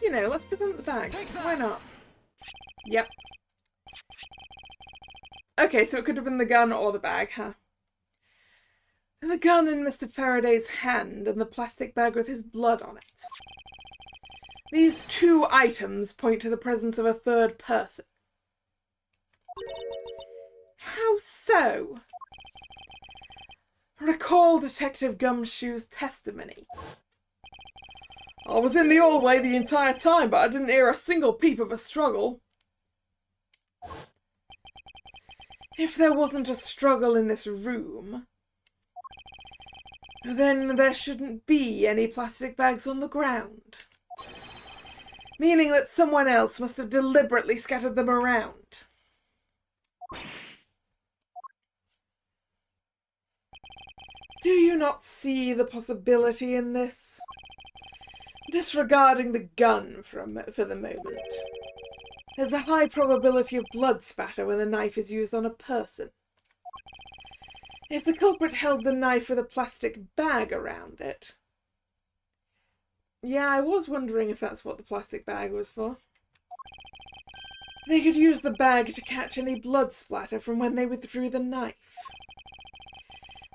You know, let's present the bag. Why not? Yep. Okay, so it could have been the gun or the bag, huh? The gun in Mr. Faraday's hand and the plastic bag with his blood on it. These two items point to the presence of a third person. How so? Recall Detective Gumshoe's testimony. I was in the hallway the entire time, but I didn't hear a single peep of a struggle. If there wasn't a struggle in this room, then there shouldn't be any plastic bags on the ground. Meaning that someone else must have deliberately scattered them around. Do you not see the possibility in this? Disregarding the gun for the moment. There's a high probability of blood spatter when the knife is used on a person. If the culprit held the knife with a plastic bag around it... Yeah, I was wondering if that's what the plastic bag was for. They could use the bag to catch any blood splatter from when they withdrew the knife.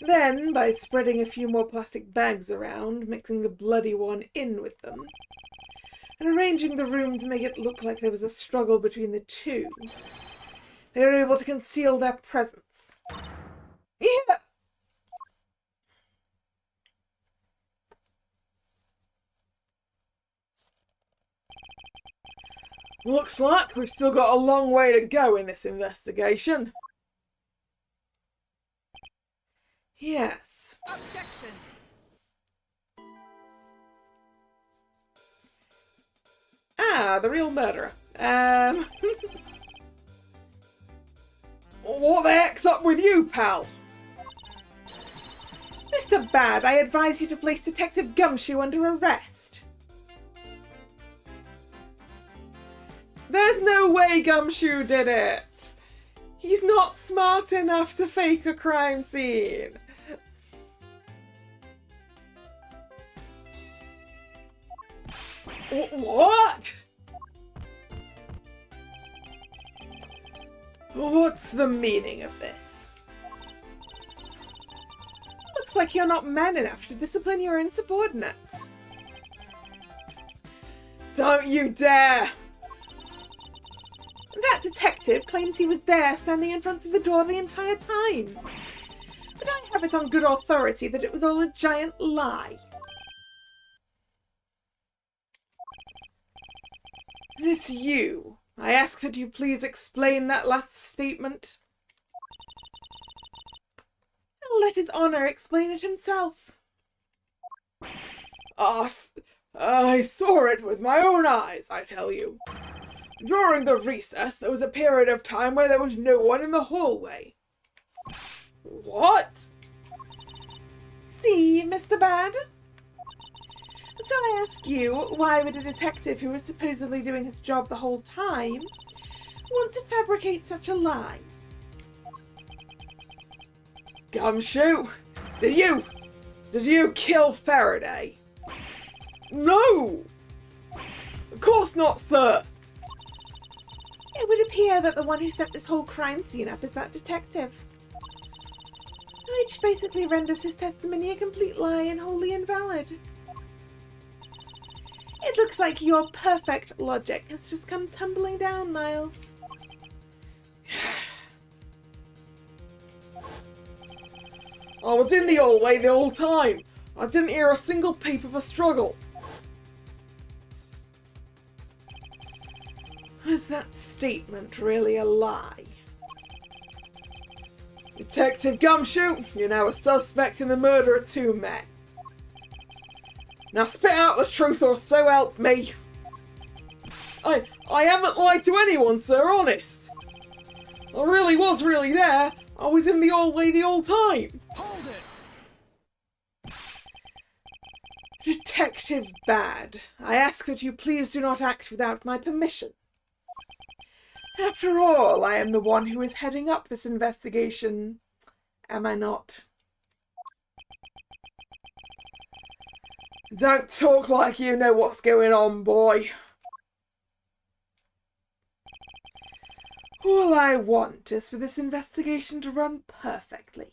Then, by spreading a few more plastic bags around, mixing the bloody one in with them, and arranging the room to make it look like there was a struggle between the two, they were able to conceal their presence. Yeah! Looks like we've still got a long way to go in this investigation. Yes. Objection. Ah, the real murderer. What the heck's up with you, pal? Mr. Bad, I advise you to place Detective Gumshoe under arrest. There's no way Gumshoe did it. He's not smart enough to fake a crime scene. What? What's the meaning of this? Looks like you're not man enough to discipline your insubordinates. Don't you dare! That detective claims he was there standing in front of the door the entire time. But I have it on good authority that it was all a giant lie. Miss Yu, I ask that you please explain that last statement. I'll let his honour explain it himself. I saw it with my own eyes, I tell you. During the recess, there was a period of time where there was no one in the hallway. What? See, Mr. Bad? So I ask you, why would a detective who was supposedly doing his job the whole time want to fabricate such a lie? Gumshoe, did you kill Faraday? No! Of course not, sir! It would appear that the one who set this whole crime scene up is that detective. which basically renders his testimony a complete lie and wholly invalid. It looks like your perfect logic has just come tumbling down, Miles. I was in the hallway the whole time. I didn't hear a single peep of a struggle. Was that statement really a lie? Detective Gumshoe, you're now a suspect in the murder of 2 men. Now spit out the truth or so help me. I haven't lied to anyone, sir, honest. I really was there. I was in the hallway the whole time. Hold it! Detective Bad, I ask that you please do not act without my permission. After all, I am the one who is heading up this investigation, am I not? Don't talk like you know what's going on, boy. All I want is for this investigation to run perfectly.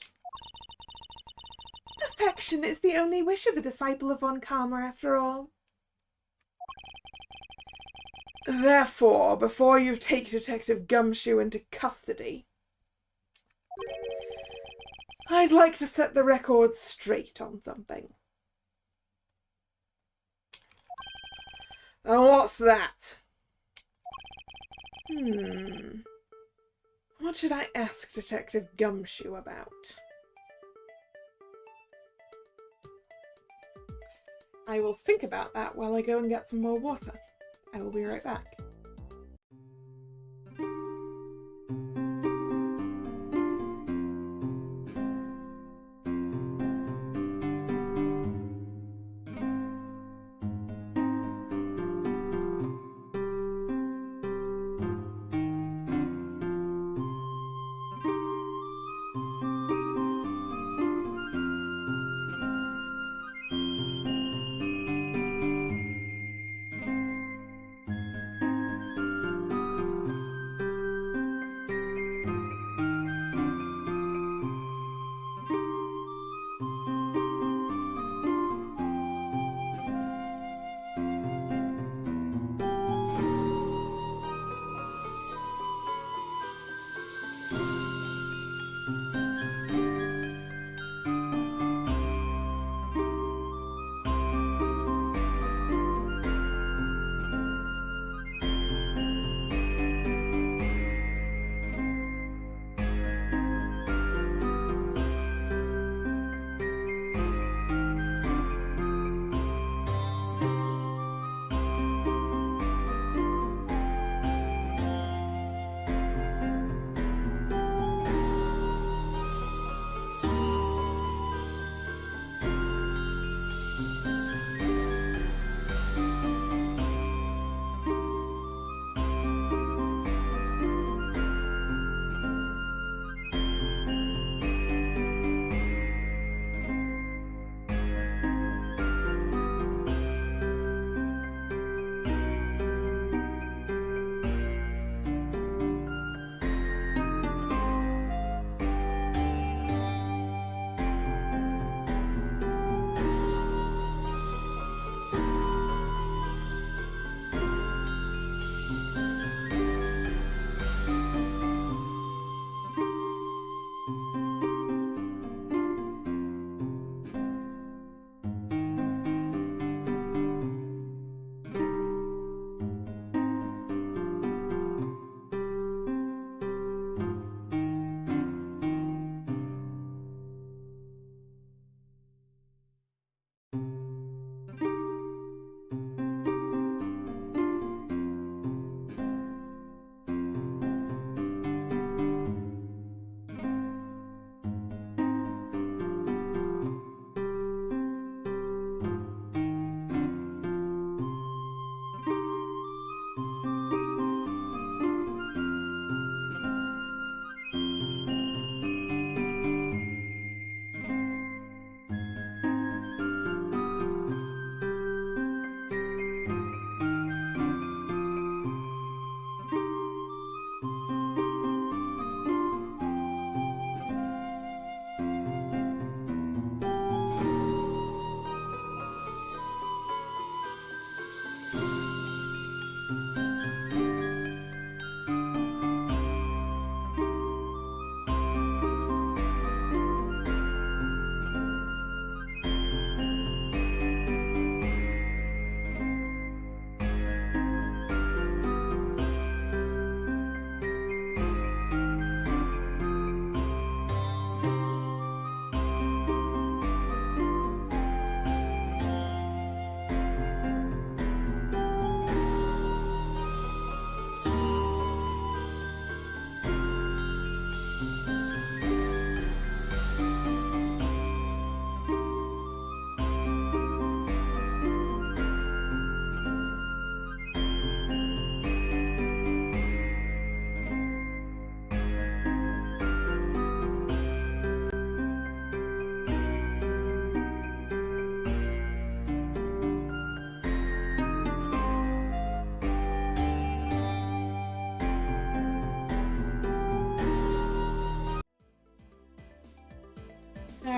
Perfection is the only wish of a disciple of Von Karma, after all. Therefore, before you take Detective Gumshoe into custody, I'd like to set the record straight on something. And what's that? What should I ask Detective Gumshoe about? I will think about that while I go and get some more water. I will be right back.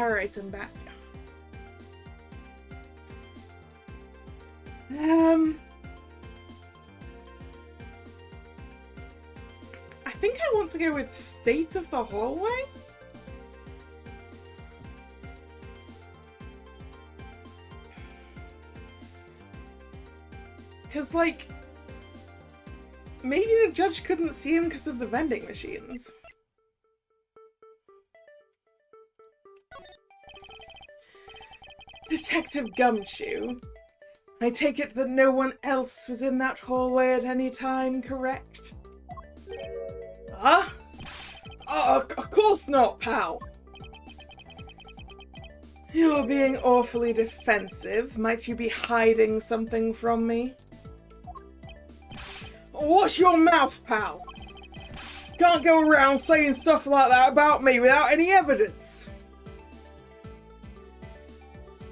Alright, I'm back. I think I want to go with state of the hallway. Because, like, maybe the judge couldn't see him because of the vending machines. Detective Gumshoe, I take it that no one else was in that hallway at any time, correct? Huh? Of course not, pal. You're being awfully defensive. Might you be hiding something from me? Watch your mouth, pal. Can't go around saying stuff like that about me without any evidence.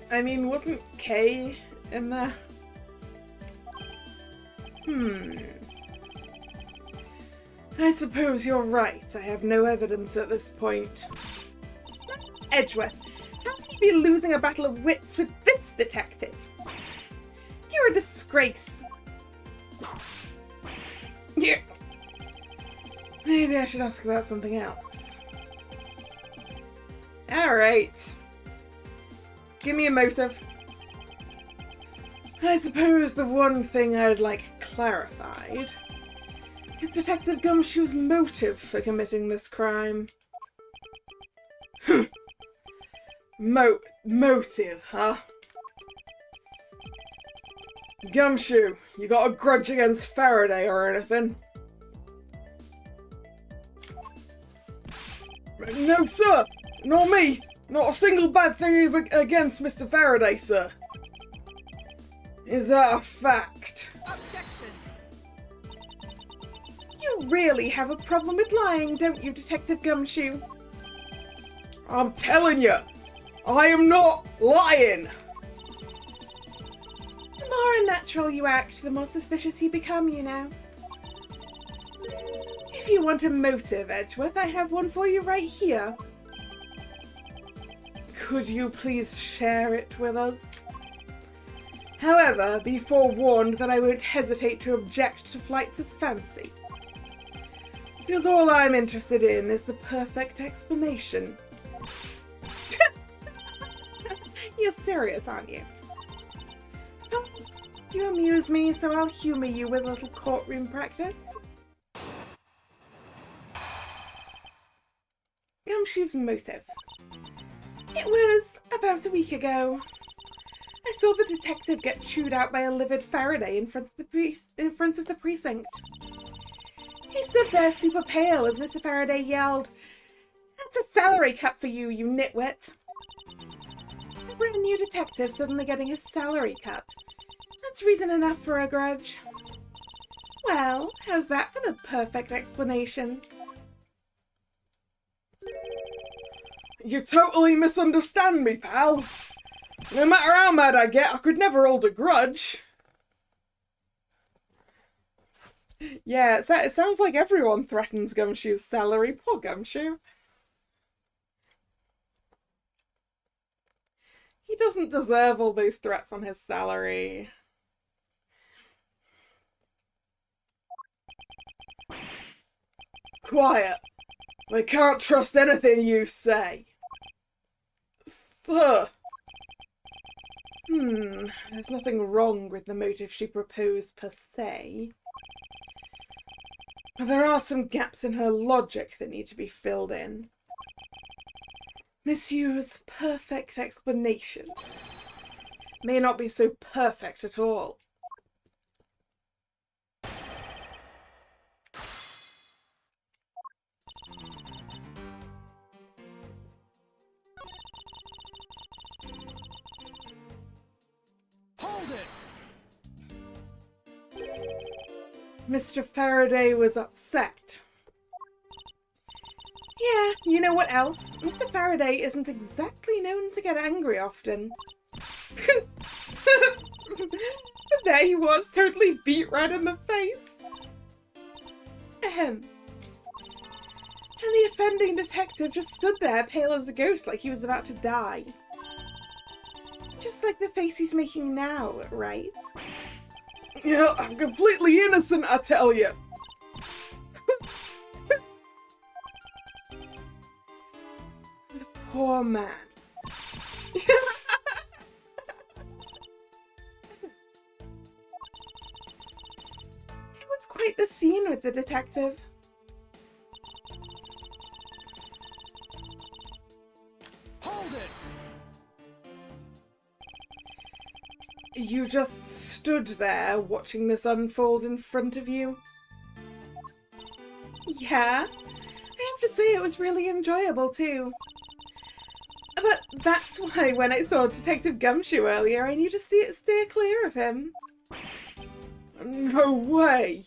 I mean, wasn't Kay in there? I suppose you're right. I have no evidence at this point. Edgeworth, how can you be losing a battle of wits with this detective? You're a disgrace. Yeah. Maybe I should ask about something else. Alright. Give me a motive. I suppose the one thing I'd like clarified is Detective Gumshoe's motive for committing this crime. Motive, huh? Gumshoe, you got a grudge against Faraday or anything? No, sir! Nor me! Not a single bad thing against Mr. Faraday, sir. Is that a fact? Objection! You really have a problem with lying, don't you, Detective Gumshoe? I'm telling you, I am not lying! The more unnatural you act, the more suspicious you become, you know. If you want a motive, Edgeworth, I have one for you right here. Could you please share it with us? However, be forewarned that I won't hesitate to object to flights of fancy. Because all I'm interested in is the perfect explanation. You're serious, aren't you? You amuse me, so I'll humour you with a little courtroom practice. Gumshoe's motive. It was about a week ago. I saw the detective get chewed out by a livid Faraday in front of the precinct. He stood there super pale as Mr. Faraday yelled, "That's a salary cut for you, you nitwit." A brand new detective suddenly getting a salary cut. That's reason enough for a grudge. Well, how's that for the perfect explanation? You totally misunderstand me, pal. No matter how mad I get, I could never hold a grudge. Yeah, it sounds like everyone threatens Gumshoe's salary. Poor Gumshoe. He doesn't deserve all those threats on his salary. Quiet. I can't trust anything you say. Sir. There's nothing wrong with the motive she proposed per se. But there are some gaps in her logic that need to be filled in. Miss Yu's perfect explanation may not be so perfect at all. Hold it! Mr. Faraday was upset. Yeah, you know what else? Mr. Faraday isn't exactly known to get angry often. There he was, totally beat red in the face. Ahem. And the offending detective just stood there, pale as a ghost, like he was about to die. Just like the face he's making now, right? Yeah, I'm completely innocent, I tell you. The poor man. It was quite the scene with the detective. Hold it! You just stood there watching this unfold in front of you? Yeah, I have to say it was really enjoyable too. But that's why when I saw Detective Gumshoe earlier, I knew to steer clear of him. No way!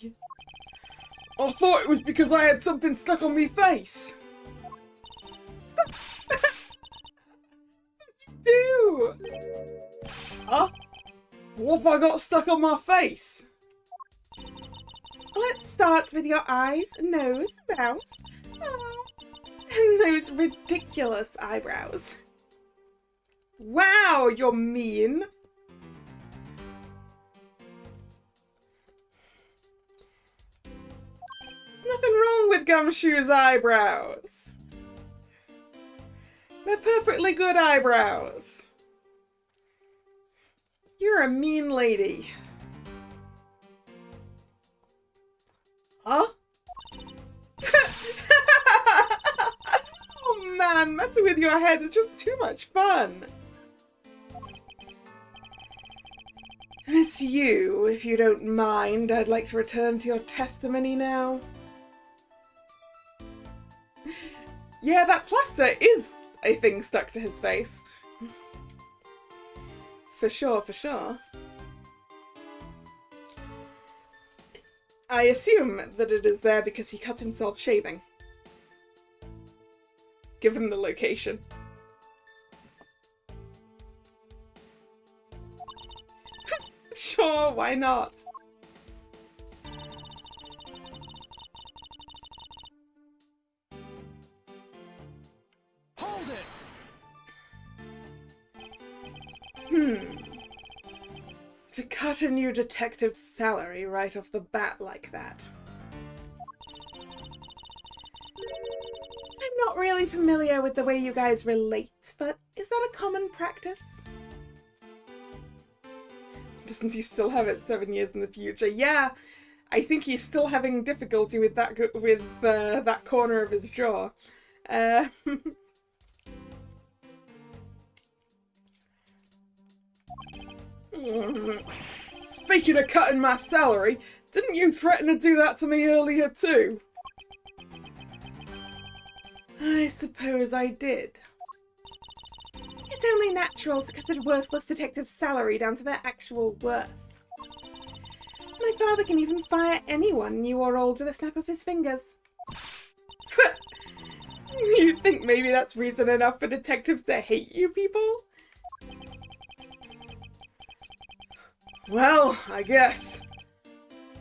I thought it was because I had something stuck on me face. Do! Huh? What have I got stuck on my face? Let's start with your eyes, nose, mouth, and those ridiculous eyebrows. Wow, you're mean. There's nothing wrong with Gumshoe's eyebrows. They're perfectly good eyebrows. You're a mean lady. Huh? Oh man, messing with your head is just too much fun. Miss you, if you don't mind, I'd like to return to your testimony now. Yeah, that plaster is a thing stuck to his face. For sure, for sure. I assume that it is there because he cut himself shaving. Given the location. Sure, why not? Hold it! To cut a new detective's salary right off the bat like that. I'm not really familiar with the way you guys relate, but is that a common practice? Doesn't he still have it 7 years in the future? Yeah, I think he's still having difficulty with that that corner of his jaw. Speaking of cutting my salary, didn't you threaten to do that to me earlier too? I suppose I did. It's only natural to cut a worthless detective's salary down to their actual worth. My father can even fire anyone, new or old, with a snap of his fingers. You think maybe that's reason enough for detectives to hate you people? Well, I guess.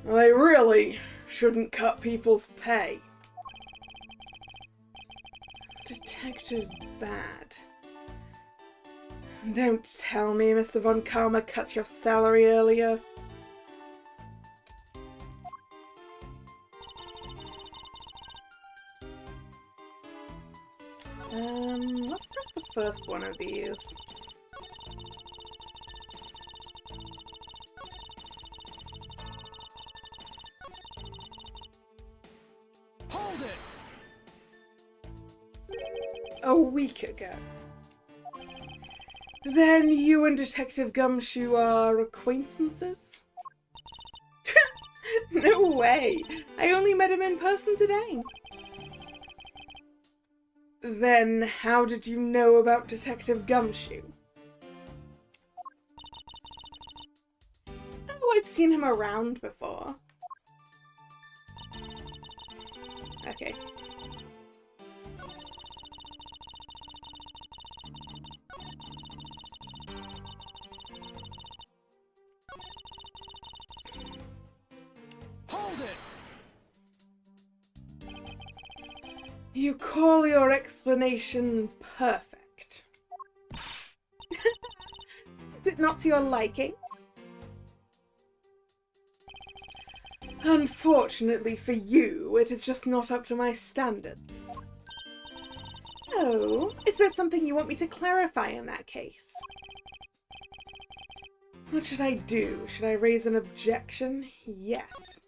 They really shouldn't cut people's pay. Detective Bad. Don't tell me Mr. Von Karma cut your salary earlier. Let's press the first one of these. Hold it! A week ago. Then you and Detective Gumshoe are acquaintances? No way! I only met him in person today. Then how did you know about Detective Gumshoe? Oh, I've seen him around before. Okay. Hold it! You call your explanation perfect. Is it not to your liking? Unfortunately for you, it is just not up to my standards. Oh, is there something you want me to clarify in that case? What should I do? Should I raise an objection? Yes.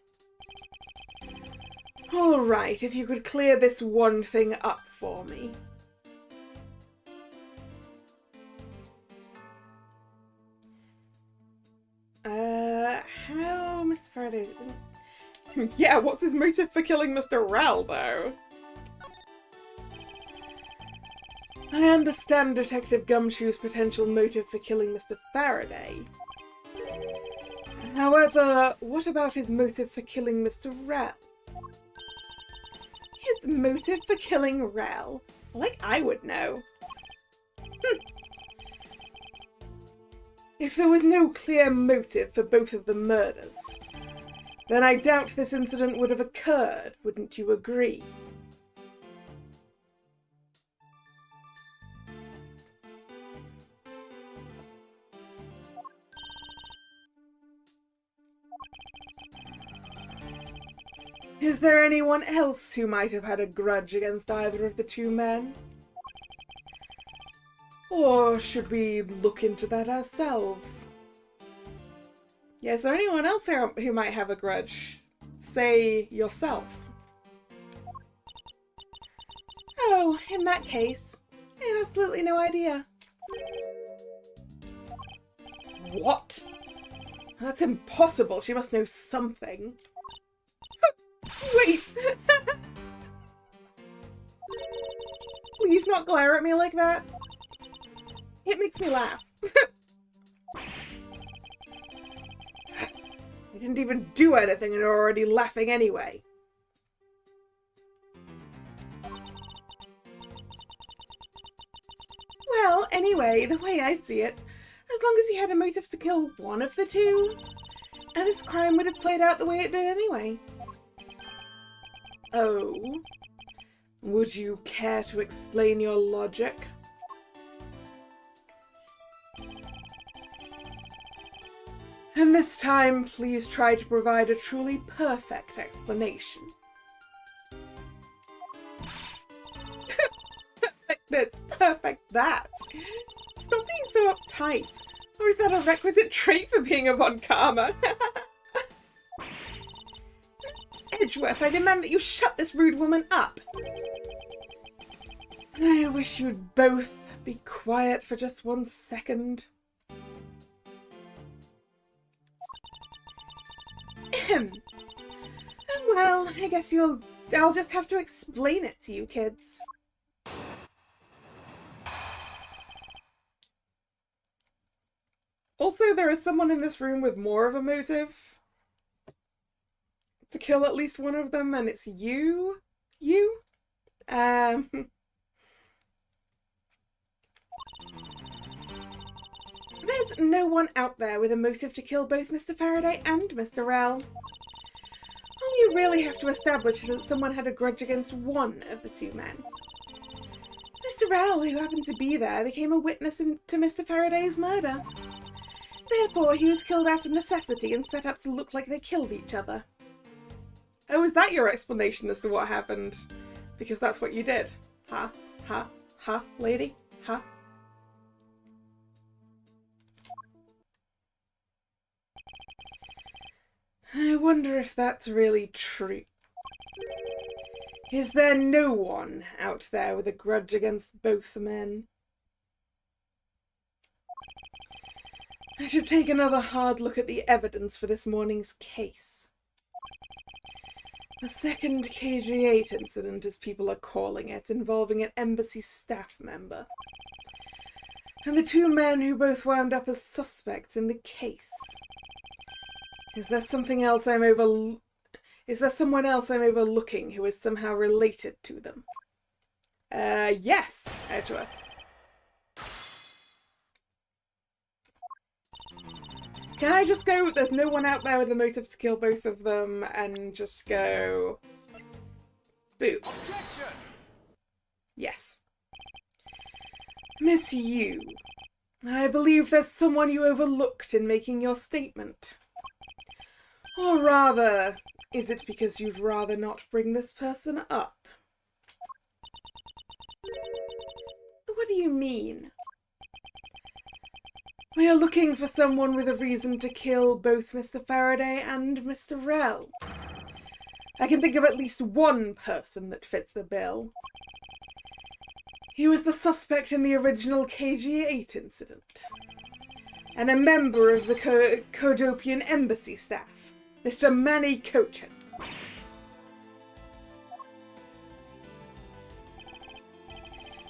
Alright, if you could clear this one thing up for me. How, Miss Faraday? Yeah, what's his motive for killing Mr. Rel, though? I understand Detective Gumshoe's potential motive for killing Mr. Faraday. However, what about his motive for killing Mr. Rel? His motive for killing Rel? Like I would know. If there was no clear motive for both of the murders, then I doubt this incident would have occurred, wouldn't you agree? Is there anyone else who might have had a grudge against either of the two men? Or should we look into that ourselves? Yeah, is there anyone else who might have a grudge? Say yourself. Oh, in that case, I have absolutely no idea. What? That's impossible. She must know something. Wait! Please not glare at me like that. It makes me laugh. I didn't even do anything and you're already laughing anyway. Well, anyway, the way I see it, as long as he had a motive to kill one of the two, this crime would have played out the way it did anyway. Oh? Would you care to explain your logic? And this time, please try to provide a truly perfect explanation. That's perfect, that. Stop being so uptight. Or is that a requisite trait for being a Von Karma? Edgeworth, I demand that you shut this rude woman up. I wish you'd both be quiet for just 1 second. Well, I guess I'll just have to explain it to you kids. Also, there is someone in this room with more of a motive to kill at least one of them, and it's you? There's no one out there with a motive to kill both Mr. Faraday and Mr. Rel. All you really have to establish is that someone had a grudge against one of the two men. Mr. Rel, who happened to be there, became a witness to Mr. Faraday's murder. Therefore, he was killed out of necessity and set up to look like they killed each other. Oh, is that your explanation as to what happened? Because that's what you did. Ha, ha, ha, lady, ha. I wonder if that's really true. Is there no one out there with a grudge against both men? I should take another hard look at the evidence for this morning's case. A second KG8 incident, as people are calling it, involving an embassy staff member. And the two men who both wound up as suspects in the case. Is there someone else I'm overlooking who is somehow related to them? Yes, Edgeworth. Can I just go, there's no one out there with a motive to kill both of them, and just go... Boo. Objection! Yes. Miss Yu, I believe there's someone you overlooked in making your statement. Or rather, is it because you'd rather not bring this person up? What do you mean? We are looking for someone with a reason to kill both Mr. Faraday and Mr. Rell. I can think of at least one person that fits the bill. He was the suspect in the original KG-8 incident, and a member of the Kodopian embassy staff, Mr. Manny Cochin.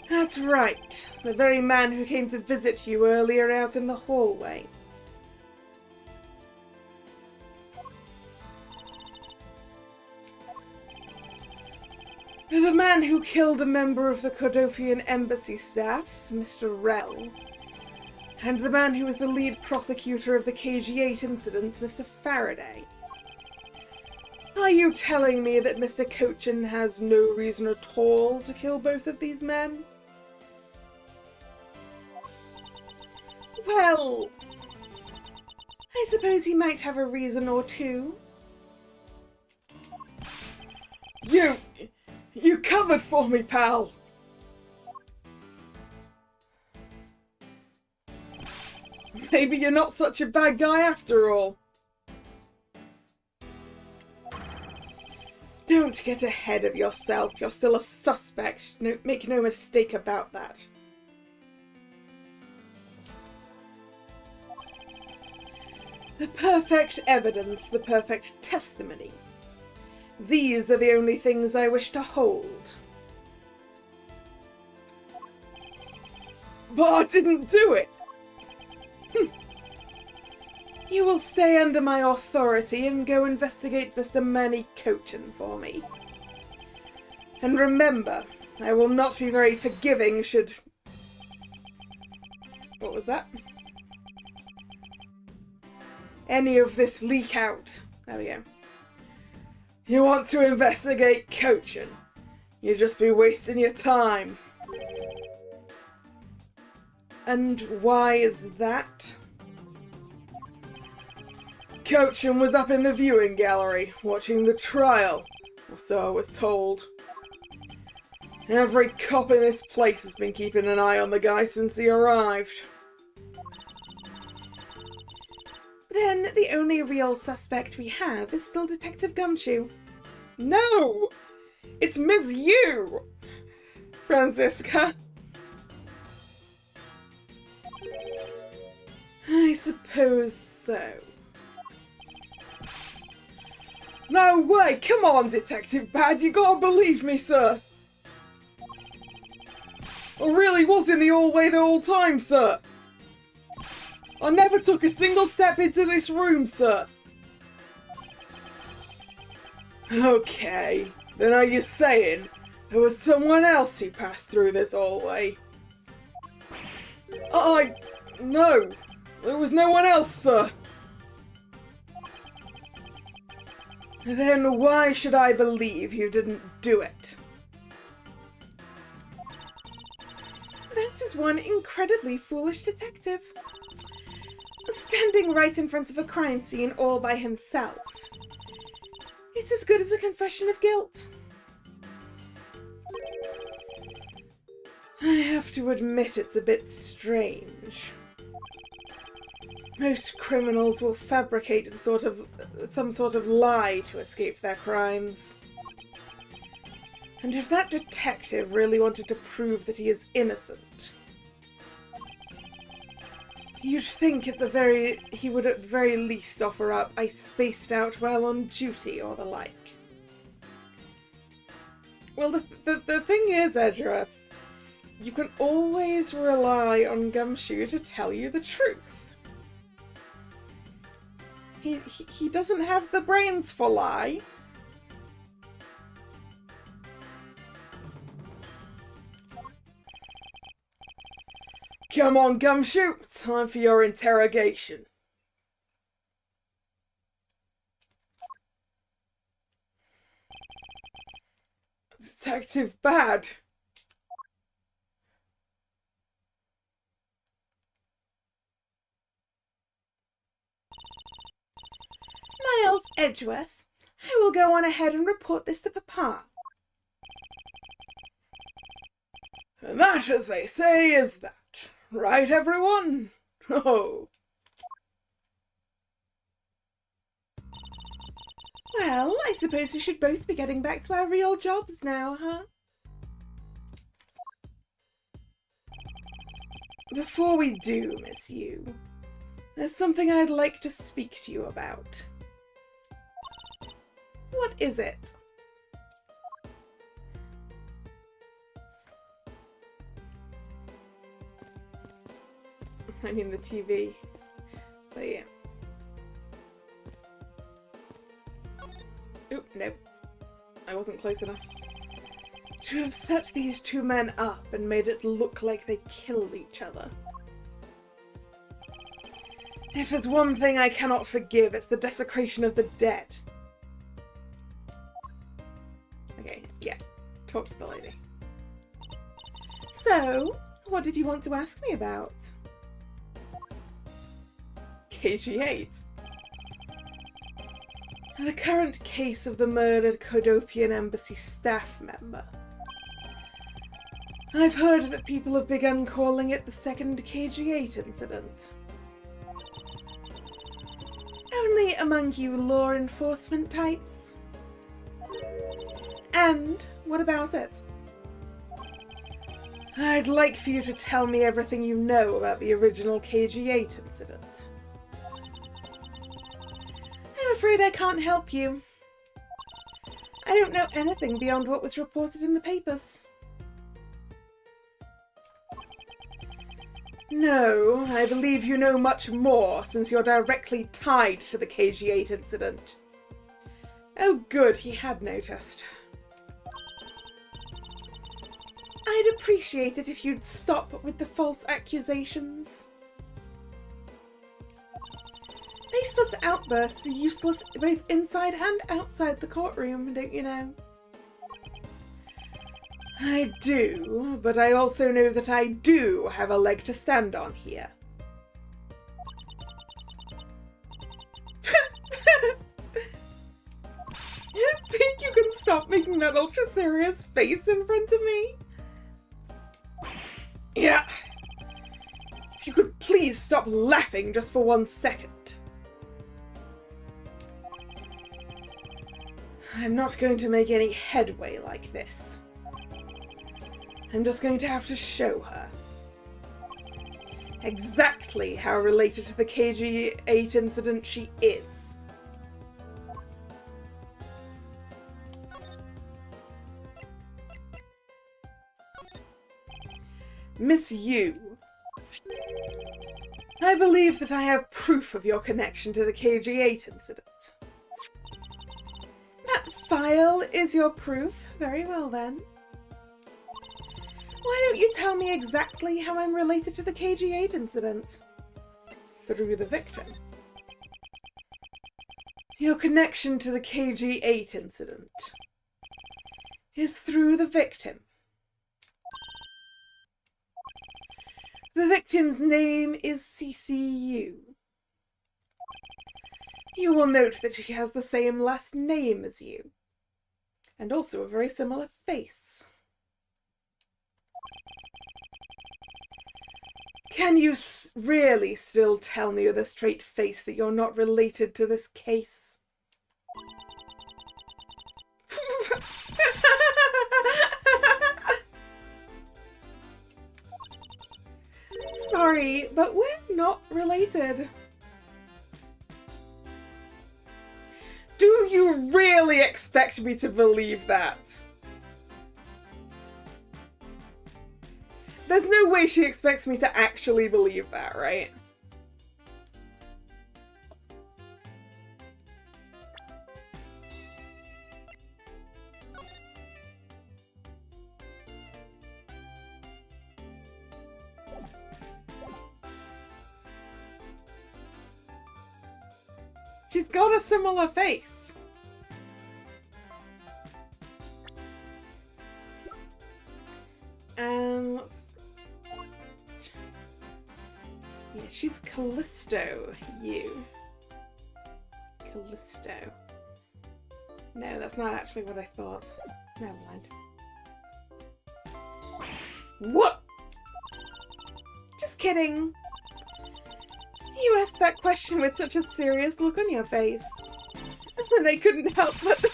That's right, the very man who came to visit you earlier out in the hallway. The man who killed a member of the Kodopian embassy staff, Mr. Rell, and the man who was the lead prosecutor of the KG-8 incident, Mr. Faraday. Are you telling me that Mr. Cochin has no reason at all to kill both of these men? Well, I suppose he might have a reason or two. You covered for me, pal! Maybe you're not such a bad guy after all. Don't get ahead of yourself. You're still a suspect. Make no mistake about that. The perfect evidence, the perfect testimony. These are the only things I wish to hold. But I didn't do it! You will stay under my authority and go investigate Mr. Manny Cochin for me. And remember, I will not be very forgiving should... What was that? Any of this leak out. There we go. You want to investigate Cochin? You'd just be wasting your time. And why is that? Cochin was up in the viewing gallery, watching the trial, or so I was told. Every cop in this place has been keeping an eye on the guy since he arrived. Then the only real suspect we have is still Detective Gumshoe. No! It's Ms. Yu! Franziska. I suppose so. No way! Come on, Detective Bad, you gotta believe me, sir! I really was in the hallway the whole time, sir! I never took a single step into this room, sir! Okay, then are you saying there was someone else who passed through this hallway? No, there was no one else, sir! Then why should I believe you didn't do it? That is one incredibly foolish detective. Standing right in front of a crime scene all by himself. It's as good as a confession of guilt. I have to admit it's a bit strange. Most criminals will fabricate some sort of lie to escape their crimes. And if that detective really wanted to prove that he is innocent, you'd think he would at the very least offer up "I spaced out while on duty" or the like. Well, the thing is, Edgeworth, you can always rely on Gumshoe to tell you the truth. He doesn't have the brains for lie. Come on, Gumshoe, time for your interrogation. Detective Bad. Edgeworth. I will go on ahead and report this to Papa. And that, as they say, is that. Right, everyone? Oh. Well, I suppose we should both be getting back to our real jobs now, huh? Before we do, Miss Yu, there's something I'd like to speak to you about. What is it? I mean the TV. But yeah. Oop, no. I wasn't close enough. To have set these two men up and made it look like they killed each other. If there's one thing I cannot forgive, it's the desecration of the dead. Okay, yeah. Talk to the lady. So, what did you want to ask me about? KG8. The current case of the murdered Kodopian Embassy staff member. I've heard that people have begun calling it the second KG8 incident. Only among you law enforcement types? And what about it? I'd like for you to tell me everything you know about the original KG8 incident. I'm afraid I can't help you. I don't know anything beyond what was reported in the papers. No, I believe you know much more, since you're directly tied to the KG8 incident. Oh good, he had noticed. I'd appreciate it if you'd stop with the false accusations. Baseless outbursts are useless both inside and outside the courtroom, don't you know? I do, but I also know that I do have a leg to stand on here. Think you can stop making that ultra-serious face in front of me? Yeah. If you could please stop laughing just for 1 second. I'm not going to make any headway like this. I'm just going to have to show her exactly how related to the KG8 incident she is. Miss Yu, I believe that I have proof of your connection to the KG8 incident. That file is your proof? Very well then. Why don't you tell me exactly how I'm related to the KG8 incident? Through the victim. Your connection to the KG8 incident is through the victim. The victim's name is CCU. You will note that she has the same last name as you, and also a very similar face. Can you really still tell me with a straight face that you're not related to this case? Sorry, but we're not related. Do you really expect me to believe that? There's no way she expects me to actually believe that, right? She's got a similar face. Yeah, she's Callisto, you. Callisto. No, that's not actually what I thought. Never mind. What? Just kidding. You asked that question with such a serious look on your face. And I couldn't help but...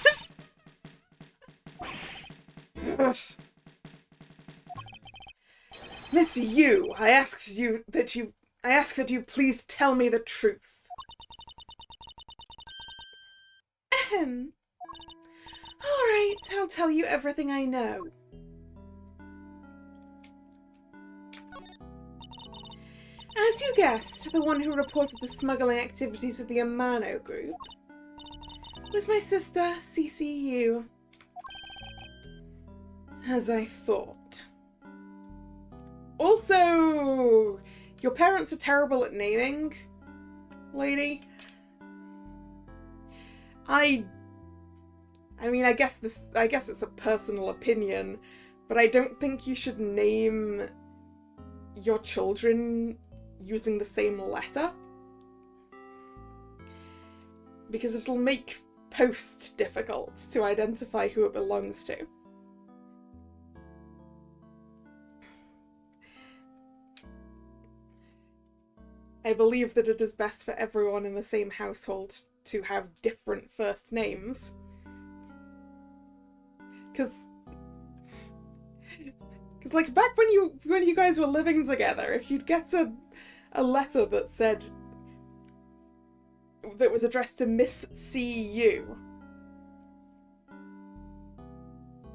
Miss Yu, I ask that you please tell me the truth. Ahem. Alright, I'll tell you everything I know. As you guessed, the one who reported the smuggling activities of the Amano group was my sister, CCU. As I thought. Also, your parents are terrible at naming, lady. I mean, I guess it's a personal opinion, but I don't think you should name your children using the same letter. Because it'll make post difficult to identify who it belongs to. I believe that it is best for everyone in the same household to have different first names. Because like back when you guys were living together, if you'd get a letter that said that was addressed to Miss CU,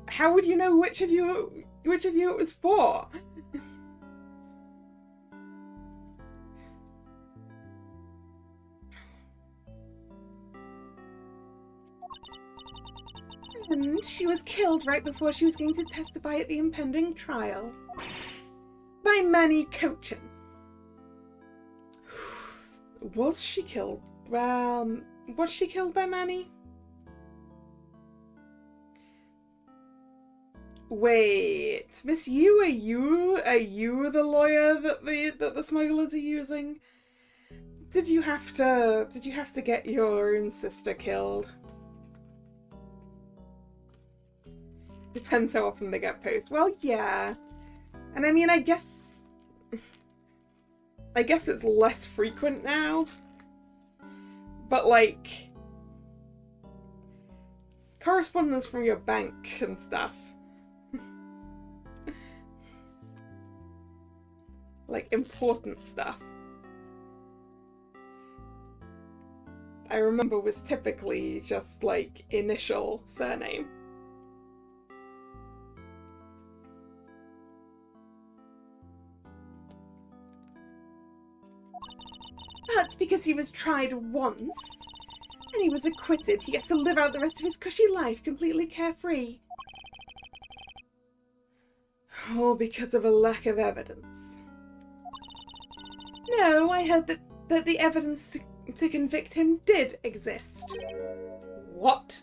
how would you know which of you it was for? And she was killed right before she was going to testify at the impending trial. By Manny Cochin. Was she killed? Was she killed by Manny? Wait, Miss Yu, are you the lawyer that the smugglers are using? Did you have to get your own sister killed? Depends how often they get post. Well, yeah. And I mean, I guess it's less frequent now. But like correspondence from your bank and stuff. Like important stuff. I remember was typically just like initial surname. But because he was tried once, and he was acquitted, he gets to live out the rest of his cushy life completely carefree. All because of a lack of evidence. No, I heard that the evidence to convict him did exist. What?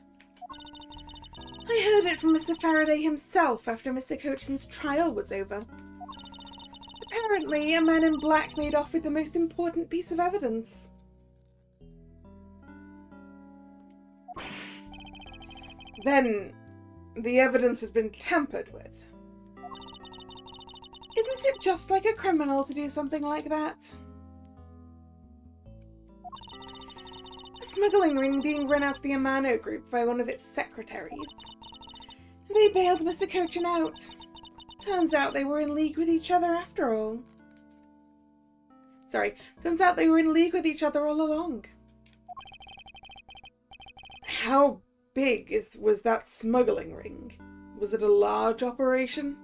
I heard it from Mr. Faraday himself after Mr. Cochin's trial was over. Apparently, a man in black made off with the most important piece of evidence. Then, the evidence had been tampered with. Isn't it just like a criminal to do something like that? A smuggling ring being run out of the Amano group by one of its secretaries. They bailed Mr. Cochin out. Turns out they were in league with each other after all. Turns out they were in league with each other all along. How big was that smuggling ring? Was it a large operation?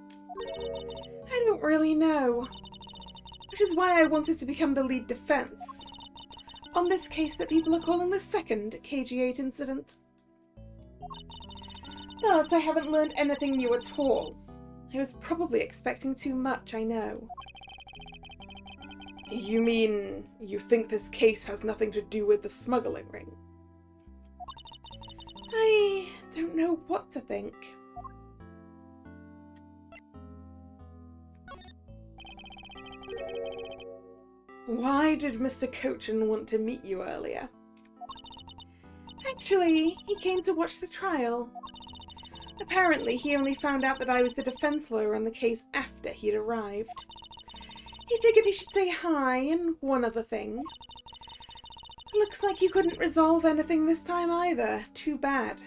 I don't really know. Which is why I wanted to become the lead defense. On this case that people are calling the second KG8 incident. But I haven't learned anything new at all. I was probably expecting too much, I know. You mean you think this case has nothing to do with the smuggling ring? I don't know what to think. Why did Mr. Cochin want to meet you earlier? Actually, he came to watch the trial. Apparently, he only found out that I was the defense lawyer on the case after he'd arrived. He figured he should say hi and one other thing. Looks like you couldn't resolve anything this time either. Too bad.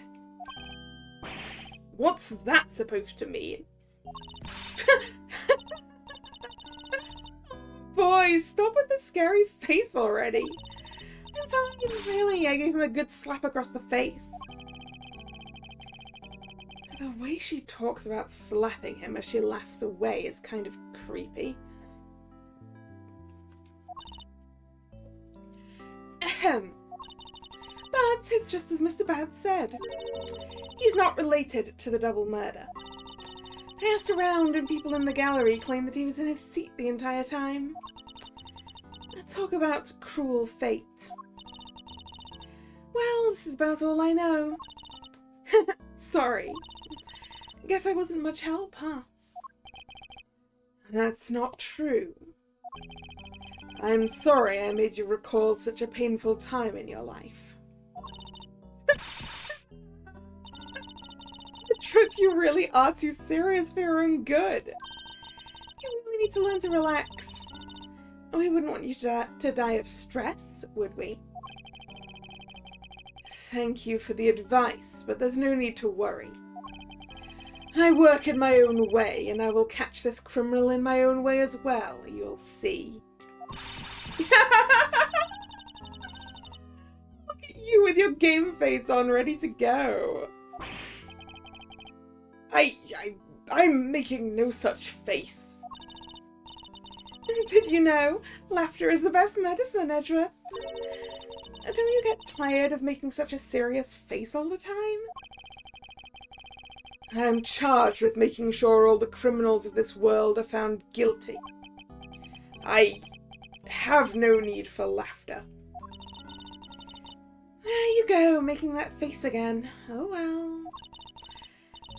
What's that supposed to mean? Boy, stop with the scary face already. I'm fine, really. I gave him a good slap across the face. The way she talks about slapping him as she laughs away is kind of creepy. Ahem. But it's just as Mr. Bad said. He's not related to the double murder. I asked around and people in the gallery claim that he was in his seat the entire time. Talk about cruel fate. Well, this is about all I know. Sorry. Guess I wasn't much help, huh? That's not true. I'm sorry I made you recall such a painful time in your life. Truth, you really are too serious for your own good. You really need to learn to relax. We wouldn't want you to die of stress, would we? Thank you for the advice, but there's no need to worry. I work in my own way, and I will catch this criminal in my own way as well, you'll see. Look at you with your game face on, ready to go. I'm making no such face. Did you know? Laughter is the best medicine, Edgeworth. Don't you get tired of making such a serious face all the time? I'm charged with making sure all the criminals of this world are found guilty. I have no need for laughter. There you go, making that face again. Oh well.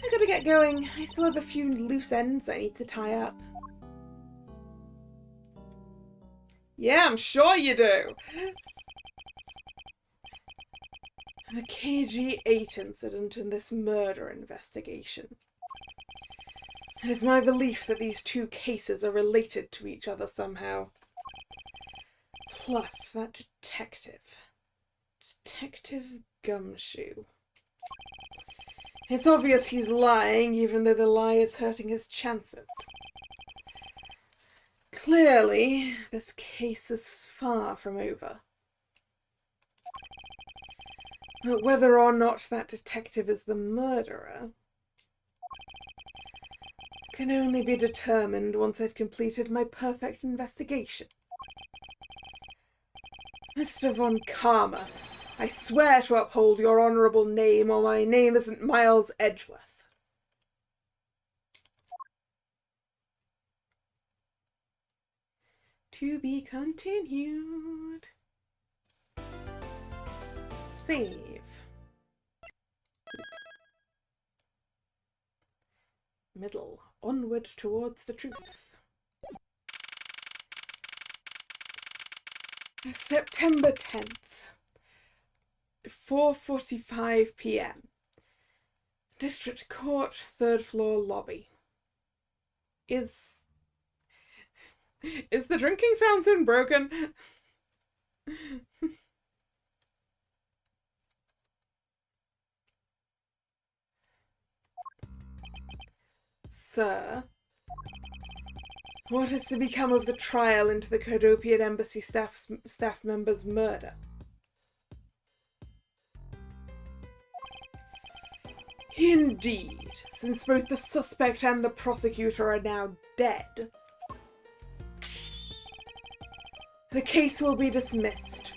I gotta get going. I still have a few loose ends I need to tie up. Yeah, I'm sure you do. The KG-8 incident and this murder investigation. It is my belief that these two cases are related to each other somehow. Plus, that detective. Detective Gumshoe. It's obvious he's lying, even though the lie is hurting his chances. Clearly, this case is far from over. But whether or not that detective is the murderer can only be determined once I've completed my perfect investigation. Mr. Von Karma, I swear to uphold your honourable name, or my name isn't Miles Edgeworth. To be continued. Save. Middle. Onward towards the truth. September 10th. 4:45 p.m. District Court, 3rd floor lobby. Is the drinking fountain broken? Sir, what is to become of the trial into the Codopian Embassy staff member's murder? Indeed, since both the suspect and the prosecutor are now dead, the case will be dismissed.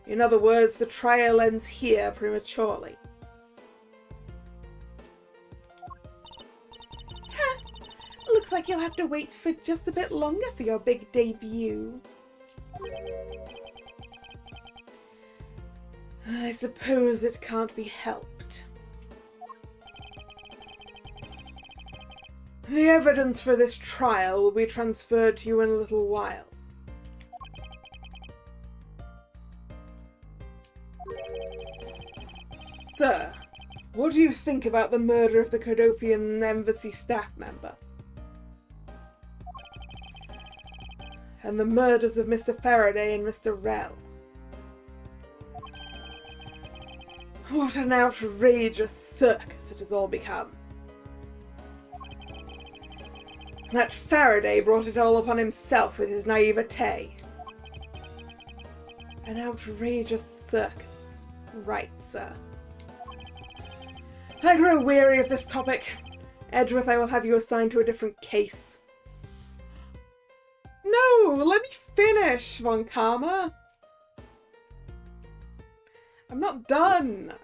In other words, the trial ends here prematurely. Looks like you'll have to wait for just a bit longer for your big debut. I suppose it can't be helped. The evidence for this trial will be transferred to you in a little while. Sir, what do you think about the murder of the Codopian Embassy staff member? And the murders of Mr. Faraday and Mr. Rell? What an outrageous circus it has all become. That Faraday brought it all upon himself with his naivete. An outrageous circus. Right, sir. I grow weary of this topic. Edgeworth, I will have you assigned to a different case. No, let me finish, Von Karma. I'm not done.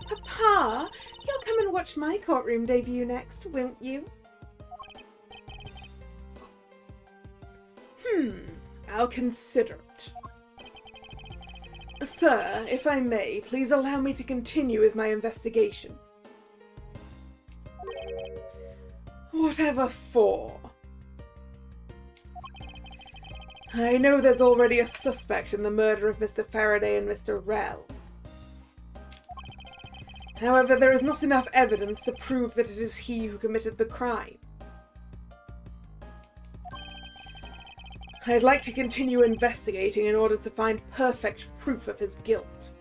Papa, you'll come and watch my courtroom debut next, won't you? I'll consider it. Sir, if I may, please allow me to continue with my investigation. Whatever for? I know there's already a suspect in the murder of Mr. Faraday and Mr. Rell. However, there is not enough evidence to prove that it is he who committed the crime. I'd like to continue investigating in order to find perfect proof of his guilt.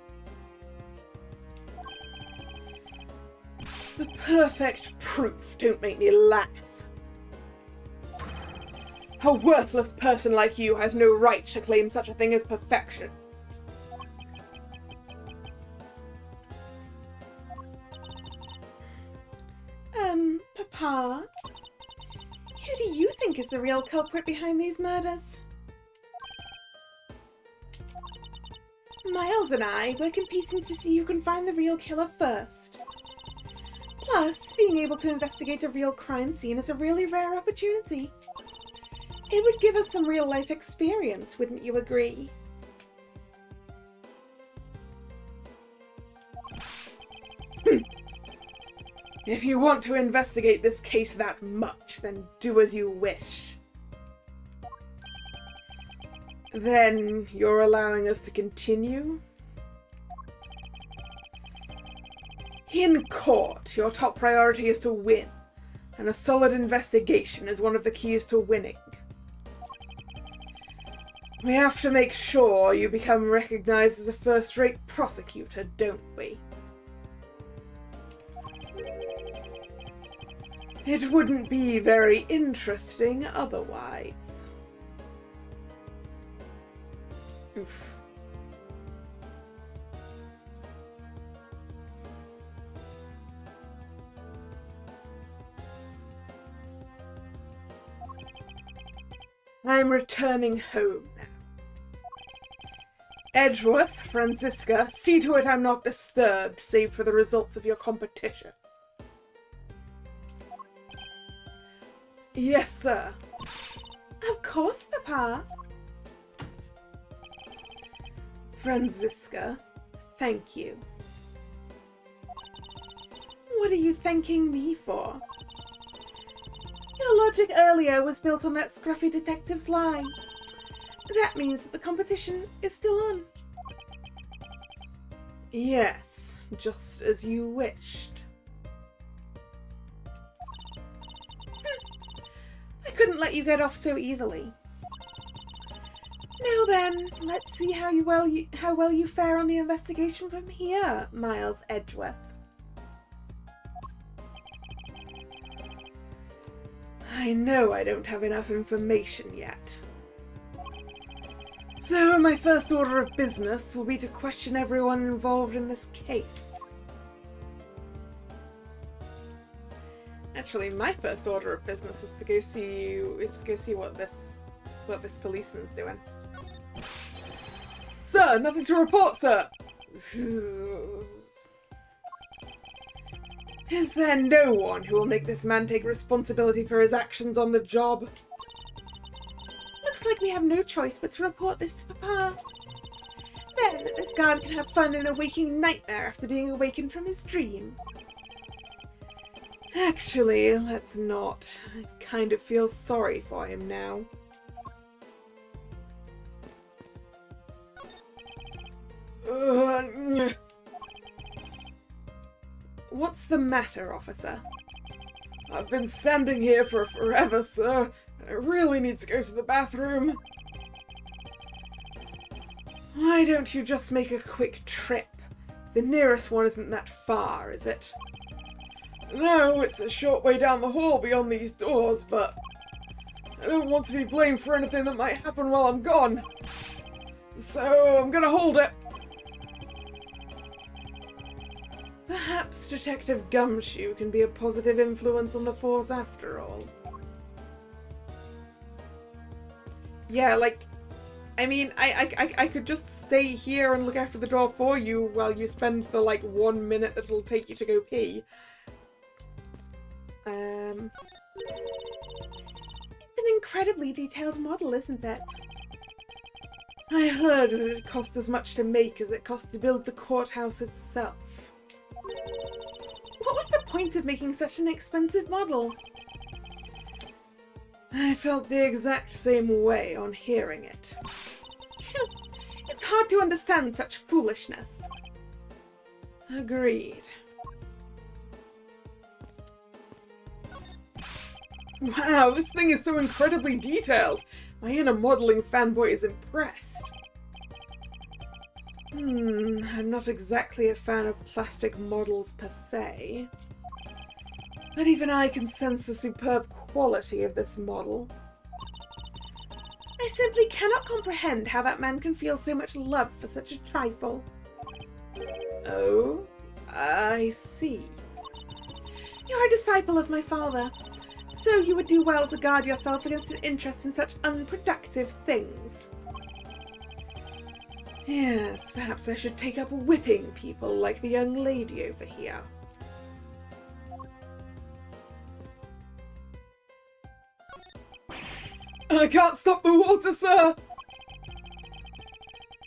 The perfect proof, don't make me laugh. A worthless person like you has no right to claim such a thing as perfection. Papa? Who do you think is the real culprit behind these murders? Miles and I, we're competing to see who can find the real killer first. Plus, being able to investigate a real crime scene is a really rare opportunity. It would give us some real-life experience, wouldn't you agree? If you want to investigate this case that much, then do as you wish. Then you're allowing us to continue? In court, your top priority is to win, and a solid investigation is one of the keys to winning. We have to make sure you become recognized as a first-rate prosecutor, don't we? It wouldn't be very interesting otherwise. Oof. I'm returning home now. Edgeworth, Franziska, see to it I'm not disturbed, save for the results of your competition. Yes, sir. Of course, Papa. Franziska, thank you. What are you thanking me for? Your logic earlier was built on that scruffy detective's lie. That means that the competition is still on. Yes, just as you wished. I couldn't let you get off so easily. Now then, let's see how well you fare on the investigation from here, Miles Edgeworth. I know I don't have enough information yet. So my first order of business will be to question everyone involved in this case. Actually, my first order of business is to go see what this policeman's doing. Sir, nothing to report, sir. Is there no one who will make this man take responsibility for his actions on the job? Looks like we have no choice but to report this to Papa. Then this guard can have fun in a waking nightmare after being awakened from his dream. Actually, let's not. I kind of feel sorry for him now. What's the matter, officer? I've been standing here for forever, sir, and I really need to go to the bathroom. Why don't you just make a quick trip? The nearest one isn't that far, is it? No, it's a short way down the hall beyond these doors, but I don't want to be blamed for anything that might happen while I'm gone. So I'm gonna hold it. Perhaps Detective Gumshoe can be a positive influence on the force after all. Yeah, like, I mean, I could just stay here and look after the door for you while you spend the, like, 1 minute that it'll take you to go pee. It's an incredibly detailed model, isn't it? I heard that it cost as much to make as it cost to build the courthouse itself. What was the point of making such an expensive model? I felt the exact same way on hearing it. It's hard to understand such foolishness. Agreed. Wow, this thing is so incredibly detailed. My inner modelling fanboy is impressed. I'm not exactly a fan of plastic models per se. But even I can sense the superb quality of this model. I simply cannot comprehend how that man can feel so much love for such a trifle. Oh, I see. You're a disciple of my father, so you would do well to guard yourself against an interest in such unproductive things. Yes, perhaps I should take up whipping people like the young lady over here. I can't stop the water, sir!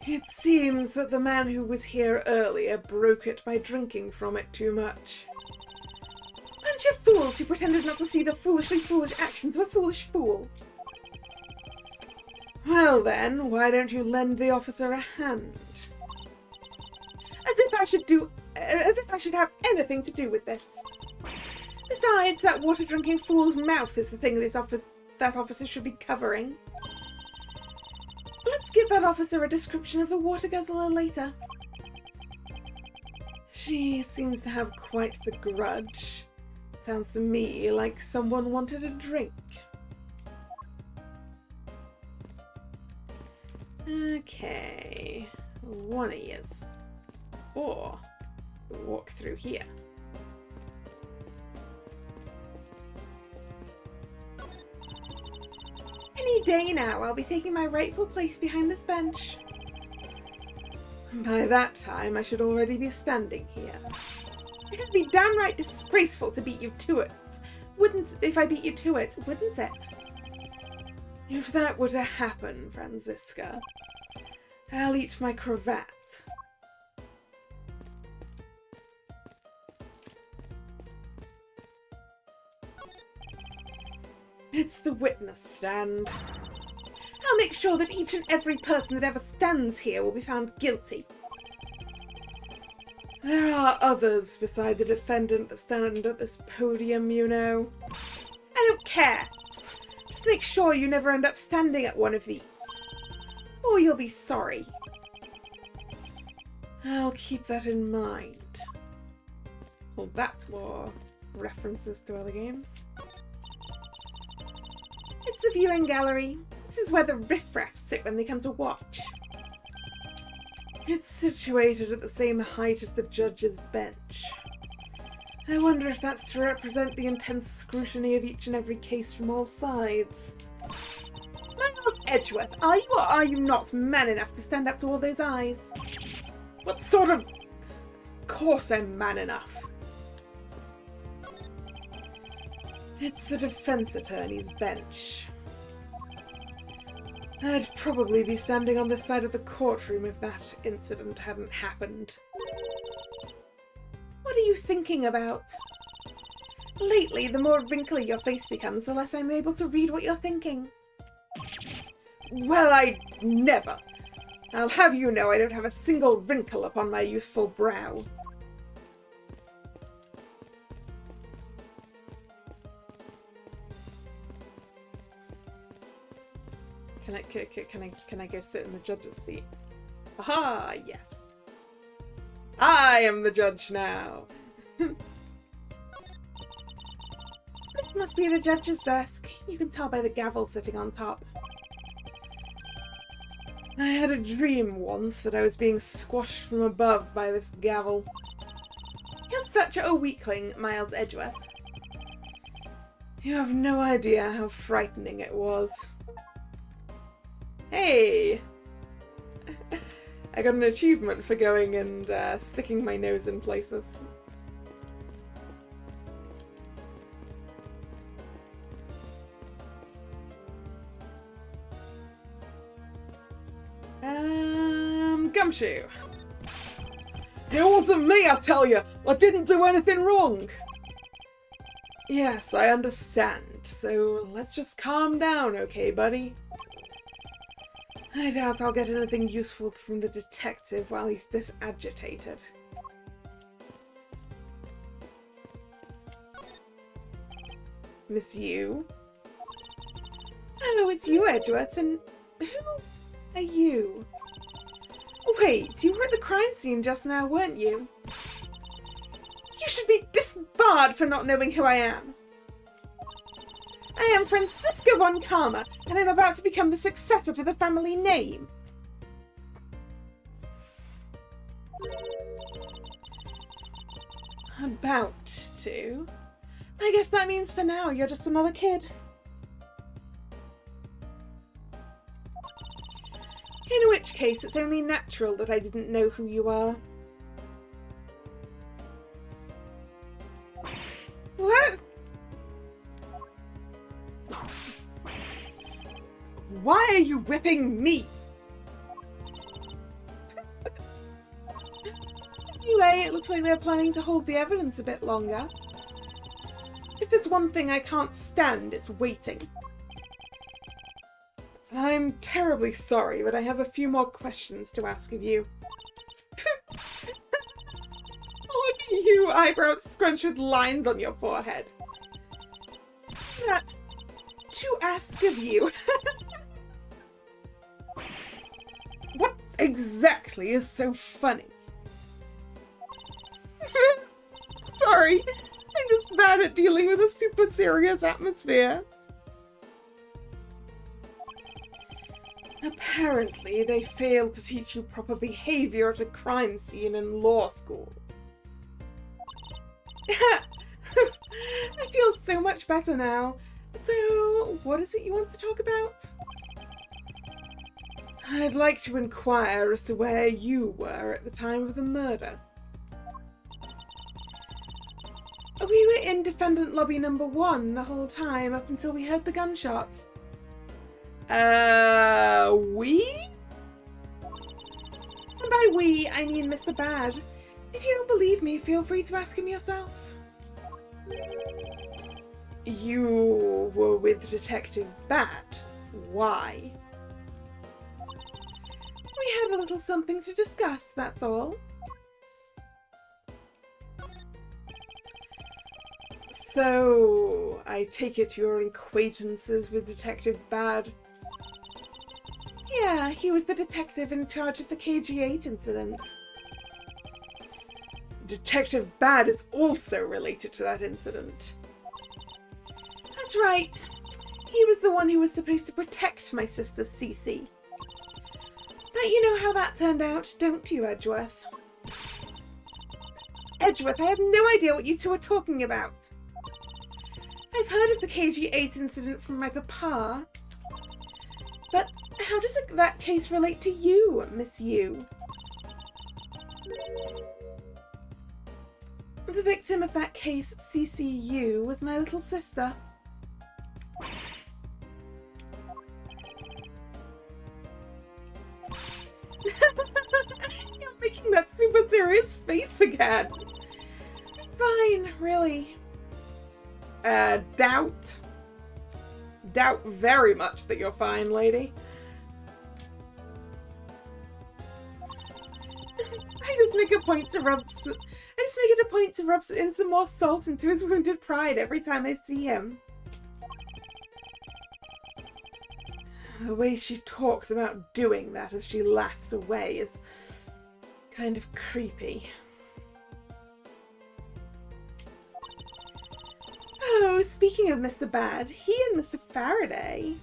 It seems that the man who was here earlier broke it by drinking from it too much. Bunch of fools who pretended not to see the foolishly foolish actions of a foolish fool. Well then, why don't you lend the officer a hand? As if I should have anything to do with this. Besides, that water-drinking fool's mouth is the thing that officer should be covering. Let's give that officer a description of the water guzzler later. She seems to have quite the grudge. Sounds to me like someone wanted a drink. Okay, one of yous. Or walk through here. Any day now, I'll be taking my rightful place behind this bench. By that time, I should already be standing here. It'd be downright disgraceful to beat you to it. If I beat you to it, wouldn't it? If that were to happen, Franziska, I'll eat my cravat. It's the witness stand. I'll make sure that each and every person that ever stands here will be found guilty. There are others beside the defendant that stand at this podium, you know. I don't care. Just make sure you never end up standing at one of these. Or you'll be sorry. I'll keep that in mind. Well, that's more references to other games. It's the viewing gallery. This is where the riffraff sit when they come to watch. It's situated at the same height as the judge's bench. I wonder if that's to represent the intense scrutiny of each and every case from all sides. Man of Edgeworth, are you or are you not man enough to stand up to all those eyes? What sort of... Of course I'm man enough. It's the defense attorney's bench. I'd probably be standing on this side of the courtroom if that incident hadn't happened. What are you thinking about? Lately, the more wrinkly your face becomes, the less I'm able to read what you're thinking. Well, I never. I'll have you know I don't have a single wrinkle upon my youthful brow. Can I go sit in the judge's seat? Aha, yes. I am the judge now. It must be the judge's desk. You can tell by the gavel sitting on top. I had a dream once that I was being squashed from above by this gavel. You're such a weakling, Miles Edgeworth. You have no idea how frightening it was. Hey! I got an achievement for going and sticking my nose in places. Gumshoe. It wasn't me, I tell you! I didn't do anything wrong! Yes, I understand. So let's just calm down, okay, buddy? I doubt I'll get anything useful from the detective while he's this agitated. Miss you? Oh, it's you, Edgeworth, and who are you? Wait, you were at the crime scene just now, weren't you? You should be disbarred for not knowing who I am. I am Franziska von Karma, and I'm about to become the successor to the family name. About to? I guess that means for now you're just another kid. In which case, it's only natural that I didn't know who you are. What? Why are you whipping me? Anyway, it looks like they're planning to hold the evidence a bit longer. If there's one thing I can't stand, it's waiting. I'm terribly sorry, but I have a few more questions to ask of you. Look at you, eyebrows scrunched with lines on your forehead. That's to ask of you. What exactly is so funny? Sorry, I'm just bad at dealing with a super serious atmosphere. Apparently, they failed to teach you proper behavior at a crime scene in law school. I feel so much better now. So, what is it you want to talk about? I'd like to inquire as to where you were at the time of the murder. We were in defendant lobby number 1 the whole time up until we heard the gunshot. We? And by we, I mean Mr. Bad. If you don't believe me, feel free to ask him yourself. You were with Detective Bad. Why? We had a little something to discuss, that's all. So, I take it you're acquaintances with Detective Bad? Yeah, he was the detective in charge of the KG8 incident. Detective Bad is also related to that incident. That's right. He was the one who was supposed to protect my sister Cece. But you know how that turned out, don't you, Edgeworth? Edgeworth, I have no idea what you two are talking about. I've heard of the KG8 incident from my papa. But how does that case relate to you, Miss Yu? The victim of that case, CCU, was my little sister. You're making that super serious face again. Fine, really. Doubt? Doubt very much that you're fine, lady. make a point to rub in some more salt into his wounded pride every time I see him. The way she talks about doing that as she laughs away is kind of creepy. Oh, speaking of Mr. Bad, he and Mr. Faraday...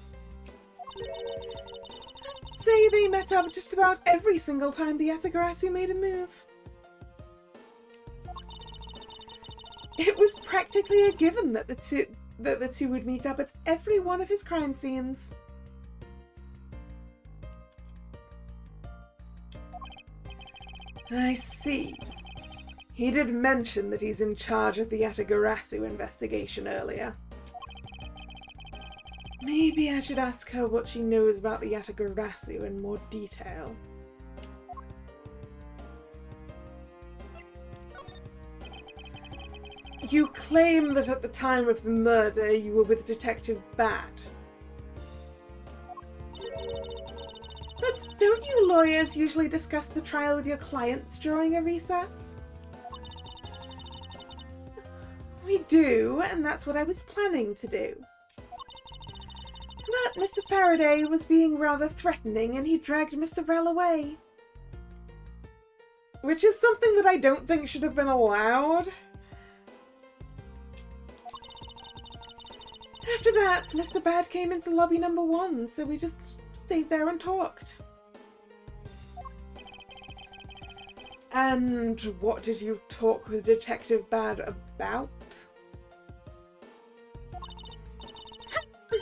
I'd say they met up just about every single time the Atagarasu made a move. It was practically a given that the two would meet up at every one of his crime scenes. I see. He did mention that he's in charge of the Atagarasu investigation earlier. Maybe I should ask her what she knows about the Atagarasu in more detail. You claim that at the time of the murder you were with Detective Bad. But don't you lawyers usually discuss the trial with your clients during a recess? We do, and that's what I was planning to do. But Mr. Faraday was being rather threatening and he dragged Mr. Rell away. Which is something that I don't think should have been allowed. After that, Mr. Bad came into lobby number 1, so we just stayed there and talked. And what did you talk with Detective Bad about?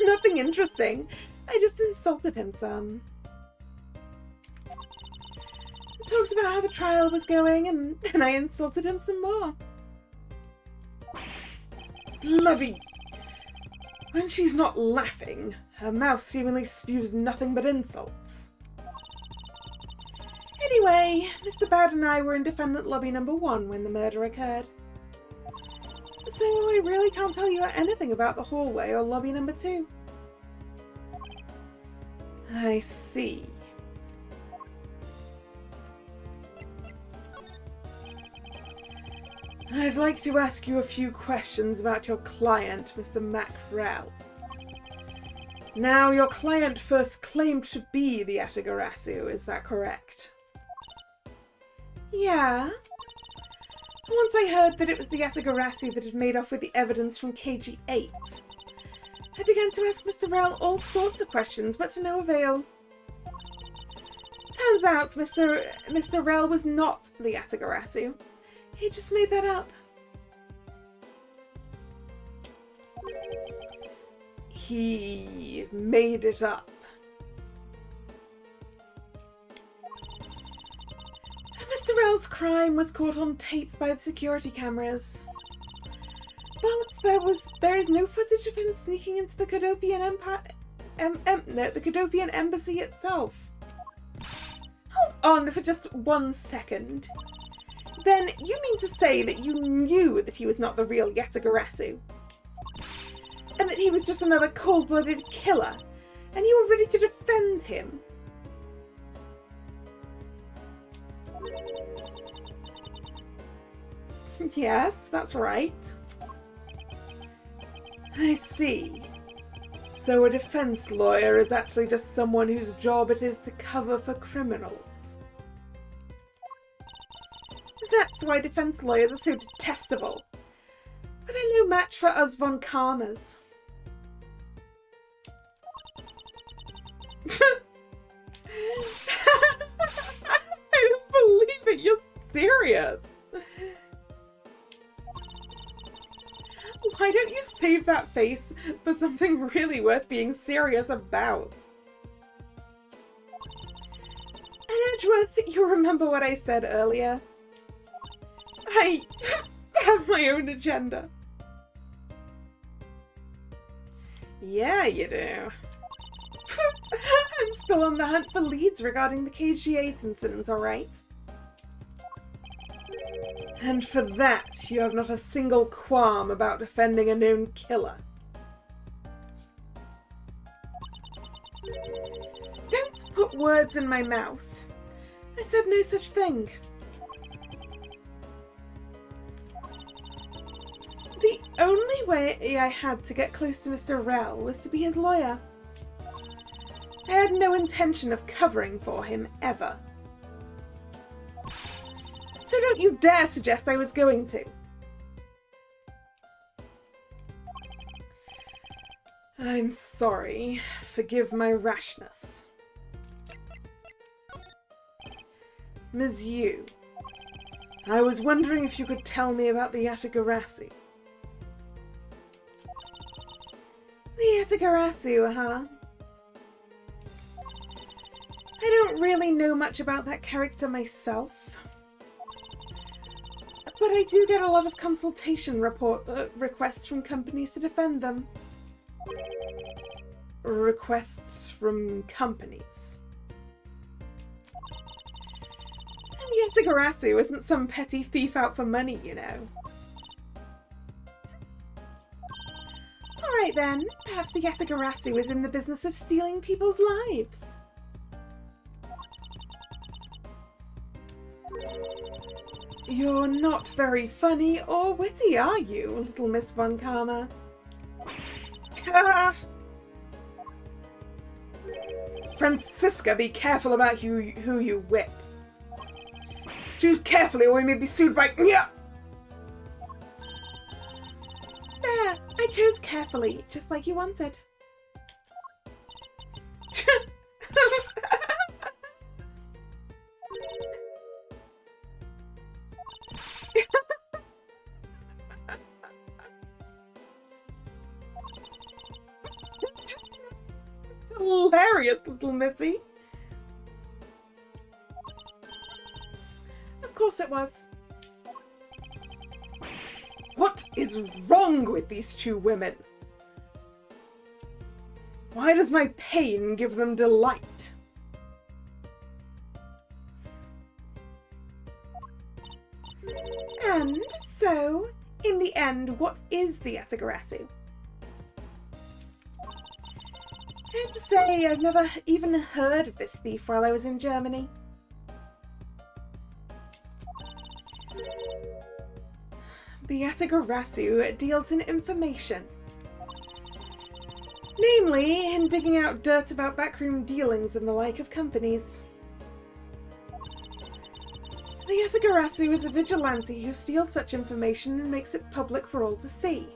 Nothing interesting. I just insulted him some. I talked about how the trial was going, and then I insulted him some more. Bloody... When she's not laughing, her mouth seemingly spews nothing but insults. Anyway, Mr. Bad and I were in defendant lobby number 1 when the murder occurred. So I really can't tell you anything about the hallway or lobby number 2. I see. I'd like to ask you a few questions about your client, Mr. Mackrell. Now, your client first claimed to be the Atagarasu, is that correct? Yeah. Once I heard that it was the Atagarasu that had made off with the evidence from KG8. I began to ask Mr. Rell all sorts of questions, but to no avail. Turns out Mr. Rell was not the Atagarasu. He just made that up. He made it up. Mr. Rell's crime was caught on tape by the security cameras. But there is no footage of him sneaking into the Cadopian the Cadopian embassy itself. Hold on for just 1 second. Then you mean to say that you knew that he was not the real Yatagarasu? And that he was just another cold-blooded killer? And you were ready to defend him? Yes, that's right. I see. So a defense lawyer is actually just someone whose job it is to cover for criminals. That's why defense lawyers are so detestable. But they're no match for us von Karmas. I don't believe it, you're serious. Why don't you save that face for something really worth being serious about? And Edgeworth, you remember what I said earlier? I have my own agenda. Yeah, you do. I'm still on the hunt for leads regarding the KG8 incident, alright? And for that, you have not a single qualm about defending a known killer. Don't put words in my mouth. I said no such thing. only way I had to get close to Mr. Rell was to be his lawyer. I had no intention of covering for him, ever. So don't you dare suggest I was going to. I'm sorry. Forgive my rashness. Ms. Yu, I was wondering if you could tell me about the Yatagarasu. The Yatagarasu, huh? I don't really know much about that character myself, but I do get a lot of consultation requests from companies to defend them. Requests from companies? And Yatagarasu isn't some petty thief out for money, you know. Alright then, perhaps the Yatagarasu is in the business of stealing people's lives. You're not very funny or witty, are you, little Miss Von Karma? Francisca, be careful about who you whip. Choose carefully or we may be sued by... There, I chose carefully, just like you wanted. Hilarious, little Mitzi. Of course it was. What is wrong with these two women? Why does my pain give them delight? And so, in the end, what is the Yatagarasu? I have to say, I've never even heard of this thief while I was in Germany. The Yatagarasu deals in information. Namely, in digging out dirt about backroom dealings and the like of companies. The Yatagarasu is a vigilante who steals such information and makes it public for all to see.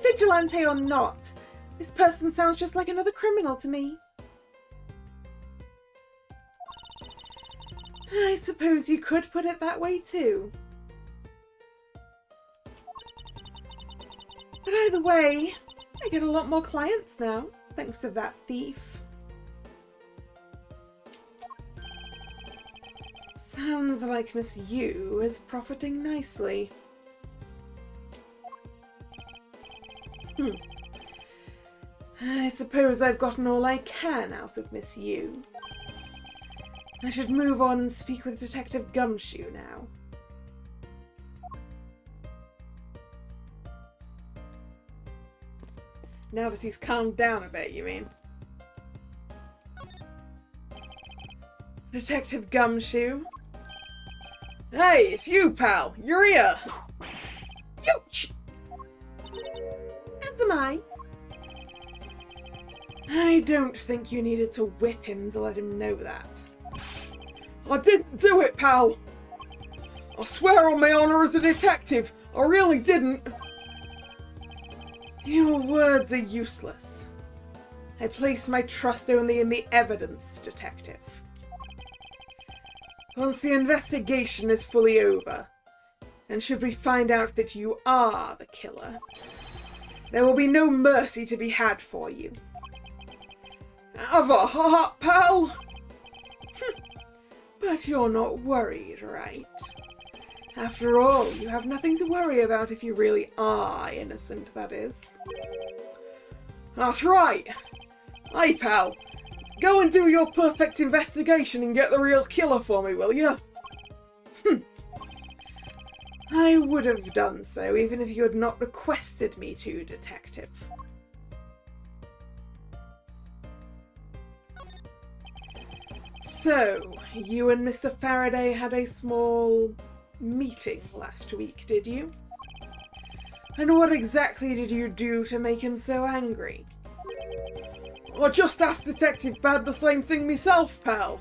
Vigilante or not, this person sounds just like another criminal to me. I suppose you could put it that way too. But either way, I get a lot more clients now, thanks to that thief. Sounds like Miss Yu is profiting nicely. I suppose I've gotten all I can out of Miss Yu. I should move on and speak with Detective Gumshoe now. Now that he's calmed down a bit, you mean? Detective Gumshoe? Hey, it's you, pal! You're here! Youch! As am I. I don't think you needed to whip him to let him know that. I didn't do it, pal! I swear on my honour as a detective, I really didn't. Your words are useless. I place my trust only in the evidence, detective. Once the investigation is fully over, and should we find out that you are the killer, there will be no mercy to be had for you. Have a heart, pal! But you're not worried, right? After all, you have nothing to worry about if you really are innocent, that is. That's right! Hey, pal! Go and do your perfect investigation and get the real killer for me, will you? I would have done so, even if you had not requested me to, detective. So, you and Mr. Faraday had a small meeting last week, did you? And what exactly did you do to make him so angry? I just asked Detective Bad the same thing myself, pal.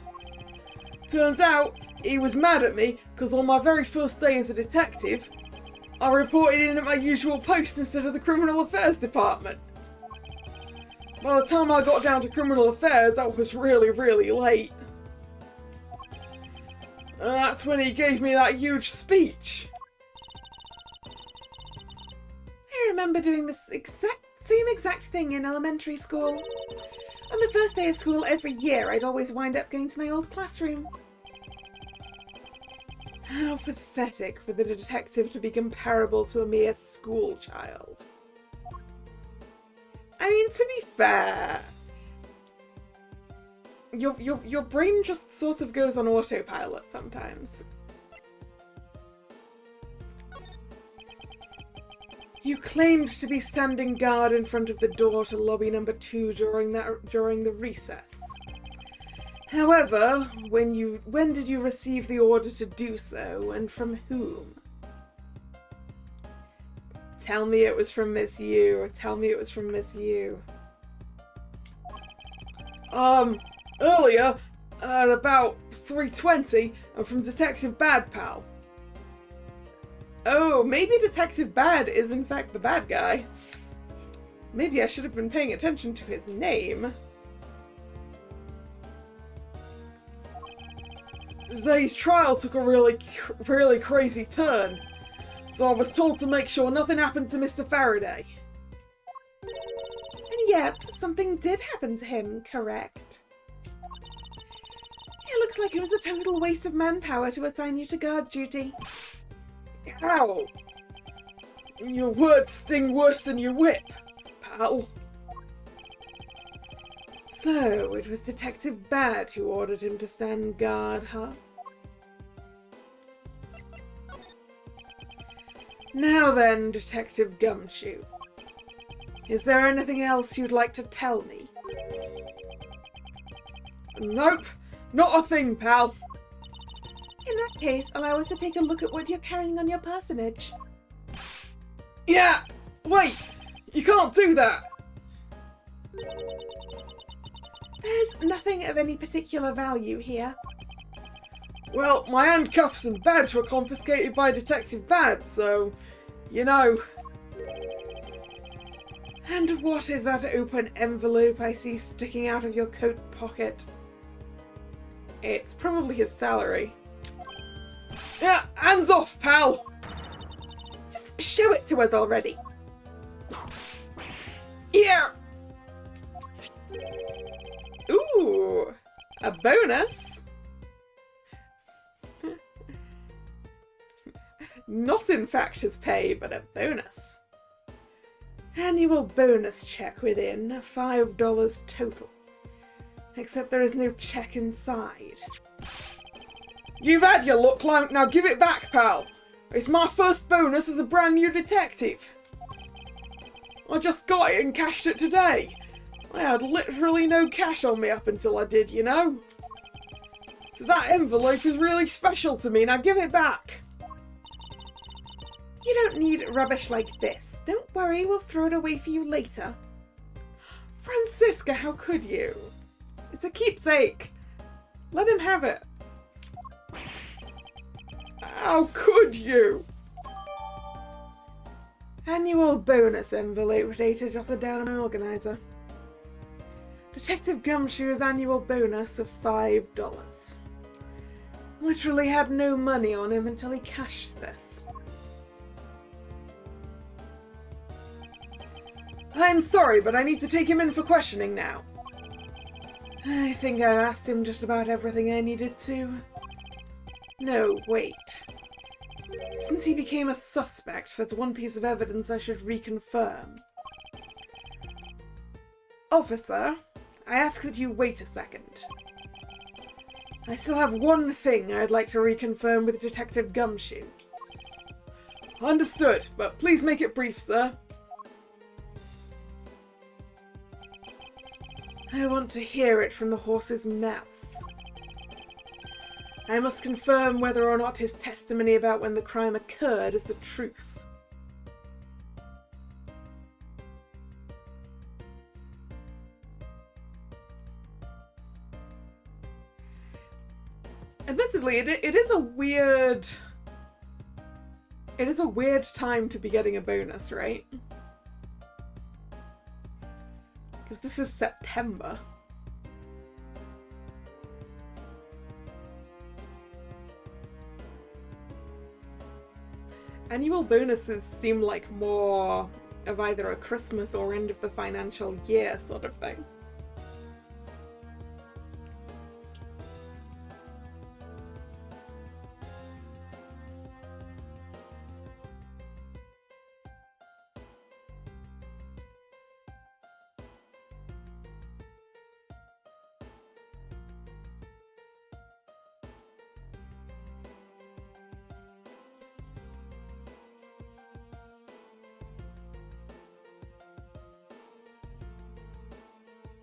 Turns out he was mad at me because on my very first day as a detective, I reported in at my usual post instead of the Criminal Affairs Department. By the time I got down to Criminal Affairs, I was really, really late. And that's when he gave me that huge speech. I remember doing this same exact thing in elementary school. On the first day of school every year, I'd always wind up going to my old classroom. How pathetic for the detective to be comparable to a mere school child. I mean, to be fair, your brain just sort of goes on autopilot sometimes. You claimed to be standing guard in front of the door to lobby number 2 during the recess. However, when did you receive the order to do so, and from whom? Tell me it was from Miss Yu. Tell me it was from Miss Yu. Earlier, at about 3:20, and from Detective Bad, pal. Oh, maybe Detective Bad is in fact the bad guy. Maybe I should have been paying attention to his name. Today's trial took a really crazy turn, so I was told to make sure nothing happened to Mr. Faraday. And yet, something did happen to him, correct? It looks like it was a total waste of manpower to assign you to guard duty. Ow! Your words sting worse than your whip, pal. So, it was Detective Bad who ordered him to stand guard, huh? Now then, Detective Gumshoe. Is there anything else you'd like to tell me? Nope, not a thing, pal. In that case, allow us to take a look at what you're carrying on your personage. Yeah! Wait! You can't do that! There's nothing of any particular value here. Well, my handcuffs and badge were confiscated by Detective Bad, so, you know. And what is that open envelope I see sticking out of your coat pocket? It's probably his salary. Yeah, hands off, pal! Just show it to us already. Yeah! Ooh, a bonus. Not in fact his pay, but a bonus. Annual bonus check within $5 total. Except there is no check inside. You've had your luck, Clown. Now give it back, pal. It's my first bonus as a brand new detective. I just got it and cashed it today. I had literally no cash on me up until I did, you know. So that envelope is really special to me. Now give it back. You don't need rubbish like this. Don't worry, we'll throw it away for you later. Francisca, how could you? It's a keepsake. Let him have it. How could you? Annual bonus envelope dated jotted down on my organizer. Detective Gumshoe's annual bonus of $5. Literally had no money on him until he cashed this. I'm sorry, but I need to take him in for questioning now. I think I asked him just about everything I needed to. No, wait. Since he became a suspect, that's one piece of evidence I should reconfirm. Officer, I ask that you wait a second. I still have one thing I'd like to reconfirm with Detective Gumshoe. Understood, but please make it brief, sir. I want to hear it from the horse's mouth. I must confirm whether or not his testimony about when the crime occurred is the truth. Admittedly, it is a weird... It is a weird time to be getting a bonus, right? Because this is September. Annual bonuses seem like more of either a Christmas or end of the financial year sort of thing.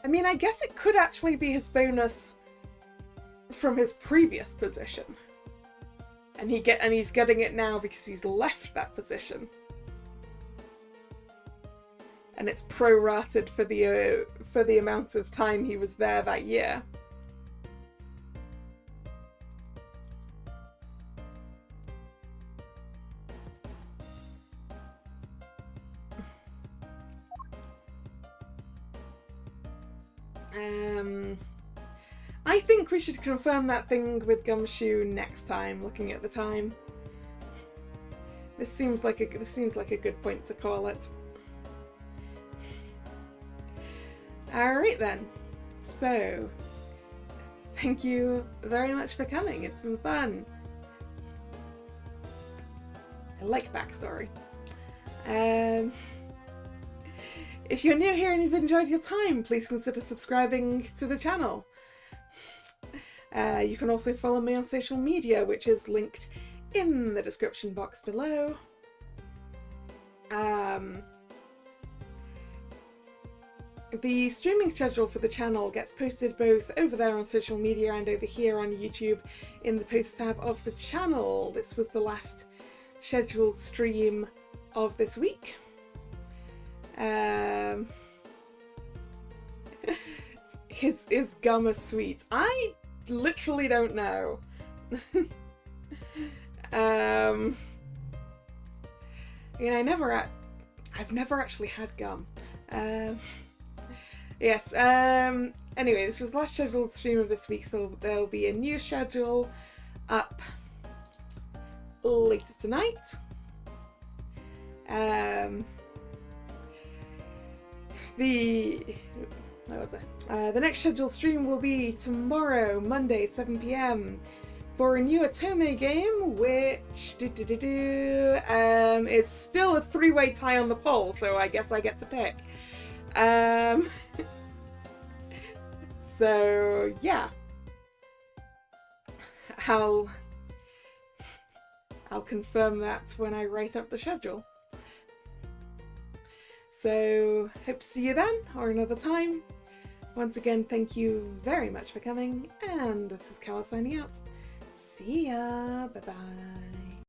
I mean, I guess it could actually be his bonus from his previous position. And he's getting it now because he's left that position. And it's prorated for the amount of time he was there that year. I think we should confirm that thing with Gumshoe next time, looking at the time. This seems like a good point to call it. Alright then. So, thank you very much for coming. It's been fun. I like backstory. If you're new here and you've enjoyed your time, please consider subscribing to the channel. You can also follow me on social media, which is linked in the description box below. The streaming schedule for the channel gets posted both over there on social media and over here on YouTube in the post tab of the channel. This was the last scheduled stream of this week. Is gum a sweet? I literally don't know. You know, I've never actually had gum. Yes, anyway, this was the last scheduled stream of this week, so there'll be a new schedule up later tonight. The next scheduled stream will be tomorrow, Monday, 7 PM, for a new Otome game, which is still a three-way tie on the poll, so I guess I get to pick. So yeah, I'll confirm that when I write up the schedule. So, hope to see you then, or another time. Once again, thank you very much for coming, and this is Kalla signing out. See ya, bye bye.